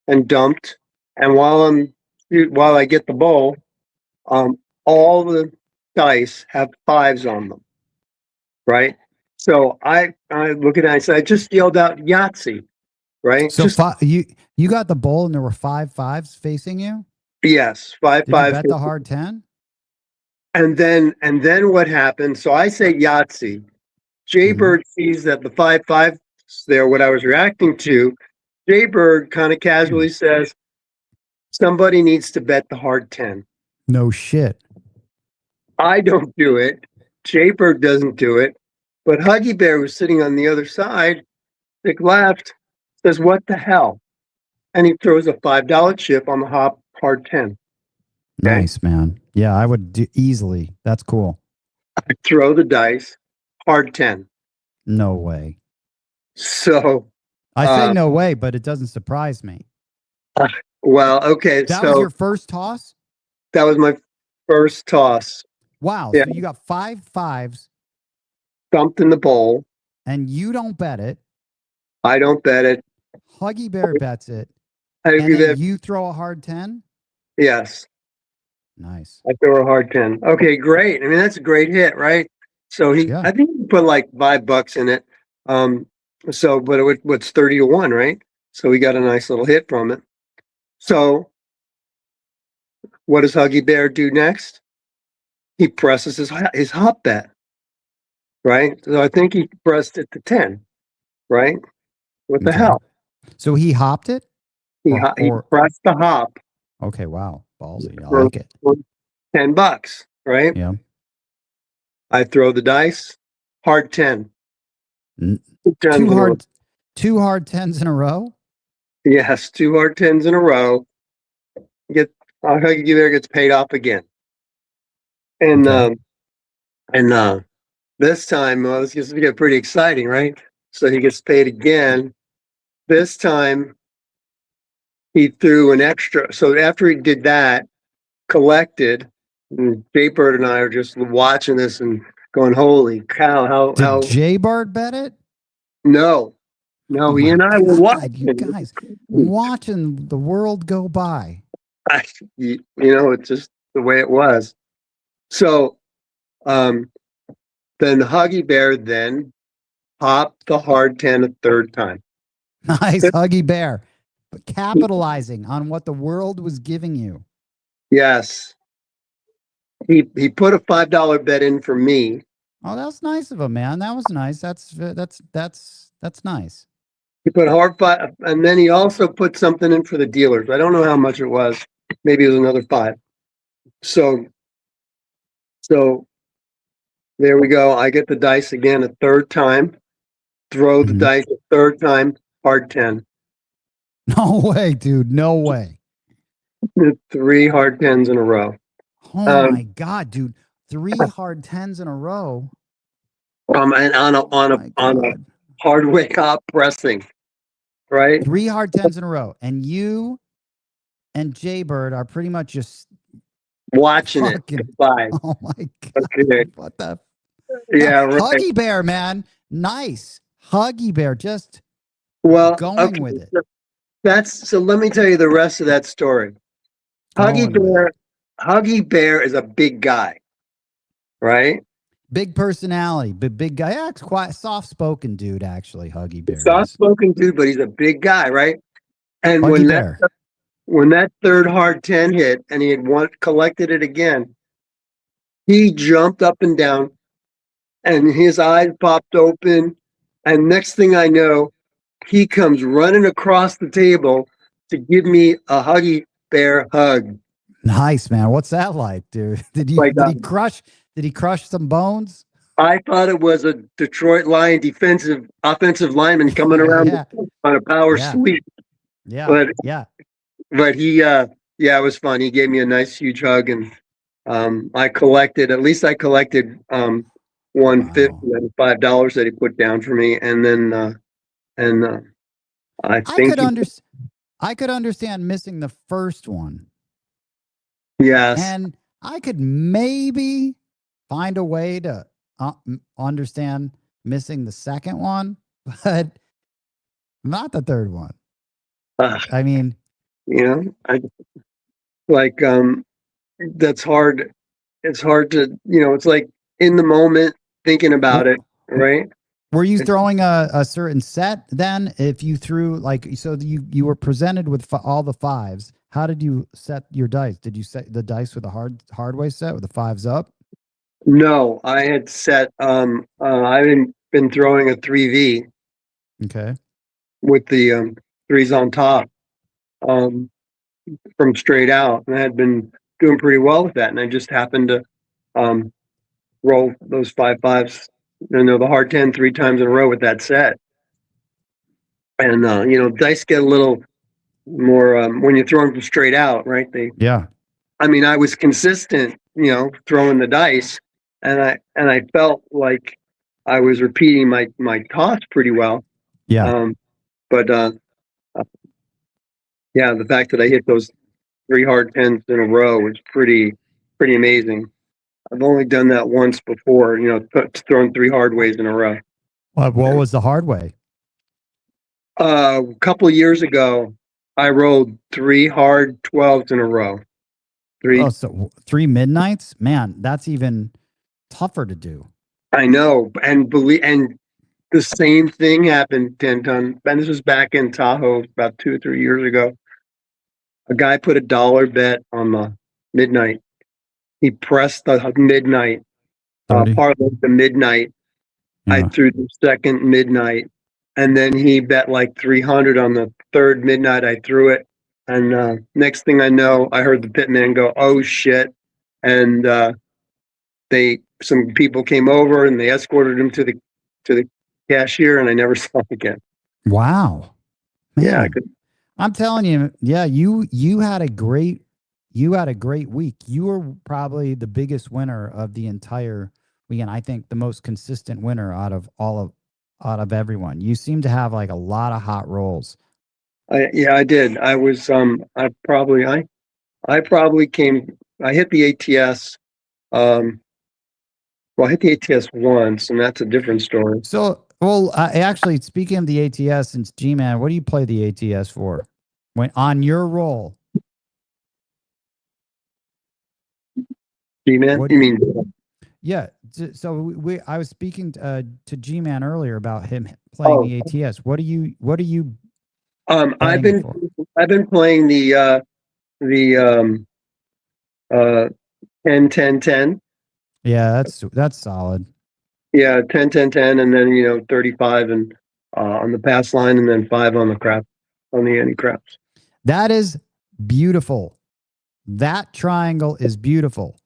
and dumped. And while I get the bowl, all the dice have 5s on them, right? So I look at it and I said, I just yelled out Yahtzee, right? So you got the bowl and there were 5 5s facing you? Yes, 5 Did 5. You bet the hard 10? And then what happened? So I say Yahtzee. Jaybird sees that the 5 5s there, what I was reacting to, Jaybird kind of casually says, somebody needs to bet the hard 10. No shit. I don't do it. Jaybird doesn't do it. But Huggy Bear was sitting on the other side, thick left, says, what the hell? And he throws a $5 chip on the hard 10. Okay? Nice, man. Yeah, I would do easily. That's cool. I throw the dice, hard 10. No way. So I say no way, but it doesn't surprise me. Well, okay. That so was your first toss? that was my first toss. Wow. Yeah. So you got 5 5s Dumped in the bowl. and you don't bet it. I don't bet it. Huggy Bear bets it. Huggy And Bear, then you throw a hard 10? yes. Nice. I throw a hard 10. Okay, great. I mean, that's a great hit, right? So Yeah. I think he put like $5 in it. But what's 30 to 1, right? So we got a nice little hit from it. So what does Huggy Bear do next? He presses his hop bet, right? So I think he pressed it to 10, right? What the Okay. hell? So he hopped it? He Or- pressed the hop Okay, wow. Ballsy. I for like it. $10, right? Yeah. I throw the dice, hard 10. N- 10s Two in a row. two hard 10s in a row? Yes, 2 hard 10s in a row. Huggy Bear gets paid off again. And Okay. this time, well, this gets to get pretty exciting, right? So he gets paid again. This time he threw an extra. So after he did that, collected, and Jaybird and I are just watching this and going, holy cow, Did Jaybird bet it? no, Oh he my and I were God, watching. you guys watching the world go by. It's just the way it was. So, then Huggy Bear then popped the hard 10 a third time. Nice, Huggy Bear. But capitalizing on what the world was giving you. Yes. He put a $5 bet in for me. Oh, that's nice of him, man. That was nice. That's nice. He put hard 5, and then he also put something in for the dealers. I don't know how much it was. Maybe it was another 5. So there we go. I get the dice again a third time. Throw the Mhm. dice a third time. Hard 10. No way, dude. No way. 3 hard 10s in a row. Oh my God, dude. 3 hard 10s in a row. And on Oh my a God. hard way hop pressing, right? 3 hard 10s in a row. And you and Jaybird are pretty much just Watching fucking- it. Bye. oh my God. Okay. What the Yeah, right. Huggy Bear, man. Nice. Huggy Bear, just Well, going okay, with it. so let me tell you the rest of that story. Going with Huggy Bear is a big guy, right? Big personality, big guy. Yeah, it's quite soft spoken dude, actually, Huggy Bear. Soft spoken dude, but he's a big guy, right? And Huggy Bear. when that third hard 10 hit and he had collected it again, he jumped up and down and his eyes popped open. And next thing I know, he comes running across the table to give me a Huggy Bear hug. Nice, man. What's that like, dude? Did he crush some bones? I thought it was a Detroit Lion offensive lineman coming around on a power sweep. Yeah. But he it was fun. He gave me a nice huge hug, and I collected $150 and $5 that he put down for me, and then I could understand missing the first one. Yes. And I could maybe find a way to understand missing the second one, but not the third one. I mean, that's hard. It's hard to, it's like in the moment thinking about it, right? Were you throwing a certain set then? If you threw you were presented with all the 5s, how did you set your dice? Did you set the dice with a hard way set with the 5s up? No, I had set. I've been throwing a 3V. Okay. With the threes on top, from straight out, and I had been doing pretty well with that, and I just happened to roll those 5-5s, the hard 10 3 times in a row with that set. And dice get a little more when you're throwing them straight out, right? I mean, I was consistent, throwing the dice, and I felt like I was repeating my toss pretty well. Yeah. But the fact that I hit those 3 hard 10s in a row was pretty amazing. I've only done that once before, thrown 3 hard ways in a row. What was the hard way? A couple of years ago, I rolled 3 hard 12s in a row. 3. Oh, so 3 midnights? Man, that's even tougher to do. I know, and the same thing happened 10 ton. And this was back in Tahoe about 2 or 3 years ago. A guy put $1 bet on the midnight. He pressed the midnight, parlayed the midnight. Yeah. I threw the second midnight, and then he bet like 300 on the third midnight. I threw it, and next thing I know, I heard the pitman go, "Oh shit!" And some people came over and they escorted him to the cashier, and I never saw him again. Wow. Man. Yeah, I'm telling you, yeah, you had a great week. You were probably the biggest winner of the entire weekend. I think the most consistent winner out of everyone. You seem to have like a lot of hot rolls. I did. I was I probably came. I hit the ATS. I hit the ATS once, and that's a different story. So, well, actually, speaking of the ATS, since Gman, what do you play the ATS for? When on your roll? Gman, you mean? Yeah. So I was speaking to Gman earlier about him playing the ATS. What do you? I've been playing the 10-10-10. Yeah, that's solid. Yeah, 10-10-10, and then 35 and on the pass line, and then 5 on the anti-craps. That is beautiful. That triangle is beautiful.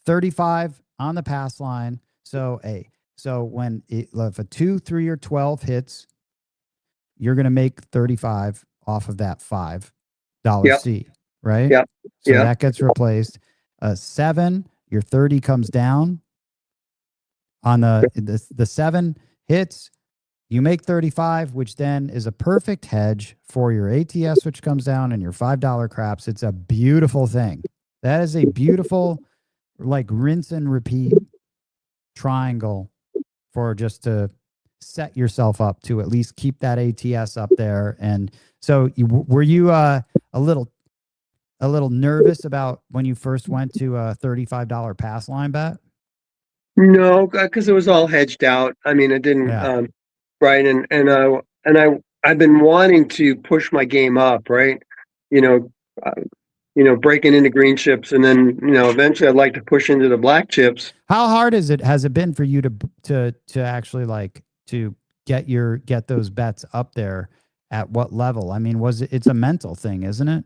35 on the pass line. So when if a 2, 3, or 12 hits, you're going to make 35 off of that $5 C, right? Yeah. So that gets replaced. 7, your 30 comes down. On the 7 hits, you make 35, which then is a perfect hedge for your ATS, which comes down, and your $5 craps. It's a beautiful thing. That is a beautiful, like, rinse and repeat triangle for just to set yourself up to at least keep that ATS up there. And so were you a little nervous about when you first went to a $35 pass line bet? No, because it was all hedged out. I mean, it didn't. Yeah. Right, and I've been wanting to push my game up, right? Breaking into green chips, and then eventually I'd like to push into the black chips. How hard has it been for you to actually like to get those bets up there? At what level? I mean, it's a mental thing, isn't it?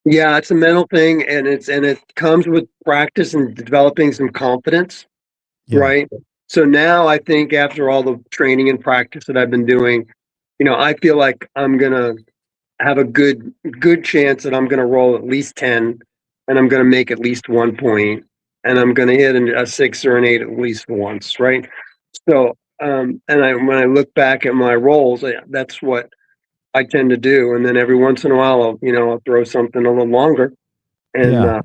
Yeah, it's a mental thing, and it comes with practice and developing some confidence. Yeah. Right. So now I think after all the training and practice that I've been doing, I feel like I'm going to have a good chance that I'm going to roll at least 10, and I'm going to make at least 1 point, and I'm going to hit a 6 or an 8 at least once. Right. So, when I look back at my rolls, that's what I tend to do. And then every once in a while, I'll throw something a little longer. And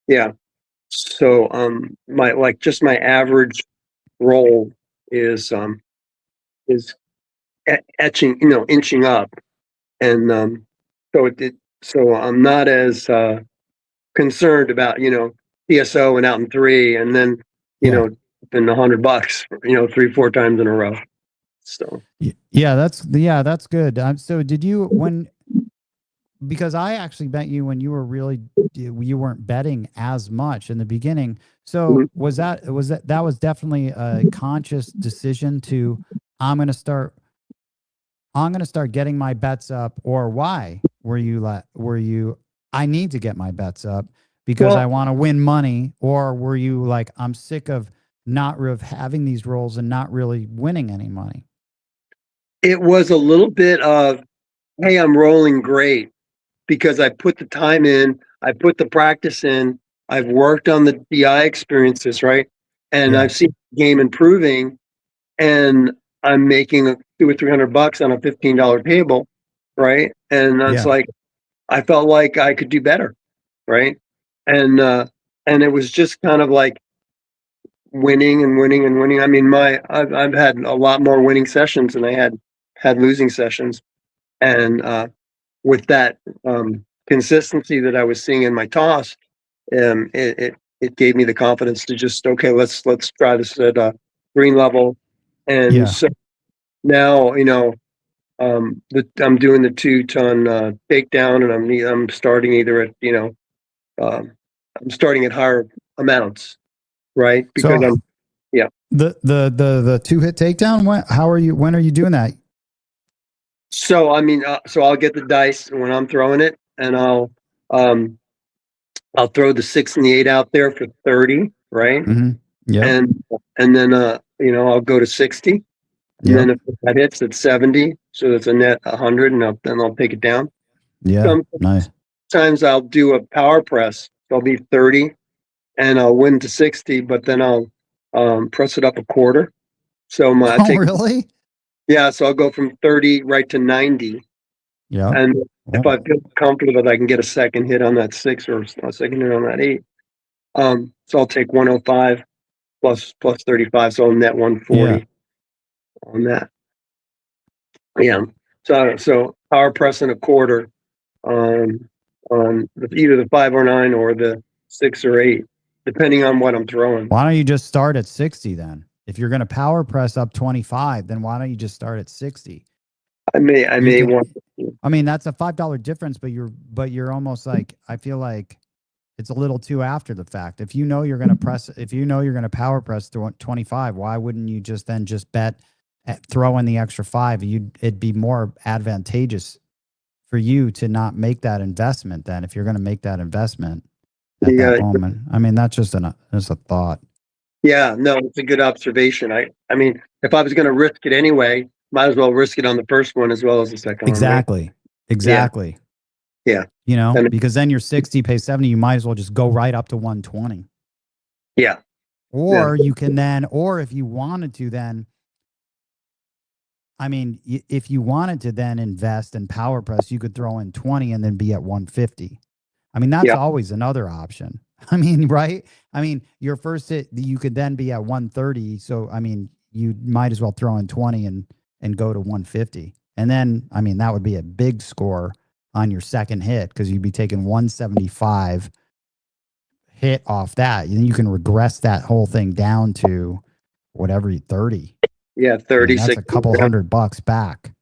yeah. So my average roll is inching up, and so I'm not as concerned about TSO and out in 3, and then in $100 3-4 times in a row. So that's good. So did you because I actually bet you when you weren't betting as much in the beginning. So was that was definitely a conscious decision to, I'm going to start I'm going to start getting my bets up, or why were you, I need to get my bets up because I want to win money, or were you like, I'm sick of having these roles and not really winning any money? It was a little bit of, hey, I'm rolling great because I put the time in, I put the practice in, I've worked on the DI experiences, right? And I've seen the game improving, and I'm making $200 or $300 on a $15 table, right? And it's like, I felt like I could do better, right? And it was just kind of like winning and winning and winning. I mean, I've had a lot more winning sessions than I had losing sessions, and with that consistency that I was seeing in my toss, it gave me the confidence to just, okay, let's try this at green level. And so now, I'm doing the 2-ton takedown, and I'm starting either at, I'm starting at higher amounts, right? Because the 2-hit takedown. When are you doing that? So I mean, so I'll get the dice when I'm throwing it, and I'll throw the 6 and the 8 out there for 30, right? Mm-hmm. Yeah. And then I'll go to 60. And then if that hits at 70, so it's a net 100, and then I'll take it down. Yeah. Nice. Sometimes I'll do a power press. So I'll be 30, and I'll win to 60, but then I'll press it up a quarter. So really? Yeah, so I'll go from 30 right to 90. Yeah. And if I feel comfortable that I can get a second hit on that 6 or a second hit on that 8, so I'll take 105 plus 35, so I'll net 140 on that. Yeah. So power press in a quarter on either the 5 or 9 or the 6 or 8, depending on what I'm throwing. Why don't you just start at 60 then? If you're going to power press up 25, then why don't you just start at 60? I may want. I mean, that's a $5 difference, but you're almost like, I feel like it's a little too after the fact. If you know you're going to power press 25, why wouldn't you just bet at throw in the extra 5? It'd be more advantageous for you to not make that investment then, if you're going to make that investment at that moment. I mean, that's just a thought. Yeah, no, it's a good observation. I mean, if I was going to risk it anyway, might as well risk it on the first one as well as the second one. Right? Exactly. Yeah. Because then you're 60, pay 70, you might as well just go right up to 120. Yeah. Or you can then, or if you wanted to then, I mean, if you wanted to then invest in power press, you could throw in 20 and then be at 150. I mean, that's always another option. I mean, right? I mean, your first hit, you could then be at 130. So, I mean, you might as well throw in 20 and go to 150. And then, I mean, that would be a big score on your second hit, because you'd be taking 175 hit off that. And then you can regress that whole thing down to whatever, 30. Yeah, 30. That's a couple $100 back.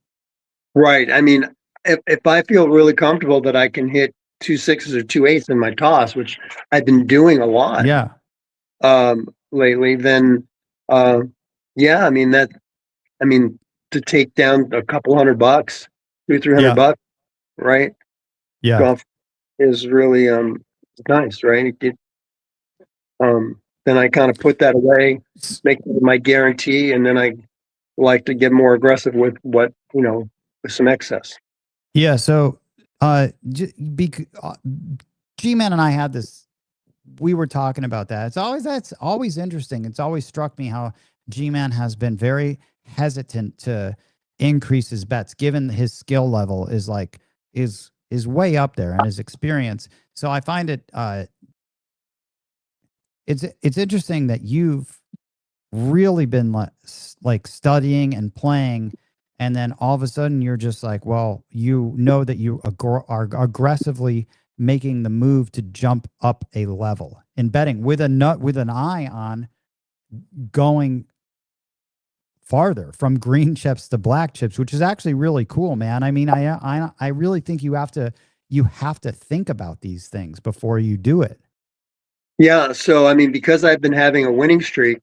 Right. I mean, if I feel really comfortable that I can hit 2 6s or 2 8s in my toss, which I've been doing a lot. Yeah. Lately, then I mean, to take down a couple $100, $200-300, right? Yeah. Golf is really nice, right? Then I kind of put that away, make it my guarantee, and then I like to get more aggressive with with some excess. Yeah. So Gman and I had this, we were talking about that. That's always interesting. It's always struck me how Gman has been very hesitant to increase his bets, given his skill level is way up there and his experience. So I find it it's interesting that you've really been like studying and playing, and then all of a sudden you're just like, well, that you are aggressively making the move to jump up a level in betting with an eye on going farther from green chips to black chips, which is actually really cool, man. I mean, I really think you have to think about these things before you do it. Yeah. So, I mean, because I've been having a winning streak,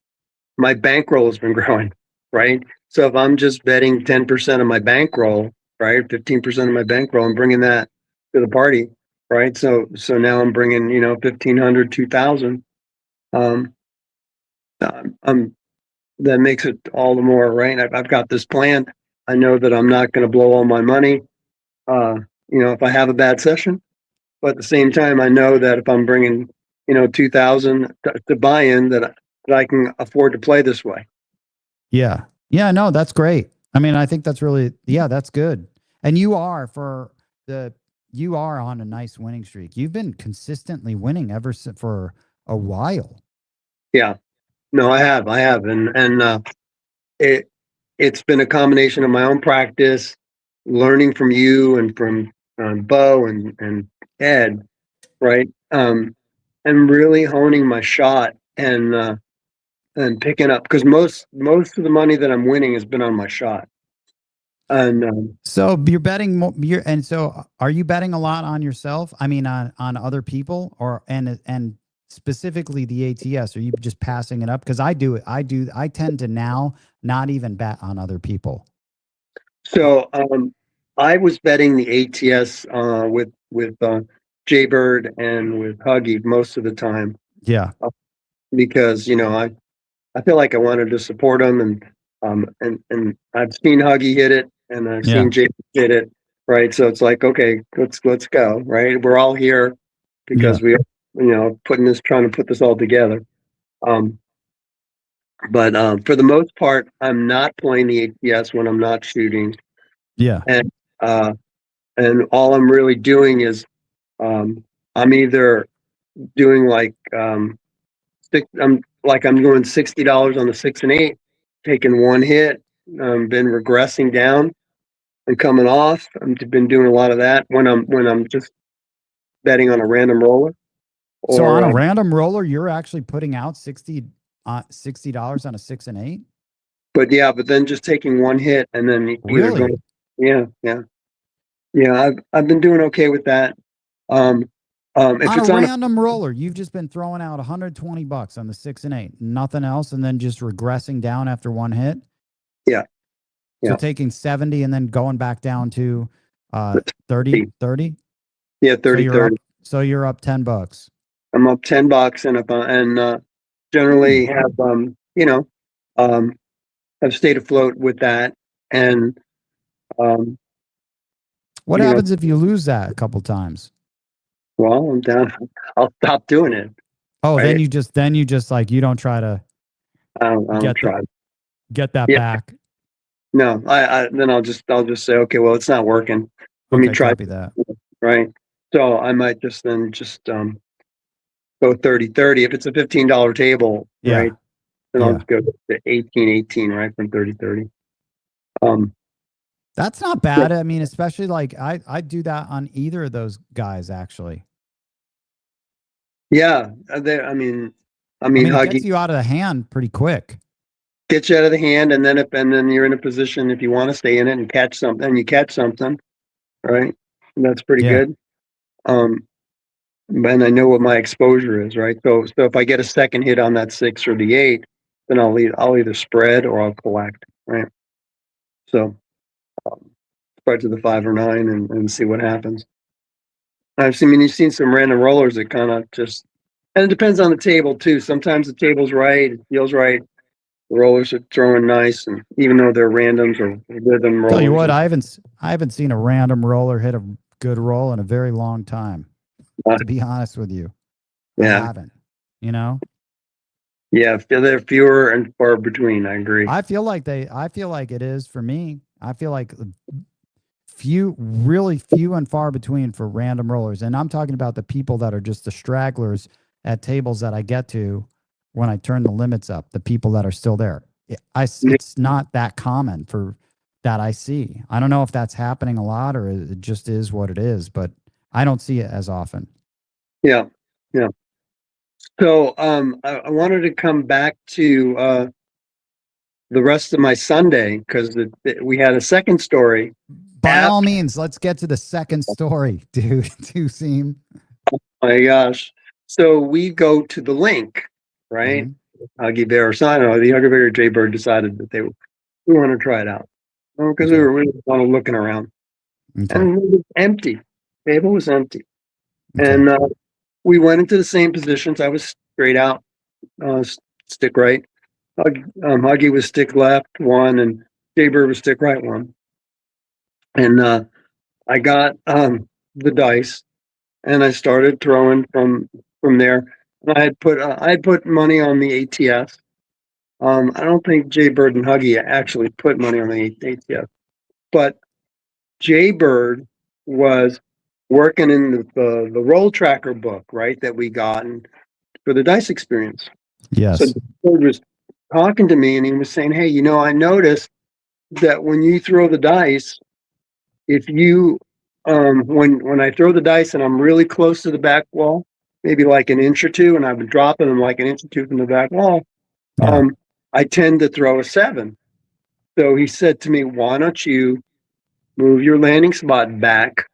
my bankroll has been growing, right? So if I'm just betting 10% of my bankroll, right, 15% of my bankroll, and bringing that to the party, right? So now I'm bringing 1,500, 2,000. I'm that makes it all the more right. I've got this plan. I know that I'm not going to blow all my money. If I have a bad session, but at the same time, I know that if I'm bringing 2,000 to buy in, that I can afford to play this way. Yeah. Yeah. No, that's great. I mean, I think that's really, that's good. And you are on a nice winning streak. You've been consistently winning for a while. Yeah. No, I have, and it's been a combination of my own practice, learning from you and from Bo and Ed, right? And really honing my shot and picking up, because most of the money that I'm winning has been on my shot. And so you're betting and so are you betting a lot on yourself? I mean, on other people, and specifically the ATS? Are you just passing it up? Because I do it. I tend to now not even bet on other people. So I was betting the ATS with Jaybird and with Huggy most of the time. Yeah. Because I feel like I wanted to support them, and I've seen Huggy hit it, and I've seen Jaybird hit it, right? So it's like, okay, let's go, right? We're all here because we trying to put this all together. But for the most part, I'm not playing the ATS when I'm not shooting. Yeah. And all I'm really doing is I'm either doing I'm doing $60 on the 6 and 8, taking one hit, been regressing down and coming off. I've been doing a lot of that when I'm just betting on a random roller. So on a random roller, you're actually putting out $60 on a 6 and 8. But then just taking one hit and then really, yeah. I've been doing okay with that. If on it's a random roller, you've just been throwing out $120 on the 6 and 8, nothing else, and then just regressing down after one hit. Yeah. So taking 70 and then going back down to 30. Yeah, 30. So you're up $10. I'm up $10 and generally have have stayed afloat with that. And what happens if you lose that a couple times? Well, I'm down. I'll stop doing it. Oh, right? then you just like, you don't try to get that back. No, then I'll just say, okay, well, it's not working. Let me try that. Right. So I might just go 30-30. If it's a $15 table, right? Then I'll just go to 18-18, right, from 30-30. That's not bad. I mean, especially like I do that on either of those guys, actually. Yeah, I mean, it gets you out of the hand pretty quick. Gets you out of the hand, and then you're in a position, if you want to stay in it and catch something, you catch something, right? And that's pretty good. And I know what my exposure is, right? So if I get a second hit on that 6 or the 8, then I'll either spread or I'll collect, right? So spread to the 5 or 9 and see what happens. You've seen some random rollers that kind of just, and it depends on the table too. Sometimes the table's right, it feels right. The rollers are throwing nice, and even though they're randoms or rhythm rollers. Tell you what, I haven't seen a random roller hit a good roll in a very long time. To be honest with you, I haven't. Yeah, they're fewer and far between. I agree. I feel like it is for me. I feel like really few and far between for random rollers. And I'm talking about the people that are just the stragglers at tables that I get to when I turn the limits up, the people that are still there. It's not that common for that I see. I don't know if that's happening a lot or it just is what it is, but I don't see it as often. Yeah. So I wanted to come back to the rest of my Sunday, because we had a second story. By all means, let's get to the second story, dude. Seem. Oh my gosh. So we go to the link, right? Huggy Bear, the Huggy Bear Jaybird decided that we want to try it out. Because we were really kind of looking around. Okay. And it was empty. The table was empty. Okay. And we went into the same positions. I was straight out, stick right. Huggy was stick left one, and Jaybird was stick right one. And I got the dice, and I started throwing from there. And I had put money on the ATS. I don't think Jaybird and Huggy actually put money on the ATS, but Jaybird was working in the roll tracker book, right, that we got for the dice experience. Yes. So Jaybird was talking to me, and he was saying, "Hey, I noticed that when you throw the dice, if you when I throw the dice and I'm really close to the back wall, maybe like an inch or two, and I've been dropping them like an inch or two from the back wall, I tend to throw a 7. So he said to me, why don't you move your landing spot back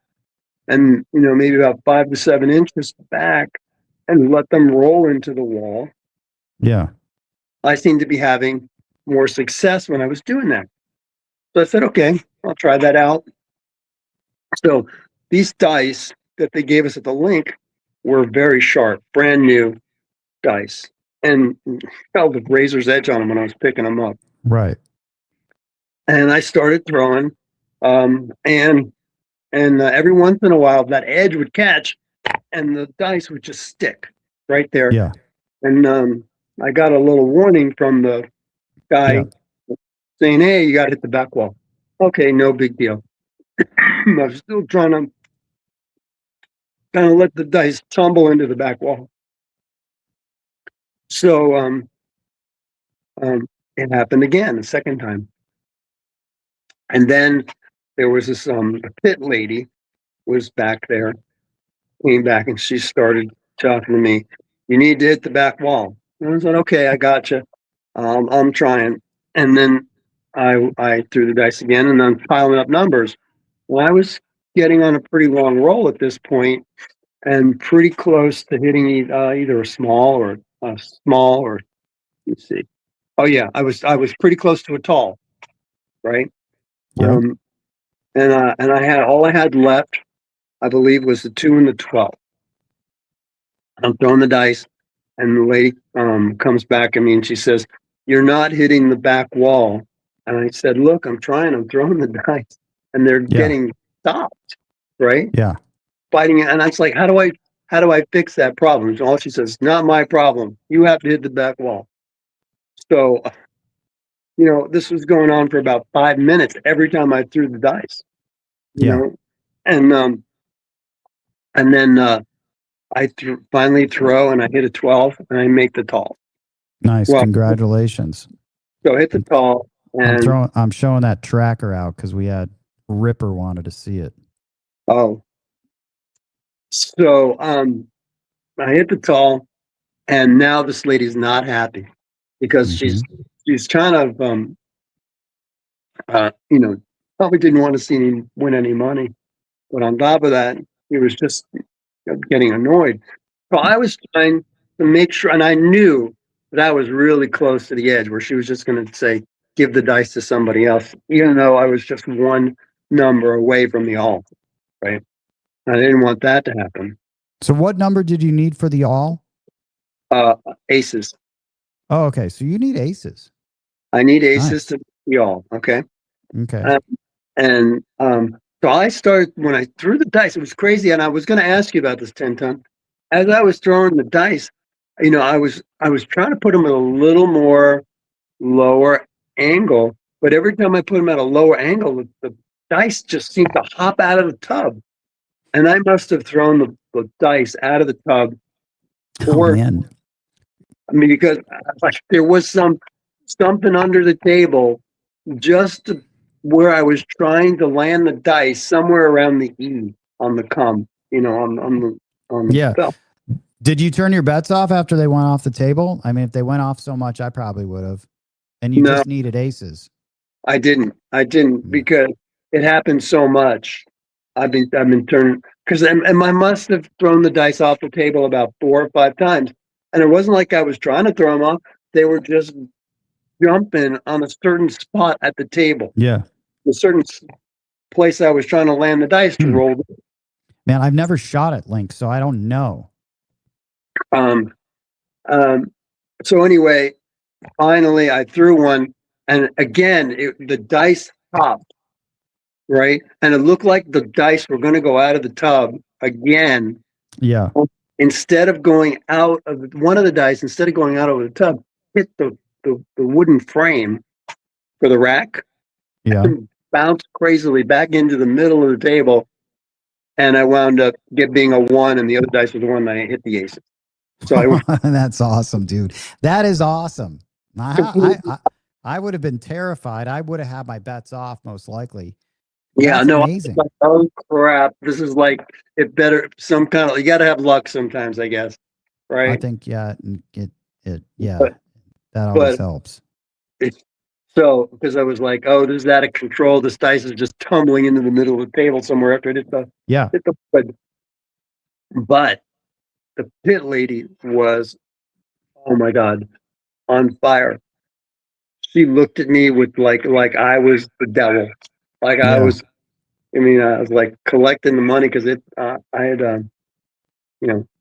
and, maybe about 5 to 7 inches back and let them roll into the wall." Yeah. I seem to be having more success when I was doing that. So I said, okay, I'll try that out. So these dice that they gave us at the link were very sharp, brand new dice, and felt the razor's edge on them when I was picking them up. Right. And I started throwing, and every once in a while that edge would catch, and the dice would just stick right there. Yeah. And I got a little warning from the guy saying, "Hey, you got to hit the back wall." Okay, no big deal. I was still trying to let the dice tumble into the back wall. So it happened again, a second time. And then there was this pit lady was back there, came back, and she started talking to me. "You need to hit the back wall." And I said, "Okay, I got you. I'm trying." And then I threw the dice again, and I'm piling up numbers. Well, I was getting on a pretty long roll at this point, and pretty close to hitting either a small or let's see. Oh yeah, I was pretty close to a tall, right? Yeah. And I had all I had left, I believe, was the 2 and the 12. I'm throwing the dice, and the lady comes back at me and she says, "You're not hitting the back wall." And I said, "Look, I'm trying. I'm throwing the dice, and they're getting stopped, right? Yeah. Fighting it." And I was like, how do I fix that problem? And all she says, "Not my problem. You have to hit the back wall." So, this was going on for about 5 minutes every time I threw the dice. And then I finally throw, and I hit a 12, and I make the tall. Nice. Well, congratulations. So hit the tall, and I'm showing that tracker out because we had Ripper wanted to see it. Oh. So I hit the tall, and now this lady's not happy because she's kind of probably didn't want to see me win any money. But on top of that, he was just getting annoyed. So I was trying to make sure, and I knew that I was really close to the edge where she was just going to say, "Give the dice to somebody else," even though I was just one number away from the all, right? I didn't want that to happen. So what number did you need for the all? Aces. Oh, okay. So you need aces. I need aces to the all. Okay. Okay. So I started, when I threw the dice, it was crazy. And I was going to ask you about this 10-ton. As I was throwing the dice, I was trying to put them at a little more lower angle, but every time I put them at a lower angle, the dice just seemed to hop out of the tub. And I must have thrown the dice out of the tub. Man. I mean, because there was something under the table just where I was trying to land the dice, somewhere around the E on the come, on the bell. Did you turn your bets off after they went off the table? I mean, if they went off so much, I probably would have. And you just needed aces. I didn't because it happened so much. I've been turning, because I must have thrown the dice off the table about 4 or 5 times, and it wasn't like I was trying to throw them off. They were just jumping on a certain spot at the table. Yeah. A certain place I was trying to land the dice to roll. Man, I've never shot at Link, so I don't know. So anyway, finally I threw one, and again, the dice popped, right? And it looked like the dice were going to go out of the tub again. Yeah. Instead of going out of one of the dice, instead of going out over the tub, hit the wooden frame for the rack. Yeah. And bounced crazily back into the middle of the table. And I wound up being a 1, and the other dice was the one that I hit the aces. So That's awesome, dude. That is awesome. I would have been terrified. I would have had my bets off most likely. Yeah, That's no, amazing. Like, oh crap! This is like it better some kind of. You got to have luck sometimes, I guess, right? I think that always helps. So because I was like, oh, this is out of control. This dice is just tumbling into the middle of the table somewhere after it hit the wood. But the pit lady was, oh my God, on fire. She looked at me with like I was the devil. Like I was, I was like collecting the money because I had,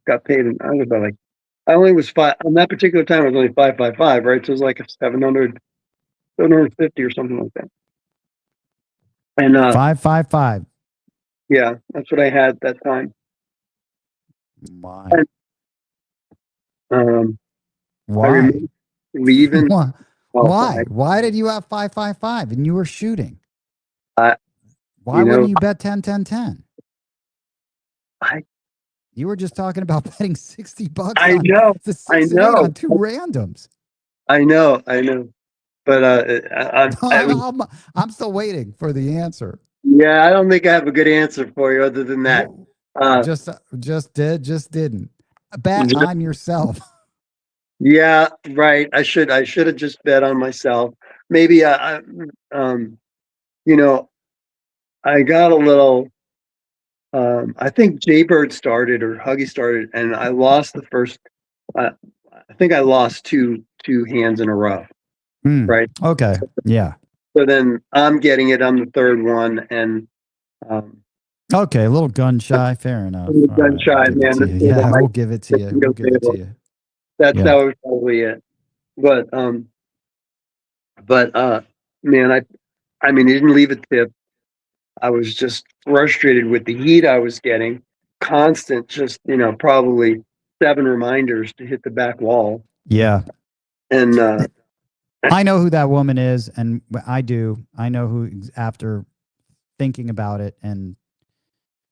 got paid. And I was about like, I only was five on that particular time. It was only 555, right? So it was like a 750 or something like that. And 555. Yeah, that's what I had at that time. Why? And, why? Leaving. Why? Why did you have 555 and you were shooting? Why wouldn't you bet 10, 10, 10? You were just talking about betting $60. I know. I know. On 2 randoms. I know. But I'm still waiting for the answer. Yeah, I don't think I have a good answer for you other than that. Just didn't. Bet on yourself. Yeah, right. I should have just bet on myself. Maybe I got a little. I think Jaybird started or Huggy started, and I lost the first. I think I lost two hands in a row. Right. Okay. Yeah. So then I'm getting it. I'm the third one, and okay, a little gun shy. Fair enough. Gun shy, man. Yeah, we'll give it to you. We'll give it to you. That's how it's probably it. But man, I mean, he didn't leave a tip. I was just frustrated with the heat I was getting. Constant, just probably 7 reminders to hit the back wall. Yeah. And I know who that woman is, and I do. I know who after thinking about it, and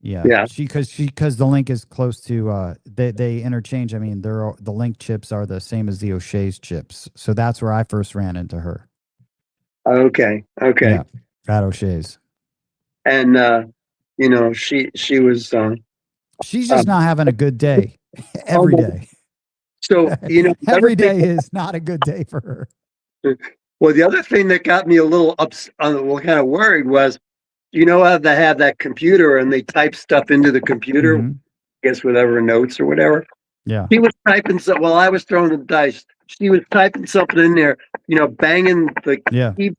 because the Link is close to they interchange. I mean, the Link chips are the same as the O'Shea's chips, so that's where I first ran into her. Okay. Yeah, at O'Shea's. And she was she's just not having a good day every day. So every day is not a good day for her. Well, the other thing that got me a little kind of worried was, how they have that computer and they type stuff into the computer, I guess whatever notes or whatever. Yeah. She was typing something while I was throwing the dice. She was typing something in there, banging the key,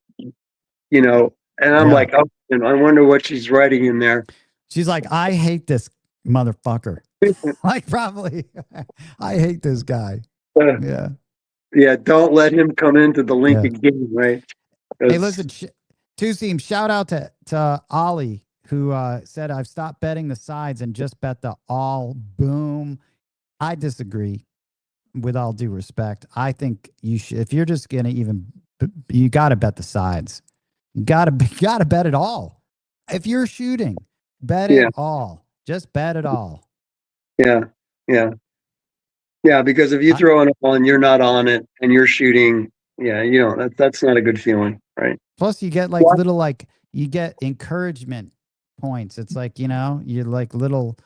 and I'm like, oh, I wonder what she's writing in there. She's like, I hate this motherfucker. Like, probably, I hate this guy. Yeah, don't let him come into the Link again, right? Hey, listen, Two-Seam, shout out to Ollie, who said, I've stopped betting the sides and just bet the all. Boom. I disagree, with all due respect. I think you should, if you're just going to you got to bet the sides. You got to bet it all. If you're shooting, bet it all. Just bet it all. Yeah, because if you throw it all and you're not on it and you're shooting, that's not a good feeling, right? Plus, you get you get encouragement points. It's like you like little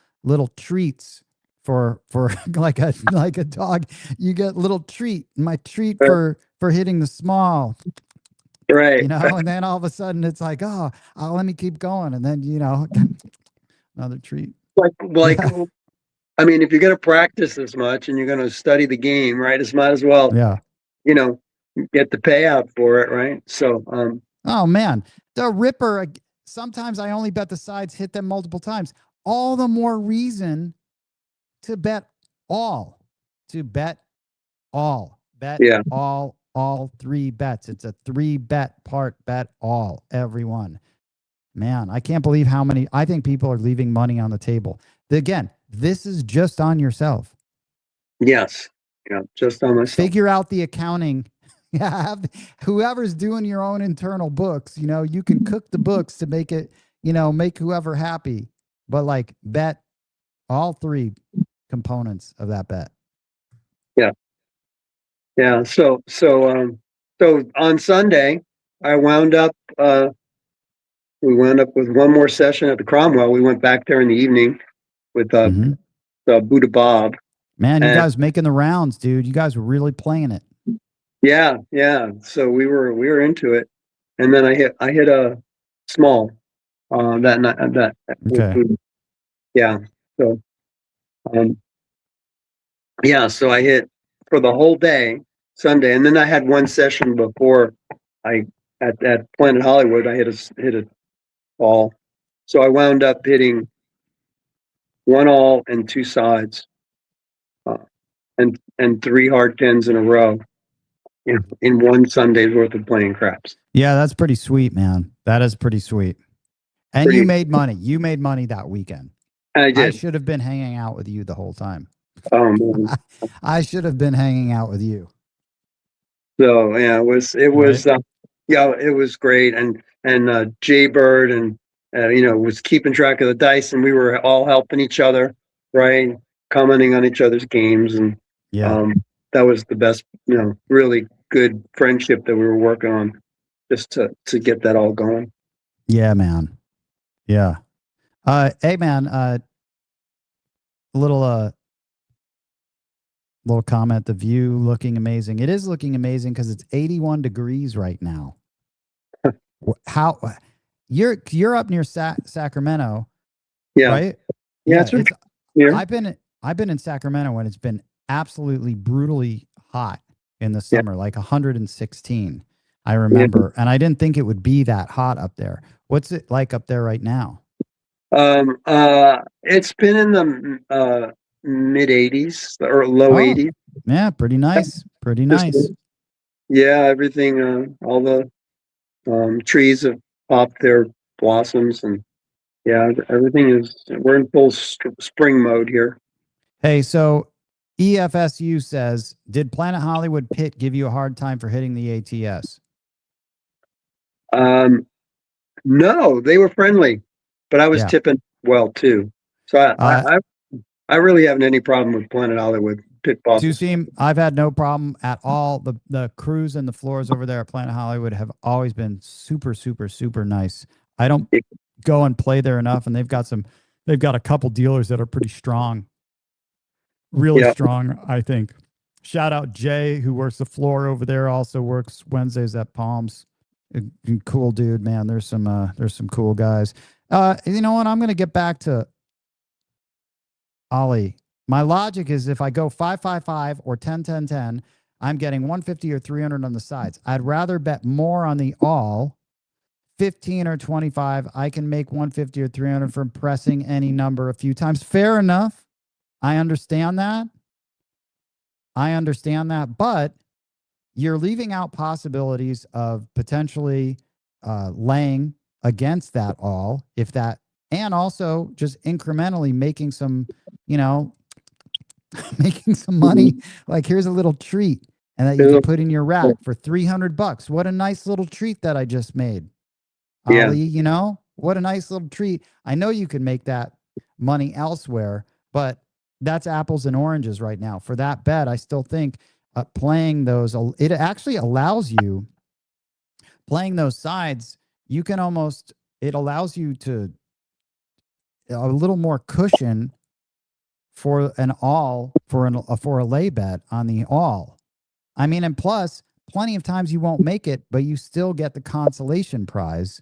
treats for like a dog. You get little treat. My treat for hitting the small, right? And then all of a sudden it's like, oh, let me keep going, and then another treat. Like. I mean, if you're going to practice as much and you're going to study the game, right? It's might as well, get the payout for it, right? So, oh man, the Ripper. Sometimes I only bet the sides, hit them multiple times. All the more reason to bet all. To bet all. Bet yeah, all 3 bets. It's a 3-bet part, bet all, everyone. Man, I can't believe how many. I think people are leaving money on the table. Again, this is just on yourself. yes, yeah, just on myself. Figure out the accounting. Yeah, whoever's doing your own internal books, you can cook the books to make it, make whoever happy. But like bet all 3 components of that bet. Yeah, yeah. So on Sunday, I wound up. We wound up with one more session at the Cromwell. We went back there in the evening with Buddha Bob. Man, you guys making the rounds, dude. You guys were really playing it. Yeah, yeah. So we were into it, and then I hit a small that night. Okay. Yeah. So so I hit for the whole day Sunday, and then I had one session before I at Planet Hollywood. I hit a all, so I wound up hitting 1 all and 2 sides, and 3 hard 10s in a row. In one Sunday's worth of playing craps. Yeah, that's pretty sweet, man. That is pretty sweet. And you made money. You made money that weekend. I did. I should have been hanging out with you the whole time. Oh man. I should have been hanging out with you. So yeah, it was right? It was great, and Jay Bird and was keeping track of the dice, and we were all helping each other, right? Commenting on each other's games, and that was the best, really good friendship that we were working on, just to get that all going. Yeah, man. Yeah. Hey, man. Little comment. The view looking amazing. It is looking amazing because it's 81 degrees right now. How you're up near Sacramento? Yeah. Right. Yeah. I've been in Sacramento when it's been absolutely brutally hot in the summer, like 116. I remember, and I didn't think it would be that hot up there. What's it like up there right now? It's been in the mid 80s or low 80s. Yeah, pretty nice. Pretty nice. Yeah, everything. All the trees have popped their blossoms, and everything is. We're in full spring mode here. Hey, so EFSU says, did Planet Hollywood Pit give you a hard time for hitting the ATS? No, they were friendly, but I was tipping well too. So I really haven't any problem with Planet Hollywood Pit bosses. I've had no problem at all. The crews and the floors over there at Planet Hollywood have always been super, super, super nice. I don't go and play there enough, and they've got a couple dealers that are pretty strong. Really strong, I think. Shout out Jay, who works the floor over there, also works Wednesdays at Palms. Cool dude, man. There's some cool guys. You know what? I'm gonna get back to Ollie. My logic is if I go 5-5-5 or 10-10-10, I'm getting 150 or 300 on the sides. I'd rather bet more on the all, 15 or 25. I can make 150 or 300 from pressing any number a few times. Fair enough. I understand that. But you're leaving out possibilities of potentially laying against that all, and also just incrementally making some, making some money. Like, here's a little treat, and that you can put in your rack for $300. What a nice little treat that I just made. Ollie, what a nice little treat. I know you can make that money elsewhere, but that's apples and oranges right now. For that bet, I still think playing those, it actually allows you, playing those sides, you can almost, it allows you to a little more cushion for an all, for a lay bet on the all. I mean, and plus, plenty of times you won't make it, but you still get the consolation prize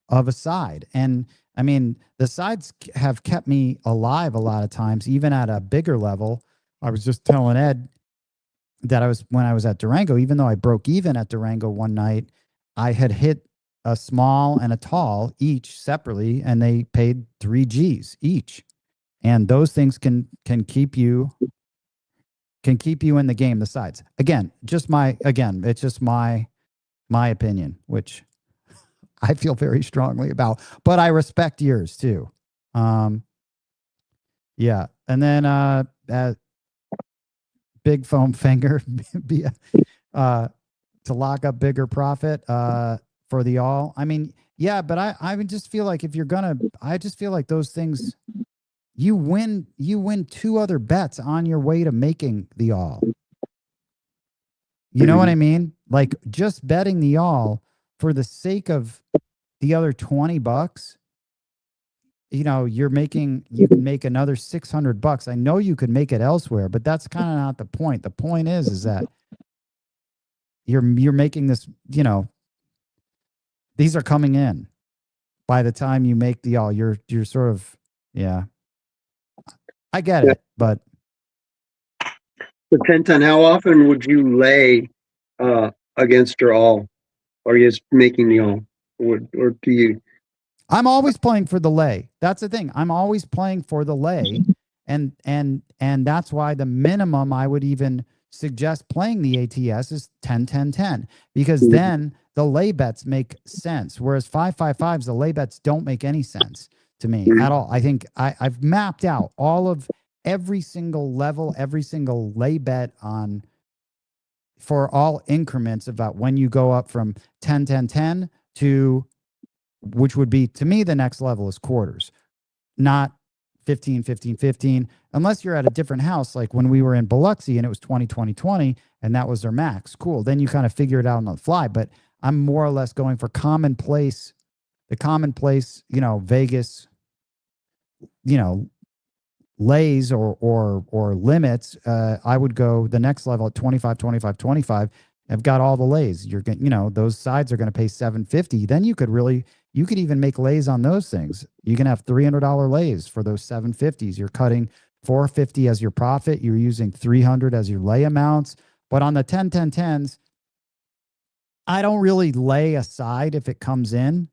of a side. And I mean, the sides have kept me alive a lot of times, even at a bigger level. I was just telling Ed, when I was at Durango, even though I broke even at Durango one night, I had hit a small and a tall each separately, and they paid 3 G's each. And those things can keep you in the game. The sides, it's just my opinion, which I feel very strongly about, but I respect yours too. Yeah. And then big foam finger to lock up bigger profit for the all. I mean, yeah, but I would just feel like if you're gonna, I just feel like those things, you win 2 other bets on your way to making the all. You know what I mean? Like just betting the all for the sake of the other $20, you know, you can make another $600. I know you could make it elsewhere, but that's kind of not the point. The point is that you're making this, you know, these are coming in by the time you make the all. You're sort of, yeah, I get it, but the 10-10, how often would you lay against your all, or just making the all, or do you? I'm always playing for the lay. That's the thing. I'm always playing for the lay, and that's why the minimum I would even suggest playing the ATS is 10-10-10, because then the lay bets make sense. Whereas 5-5-5s, the lay bets don't make any sense to me at all. I think I've mapped out every single level, every single lay bet for all increments about when you go up from 10-10-10 to, which would be, to me, the next level is quarters, not 15-15-15, unless you're at a different house, like when we were in Biloxi and it was 20-20-20 and that was their max. Cool. Then you kind of figure it out on the fly. But I'm more or less going for the commonplace, you know, Vegas, you know, lays or limits. I would go the next level at 25-25-25. I've got all the lays. You're getting, you know, those sides are going to pay $750. Then you could even make lays on those things. You can have $300 lays for those 750s. You're cutting $450 as your profit. You're using $300 as your lay amounts. But on the 10-10-10s, I don't really lay a side if it comes in.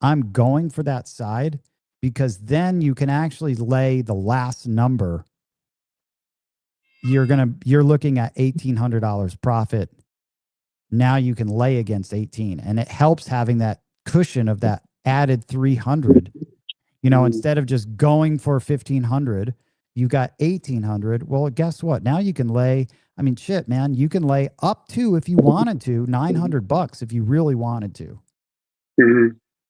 I'm going for that side because then you can actually lay the last number. You're looking at $1,800 profit. Now you can lay against 18, and it helps having that cushion of that added 300. You know, instead of just going for 1,500, you got 1,800. Well, guess what? Now you can lay. I mean, shit, man, you can lay up to, if you wanted to, $900 if you really wanted to.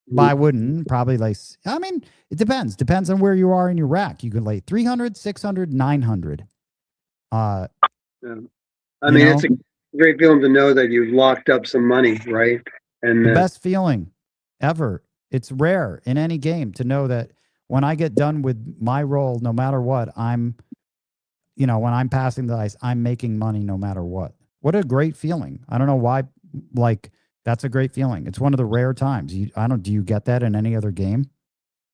But I wouldn't probably lay. I mean, it depends. Depends on where you are in your rack. You can lay 300, 600, 900. I mean, it's a great feeling to know that you've locked up some money, right? And the best feeling ever. It's rare in any game to know that when I get done with my roll, no matter what, when I'm passing the dice, I'm making money no matter what. What a great feeling. I don't know why, like, that's a great feeling. It's one of the rare times. Do you get that in any other game?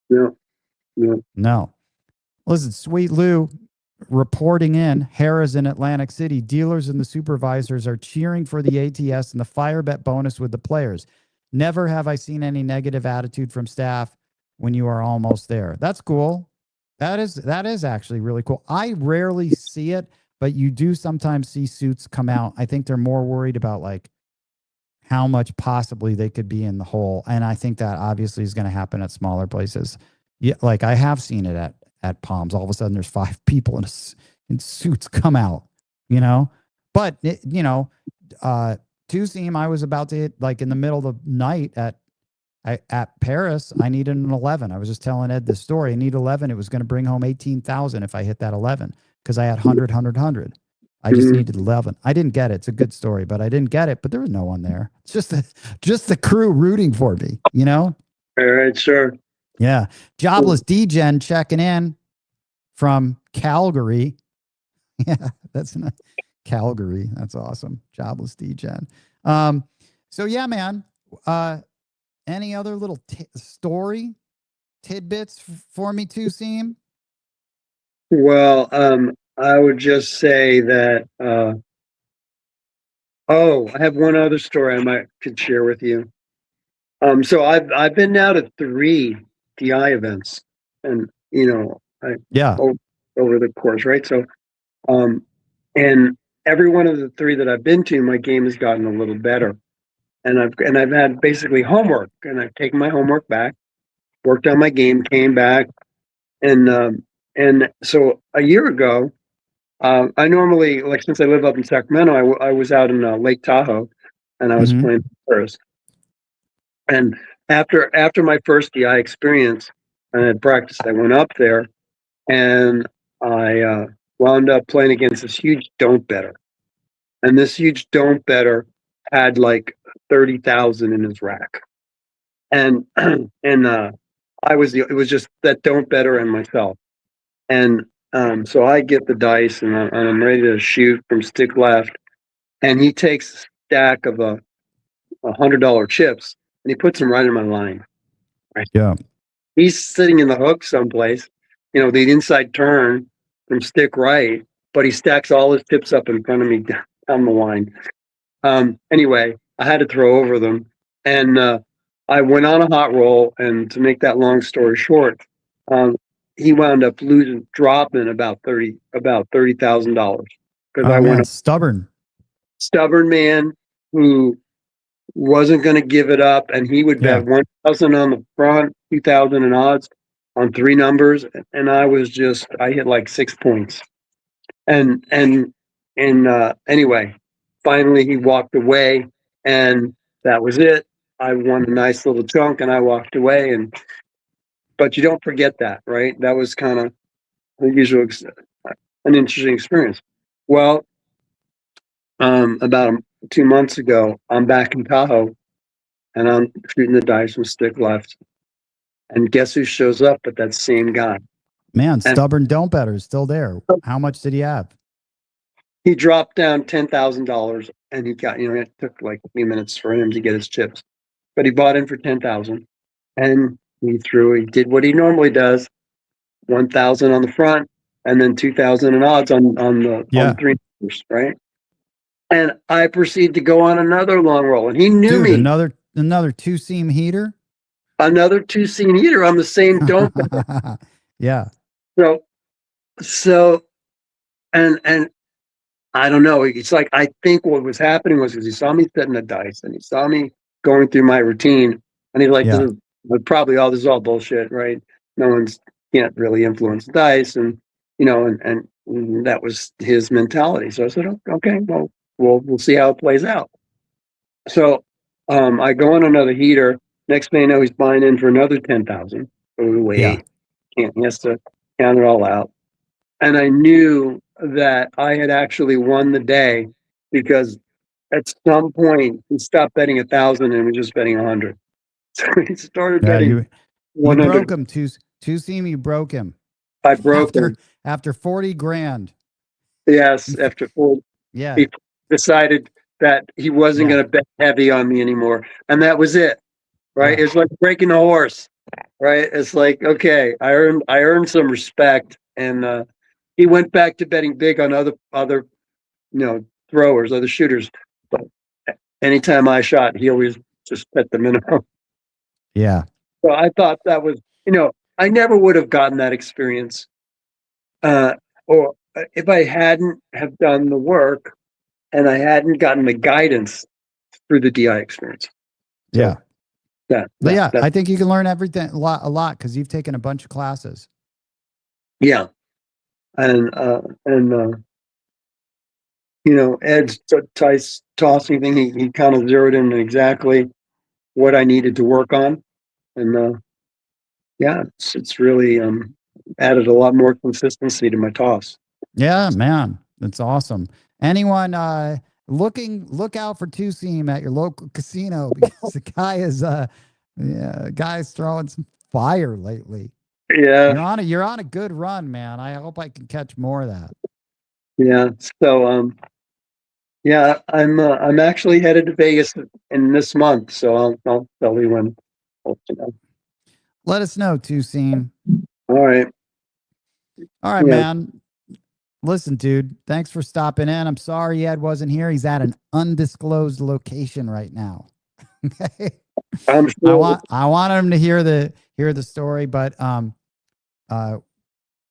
No. Listen, Sweet Lou reporting in, Harrah's in Atlantic City. Dealers and the supervisors are cheering for the ATS and the fire bet bonus with the players. Never have I seen any negative attitude from staff when you are almost there. That's cool. That is actually really cool. I rarely see it, but you do sometimes see suits come out. I think they're more worried about like how much possibly they could be in the hole. And I think that obviously is going to happen at smaller places. Yeah, like I have seen it at Palms. All of a sudden there's 5 people in suits come out, you know. But two seam, I was about to hit, like in the middle of the night at Paris, I needed an 11. I was just telling Ed this story. I need 11. It was going to bring home 18,000 if I hit that 11 because I had 100. I just needed 11. I didn't get it. It's a good story, but I didn't get it. But there was no one there. It's just the crew rooting for me, you know? All right, sure. Yeah. Jobless DGen checking in from Calgary. Yeah, that's not Calgary. That's awesome. Jobless DGen. So yeah, man. Any other little story tidbits for me too, Seam? Well, I would just say that Oh, I have one other story I could share with you. So I've been now to 3 DI events, and Yeah. over the course, right? So, and every one of the 3 that I've been to, my game has gotten a little better, and I've had basically homework, and I've taken my homework back, worked on my game, came back, and so a year ago, I normally, like, since I live up in Sacramento, I was out in Lake Tahoe, and I was Mhm. playing first. And after my first DI experience, I had practiced. I went up there, and I wound up playing against this huge don't better. And this huge don't better had like 30,000 in his rack, and and it was just that don't better and myself. And so I get the dice, and I'm ready to shoot from stick left, and he takes a stack of $100 chips, and he puts them right in my line. Right. Yeah. He's sitting in the hook someplace, the inside turn from stick right, but he stacks all his chips up in front of me down the line. Anyway, I had to throw over them, and I went on a hot roll. And to make that long story short, he wound up dropping about $30,000 because Oh I went man, a stubborn. stubborn man who wasn't going to give it up, and he would Yeah. bet 1,000 on the front, 2,000 in odds on 3 numbers, and I hit like 6 points, and anyway, finally he walked away, and that was it. I won a nice little chunk, and I walked away, but you don't forget that, right? That was kind of an interesting experience. Well, about 2 months ago, I'm back in Tahoe, and I'm shooting the dice from stick left. And guess who shows up but that same guy? Man, And stubborn don't better is still there. How much did he have? he dropped down $10,000, and he got, it took like a few minutes for him to get his chips, but he bought in for 10,000, and he did what he normally does, 1,000 on the front, and then 2,000 in odds on the 3 numbers, right? And I proceed to go on another long roll, and he knew Dude, me. Another 2-seam heater. Another 2-seam heater on the same don't. Yeah. So, and I don't know. It's like, I think what was happening was because he saw me setting the dice, and he saw me going through my routine, and he's like, Yeah. this is all bullshit, right? Can't really influence the dice, and that was his mentality. So I said, okay, well, we'll see how it plays out. So I go on another heater. Next thing I know, he's buying in for another 10,000. So wait, he has to count it all out. And I knew that I had actually won the day, because at some point he stopped betting 1,000 and was just betting 100. So he started betting You 100. broke him. Two-seam, you broke him. I broke him. After 40 grand. Yes, after 4. Yeah. He decided that he wasn't going to bet heavy on me anymore, and that was it. Right? Yeah. It's like breaking a horse. Right? It's like, okay, I earned some respect, and he went back to betting big on other throwers, other shooters. But anytime I shot, he always just bet the minimum. Yeah. So I thought that was, I never would have gotten that experience, or if I hadn't have done the work, and I hadn't gotten the guidance through the DI experience. So yeah. I think you can learn everything a lot because you've taken a bunch of classes. Yeah, and Ed's Tice tossing thing, he kind of zeroed in exactly what I needed to work on, and it's really added a lot more consistency to my toss. Yeah, man, that's awesome. Anyone look out for 2-seam at your local casino, because the guy's throwing some fire lately. Yeah, You're on a good run, man. I hope I can catch more of that. yeah. So I'm actually headed to Vegas in this month, so I'll tell you when. Let us know, 2-seam. All right. All right, man. Listen, dude, thanks for stopping in. I'm sorry Ed wasn't here. He's at an undisclosed location right now. Okay. I'm sure. I wanted him to hear the story, but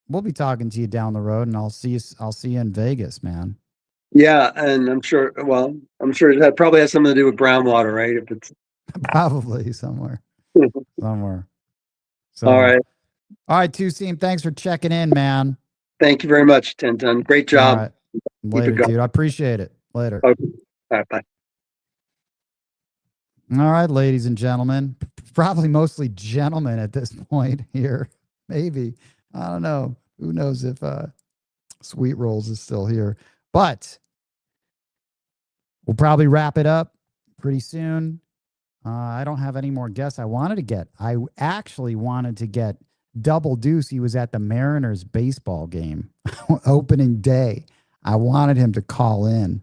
we'll be talking to you down the road, and I'll see you in Vegas, man. Yeah, and I'm sure. Well, I'm sure that probably has something to do with brown water, right? If it's Probably somewhere. Somewhere. So all right. All right, Tuseem, thanks for checking in, man. Thank you very much, Tintin. Great All job. right. Later, dude. I appreciate it. Later. Okay. All right, bye. All right, ladies and gentlemen. Probably mostly gentlemen at this point here. Maybe. I don't know. Who knows if Sweet Rolls is still here. But we'll probably wrap it up pretty soon. I don't have any more guests I wanted to get. I actually wanted to get Double Deuce. He was at the Mariners baseball game opening day. I wanted him to call in.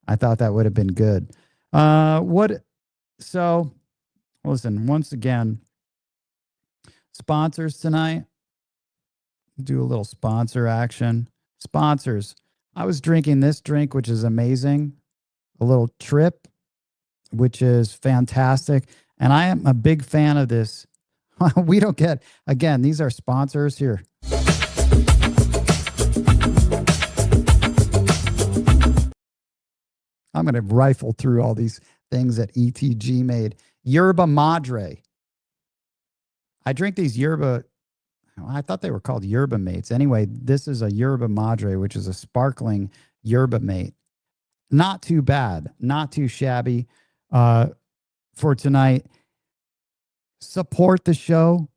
I thought that would have been good. So listen, once again, sponsors tonight. Do a little sponsor action. Sponsors. I was drinking this drink, which is amazing. A little Trip, which is fantastic. And I am a big fan of this. We don't get, again, these are sponsors here. I'm going to rifle through all these things that ETG made. Yerba Madre. I drink these yerba. I thought they were called yerba mates. Anyway, this is a yerba madre, which is a sparkling yerba mate. Not too bad. Not too shabby for tonight. Support the show.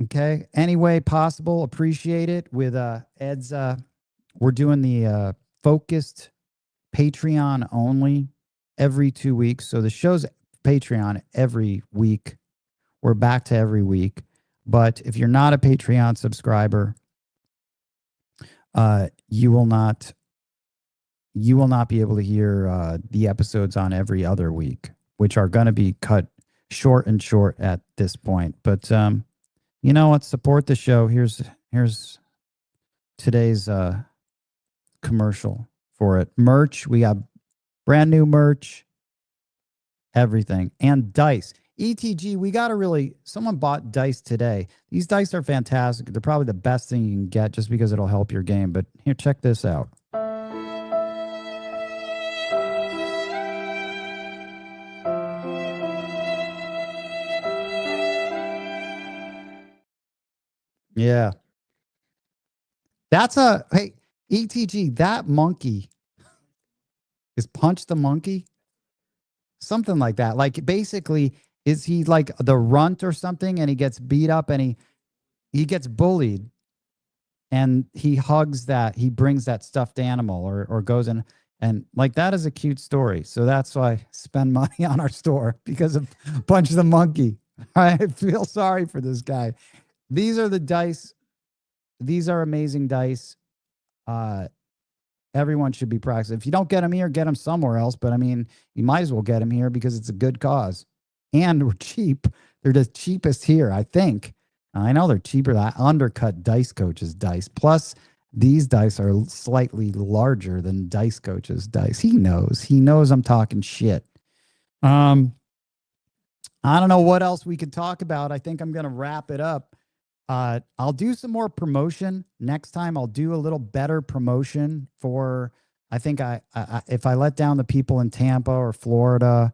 Okay. Any way possible. Appreciate it. With Ed's, we're doing the focused Patreon only every 2 weeks. So the show's Patreon every week. We're back to every week. But if you're not a Patreon subscriber, you will not be able to hear the episodes on every other week, which are going to be cut short and short at this point. But you know what? Support the show. Here's today's commercial for it. Merch. We got brand new merch. Everything. And dice. ETG, we got to really, someone bought dice today. These dice are fantastic. They're probably the best thing you can get just because it'll help your game. But here, check this out. Yeah. That's hey, ETG, that monkey is Punch the Monkey? Something like that. Like basically, is he like the runt or something and he gets beat up and he gets bullied and he brings that stuffed animal or goes in and like that is a cute story. So that's why I spend money on our store because of Punch the Monkey. I feel sorry for this guy. These are the dice. These are amazing dice. Everyone should be practicing. If you don't get them here, get them somewhere else. But I mean, you might as well get them here because it's a good cause. And we're cheap. They're the cheapest here, I think. I know they're cheaper than Undercut Dice Coach's dice. Plus, these dice are slightly larger than Dice Coach's dice. He knows I'm talking shit. I don't know what else we could talk about. I think I'm going to wrap it up. I'll do some more promotion next time. I'll do a little better promotion for, I think if I let down the people in Tampa or Florida,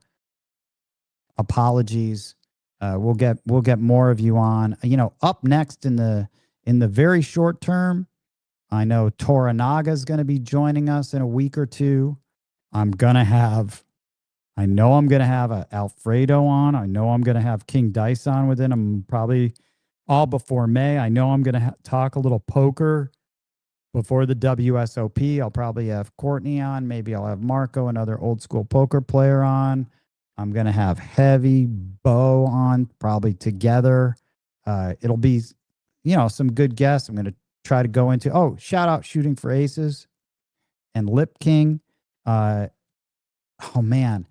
apologies. We'll get more of you on, up next in the very short term. I know Toranaga is going to be joining us in a week or two. I know I'm going to have a Alfredo on. I know I'm going to have King Dice on within probably all before May. I know I'm going to talk a little poker before the WSOP. I'll probably have Courtney on. Maybe I'll have Marco, another old school poker player on. I'm going to have Heavy, Bo on probably together. It'll be, some good guests. I'm going to try to go into, shout out Shooting for Aces and Lip King. Oh man.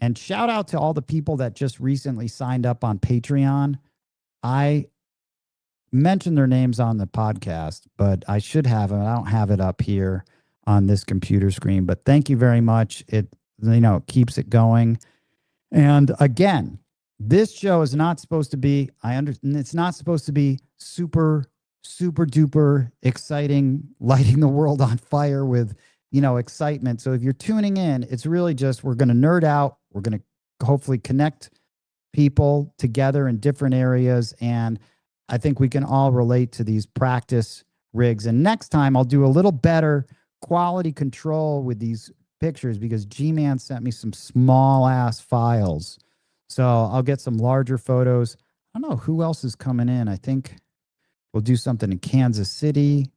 And shout out to all the people that just recently signed up on Patreon. I mention their names on the podcast, but I should have it. I don't have it up here on this computer screen, but thank you very much. It, keeps it going. And again, this show is not supposed to be, it's not supposed to be super duper exciting, lighting the world on fire with, excitement. So if you're tuning in, it's really just, we're going to nerd out. We're going to hopefully connect people together in different areas. And I think we can all relate to these practice rigs. And next time I'll do a little better quality control with these pictures, because Gman sent me some small ass files. So I'll get some larger photos. I don't know who else is coming in. I think we'll do something in Kansas City.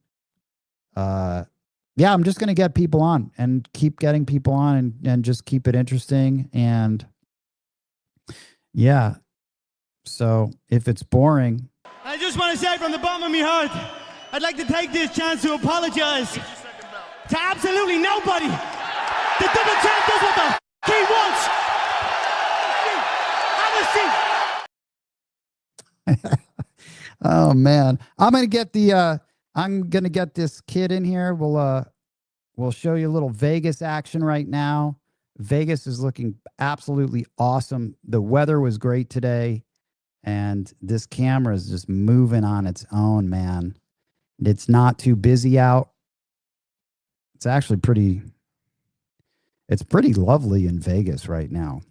Yeah, I'm just going to get people on and keep getting people on and just keep it interesting. And yeah, so if it's boring. I just want to say from the bottom of my heart, I'd like to take this chance to apologize to absolutely nobody. The double champ does what the f he wants. Have a seat. Oh man, I'm gonna get this kid in here. We'll show you a little Vegas action right now. Vegas is looking absolutely awesome. The weather was great today, and this camera is just moving on its own, man. It's not too busy out. It's actually pretty lovely in Vegas right now.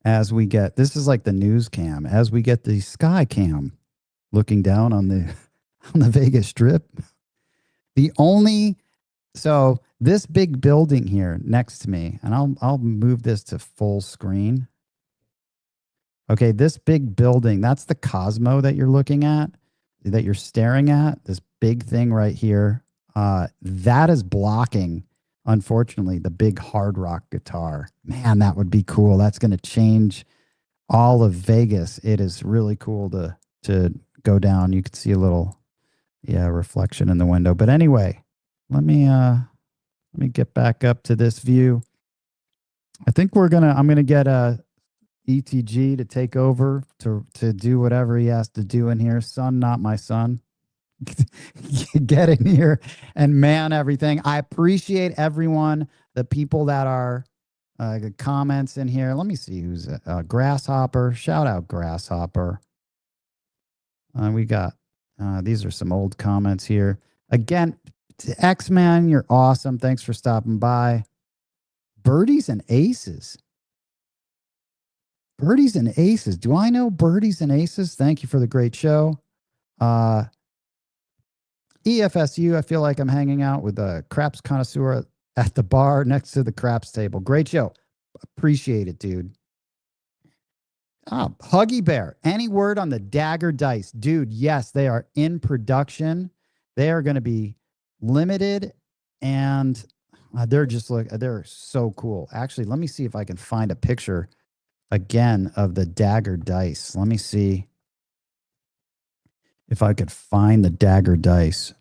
As we get, this is like the news cam, as we get the sky cam looking down on the Vegas Strip. So this big building here next to me, and I'll move this to full screen. Okay, this big building, that's the Cosmo that you're looking at, that you're staring at, this big thing right here. That is blocking, unfortunately, the big hard rock guitar. Man, that would be cool. That's going to change all of Vegas. It is really cool to go down. You can see a little, reflection in the window. But anyway, let me get back up to this view. I think I'm gonna get ETG to take over to do whatever he has to do in here. Son, not my son. Get in here and man everything. I appreciate everyone, the people that are the comments in here. Let me see who's Grasshopper. Shout out Grasshopper. We got these are some old comments here. Again, X-Man, you're awesome. Thanks for stopping by. Birdies and Aces. Birdies and Aces. Do I know Birdies and Aces? Thank you for the great show. EFSU, I feel like I'm hanging out with a craps connoisseur at the bar next to the craps table. Great show. Appreciate it, dude. Huggy Bear, any word on the Dagger dice? Dude, yes, they are in production. They are going to be limited, and they're so cool. Actually, let me see if I can find a picture again of the Dagger dice. Let me see if I could find the Dagger dice.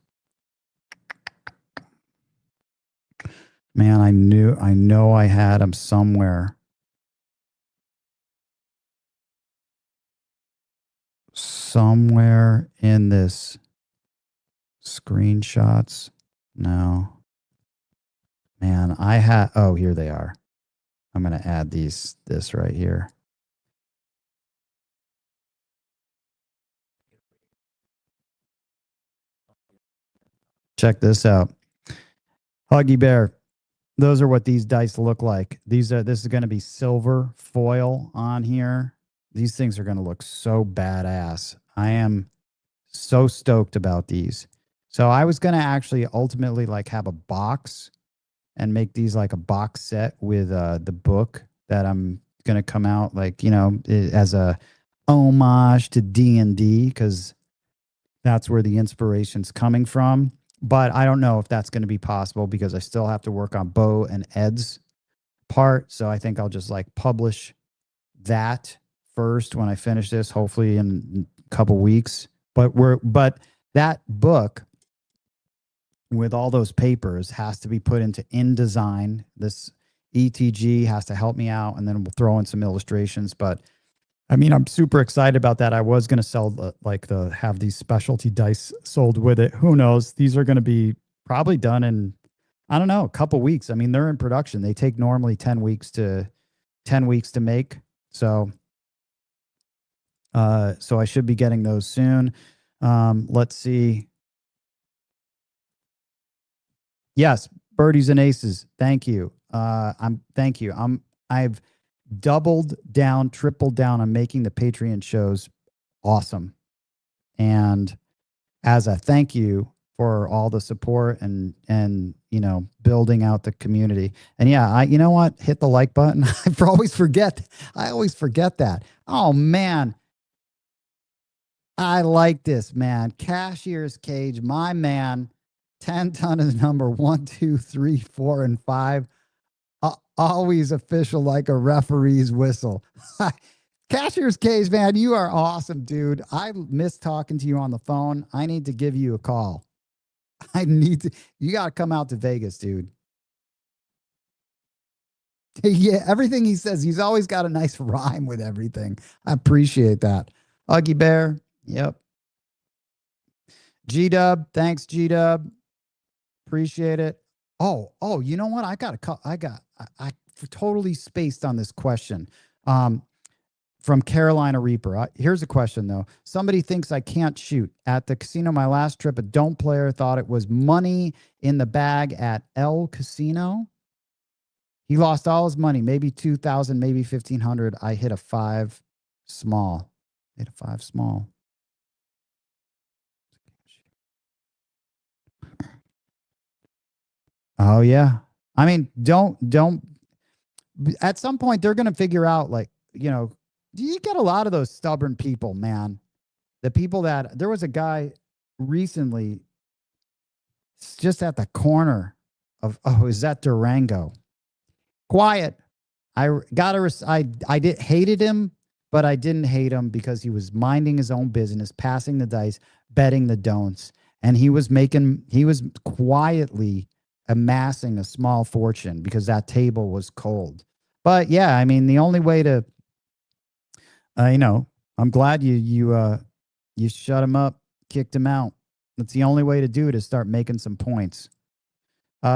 Man, I know I had them somewhere. Somewhere in this screenshots. No. Man, oh, here they are. I'm going to add this right here. Check this out. Huggy Bear. Those are what these dice look like. This is going to be silver foil on here. These things are going to look so badass. I am so stoked about these. So I was going to actually ultimately like have a box and make these like a box set with the book that I'm going to come out like, as a homage to D&D, because that's where the inspiration's coming from. But I don't know if that's going to be possible because I still have to work on Bo and Ed's part. So I think I'll just like publish that first when I finish this, hopefully in a couple weeks. But that book with all those papers has to be put into InDesign. This ETG has to help me out, and then we'll throw in some illustrations. But I mean, I'm super excited about that. I was going to sell have these specialty dice sold with it. Who knows? These are going to be probably done in, I don't know, a couple weeks. I mean, they're in production. They take normally 10 weeks to make. So, so I should be getting those soon. Let's see. Yes, birdies and aces. Thank you. Thank you. I've doubled down, tripled down on making the Patreon shows awesome. And as a thank you for all the support and you know, building out the community. And yeah, you know what? Hit the like button. I always forget that. Oh man. I like this, man. Cashier's Cage, my man. 10 ton is number 1, 2, 3, 4, and 5. Always official like a referee's whistle. Cashier's Cage, man, you are awesome, dude. I miss talking to you on the phone. I need to give you a call. You got to come out to Vegas, dude. Yeah, everything he says, he's always got a nice rhyme with everything. I appreciate that. Huggy Bear, yep. G-Dub, thanks, G-Dub. Appreciate it. Oh, you know what? I totally spaced on this question. From Carolina Reaper. Here's a question though. Somebody thinks I can't shoot. At the casino my last trip, a don't player thought it was money in the bag at El Casino. He lost all his money, maybe 2,000, maybe 1,500. I hit a 5 small. Hit a 5 small. Oh yeah. I mean, don't at some point they're going to figure out, like, you know, you get a lot of those stubborn people, man. The people that, there was a guy recently just at the corner of, is that Durango? Quiet. I hated him, but I didn't hate him because he was minding his own business, passing the dice, betting the don'ts. And he was quietly amassing a small fortune because that table was cold. But yeah, I mean, the only way to, you know, I'm glad you shut him up, kicked him out. That's the only way to do it, is start making some points.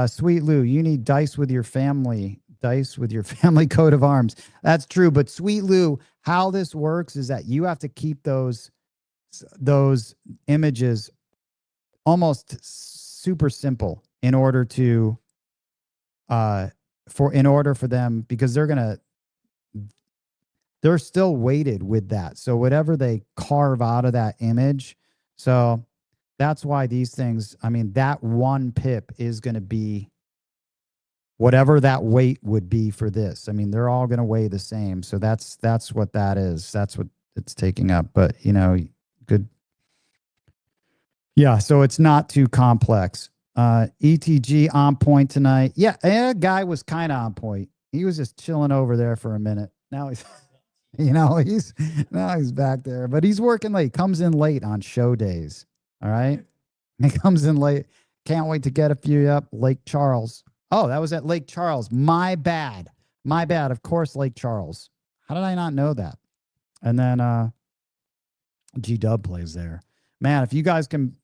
Sweet Lou, you need dice with your family coat of arms. That's true. But Sweet Lou, how this works is that you have to keep those images almost super simple in order to for them, because they're still weighted with that. So whatever they carve out of that image. So that's why these things, I mean, that one pip is going to be whatever that weight would be for this. I mean, they're all going to weigh the same. So that's what that is. That's what it's taking up. But, you know, good. Yeah. So it's not too complex. ETG on point tonight. Yeah. A guy was kind of on point. He was just chilling over there for a minute. Now he's, you know, he's back there, but he's working late, comes in late on show days. All right. He comes in late. Can't wait to get a few up. Lake Charles. Oh, that was at Lake Charles. My bad. Of course, Lake Charles. How did I not know that? And then G-Dub plays there. Man, if you guys can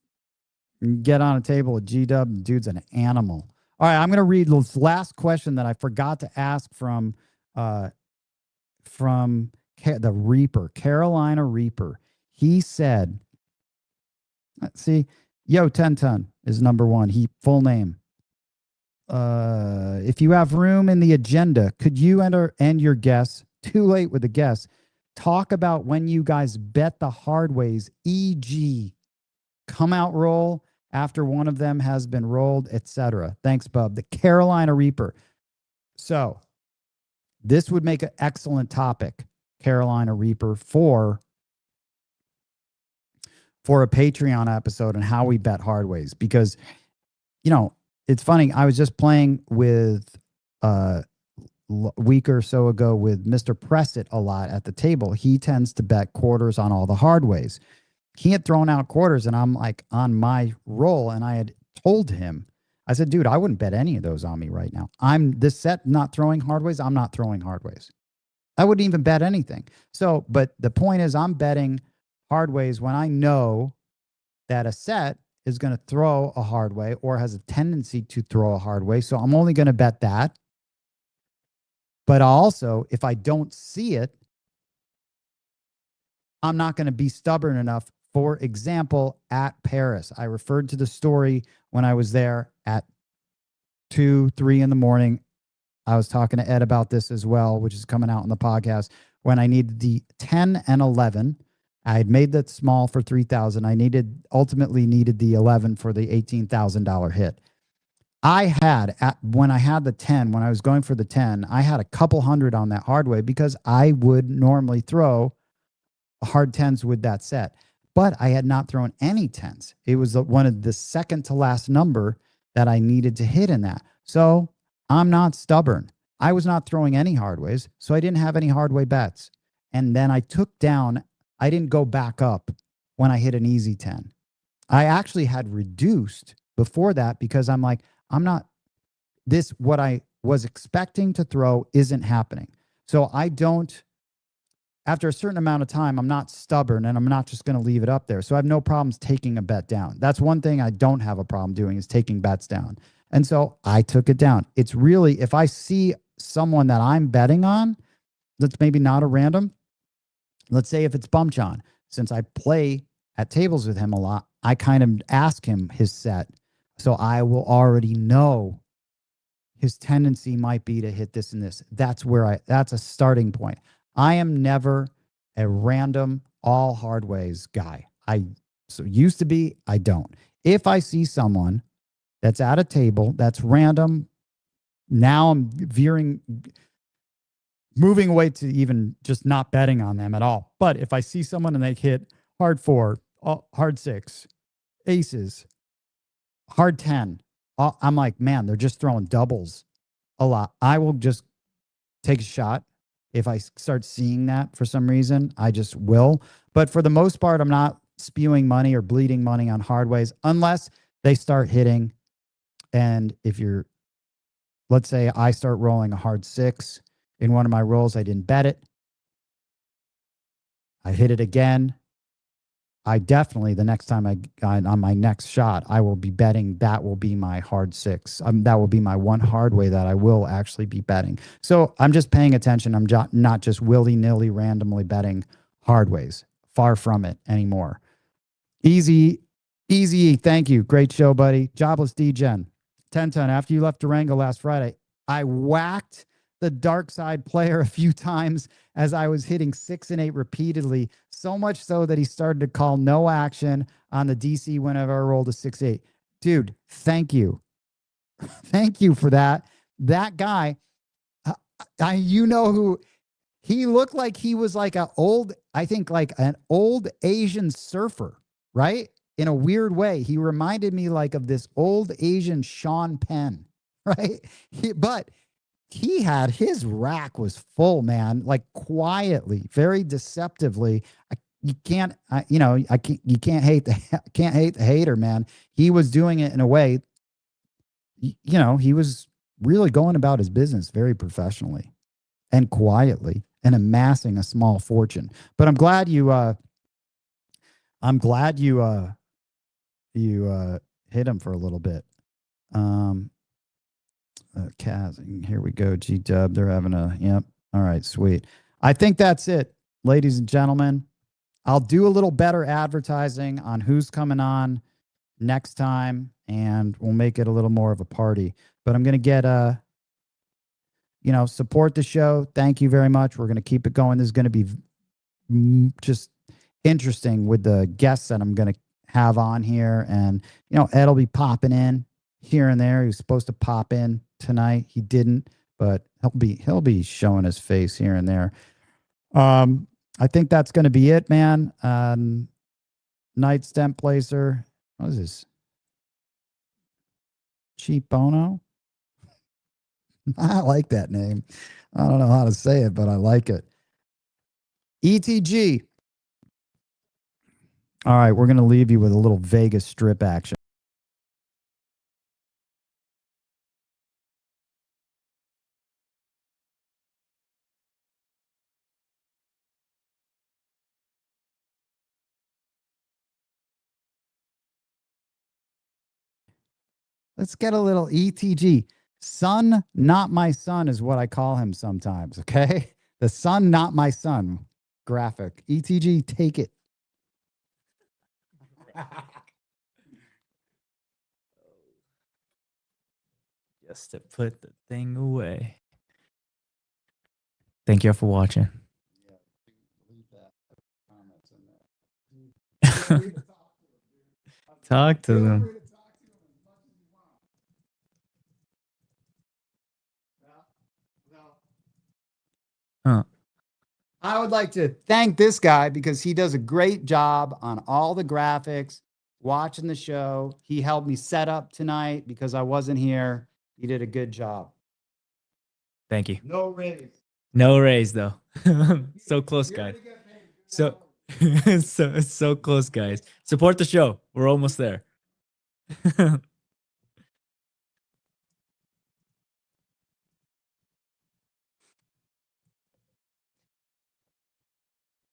get on a table with G-Dub, dude's an animal. All right, I'm going to read this last question that I forgot to ask from the Reaper, Carolina Reaper. He said, let's see, Yo, 10 Ton is number 1. Full name. If you have room in the agenda, could you and your guests, too late with the guests, talk about when you guys bet the hard ways, e.g., come out roll after one of them has been rolled, etc. Thanks, Bub. The Carolina Reaper. So this would make an excellent topic, Carolina Reaper, for a Patreon episode on how we bet hard ways. Because, you know, it's funny. I was just playing with a week or so ago with Mr. Pressett a lot at the table. He tends to bet quarters on all the hard ways. He had thrown out quarters, and I'm like on my roll, and I had told him, I said, dude, I wouldn't bet any of those on me right now. I'm this set not throwing hard ways. I'm not throwing hard ways. I wouldn't even bet anything. So, but the point is I'm betting hard ways when I know that a set is going to throw a hard way or has a tendency to throw a hard way. So I'm only going to bet that. But also, if I don't see it, I'm not going to be stubborn enough. For example, at Paris, I referred to the story when I was there at 2, 3 in the morning. I was talking to Ed about this as well, which is coming out in the podcast. When I needed the 10 and 11, I had made that small for 3,000. I ultimately needed the 11 for the $18,000 hit. When I had the 10, when I was going for the 10, I had a couple hundred on that hard way because I would normally throw hard 10s with that set, but I had not thrown any 10s. It was one of the second to last number that I needed to hit in that. So I'm not stubborn. I was not throwing any hard ways, so I didn't have any hard way bets. And then I didn't go back up when I hit an easy 10. I actually had reduced before that because I'm like, what I was expecting to throw isn't happening. So after a certain amount of time, I'm not stubborn and I'm not just going to leave it up there. So I have no problems taking a bet down. That's one thing I don't have a problem doing is taking bets down. And so I took it down. It's really, if I see someone that I'm betting on, that's maybe not a random, let's say if it's Bump John, since I play at tables with him a lot, I kind of ask him his set. So I will already know his tendency might be to hit this and this. That's a starting point. I am never a random all hard ways guy. Used to be, I don't. If I see someone that's at a table that's random, now I'm moving away to even just not betting on them at all. But if I see someone and they hit hard 4, hard 6, aces, hard 10, I'm like, man, they're just throwing doubles a lot. I will just take a shot. If I start seeing that for some reason, I just will. But for the most part, I'm not spewing money or bleeding money on hard ways unless they start hitting. And let's say I start rolling a hard 6 in one of my rolls, I didn't bet it. I hit it again. I definitely, the next time on my next shot, I will be betting that will be my hard 6. That will be my one hard way that I will actually be betting. So I'm just paying attention. I'm not just willy-nilly randomly betting hard ways. Far from it anymore. Easy. Thank you. Great show, buddy. Jobless D-Gen. 10-ton. After you left Durango last Friday, I whacked the dark side player a few times as I was hitting 6 and 8 repeatedly, so much so that he started to call no action on the DC whenever I rolled a 6-8. Dude, thank you. Thank you for that. That guy, who he looked like. He was like an old Asian surfer, right? In a weird way. He reminded me like of this old Asian Sean Penn, right? But he had his rack was full, man, like quietly, very deceptively. You can't hate the hater, man. He was doing it in a way, he was really going about his business very professionally and quietly and amassing a small fortune. But I'm glad you hit him for a little bit. Kaz, here we go. G-Dub, they're having yep. All right, sweet. I think that's it, ladies and gentlemen. I'll do a little better advertising on who's coming on next time, and we'll make it a little more of a party. But I'm going to get, support the show. Thank you very much. We're going to keep it going. This is going to be just interesting with the guests that I'm going to have on here. And, Ed will be popping in here and there. He was supposed to pop in tonight. He didn't, but he'll be showing his face here and there. I think that's going to be it, man. Night Stem Placer. What is this? Cheap Bono? I like that name. I don't know how to say it, but I like it. ETG. All right, we're going to leave you with a little Vegas strip action. Let's get a little ETG. Son, not my son is what I call him sometimes. Okay. The son, not my son graphic. ETG, take it. Just to put the thing away. Thank you for watching. Talk to them. Huh. I would like to thank this guy because he does a great job on all the graphics, watching the show. He helped me set up tonight because I wasn't here. He did a good job. Thank you. No raise. No raise though. So close, guys. So so close, guys. Support the show. We're almost there.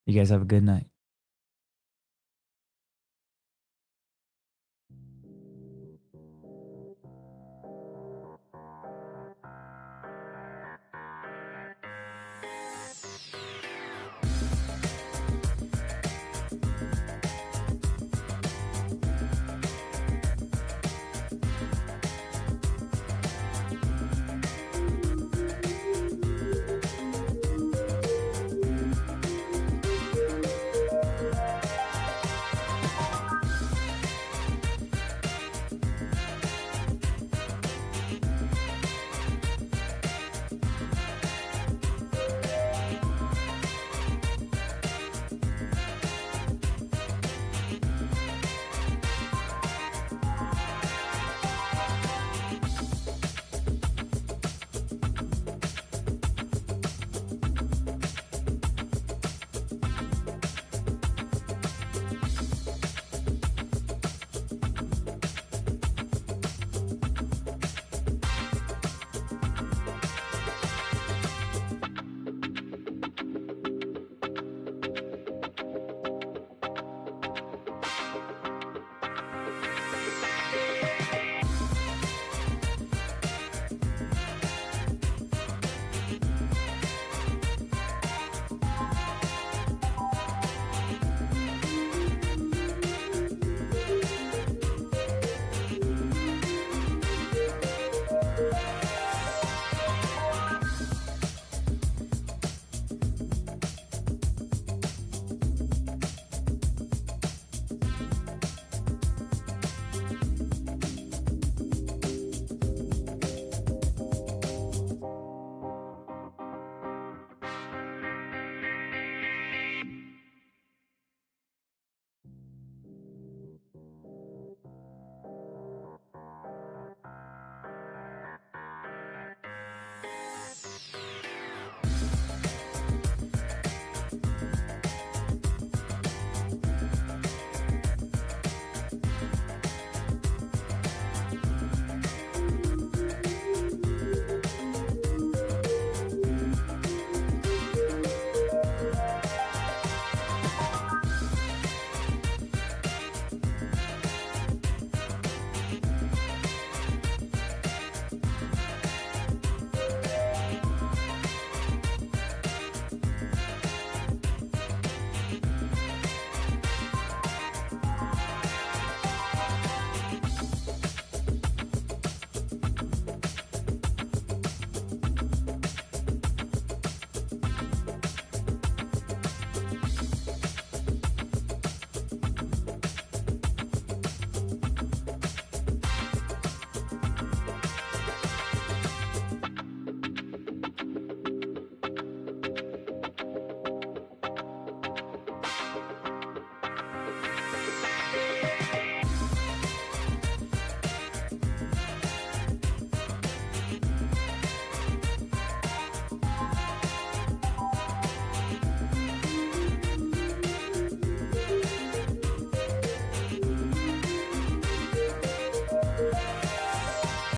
You guys have a good night.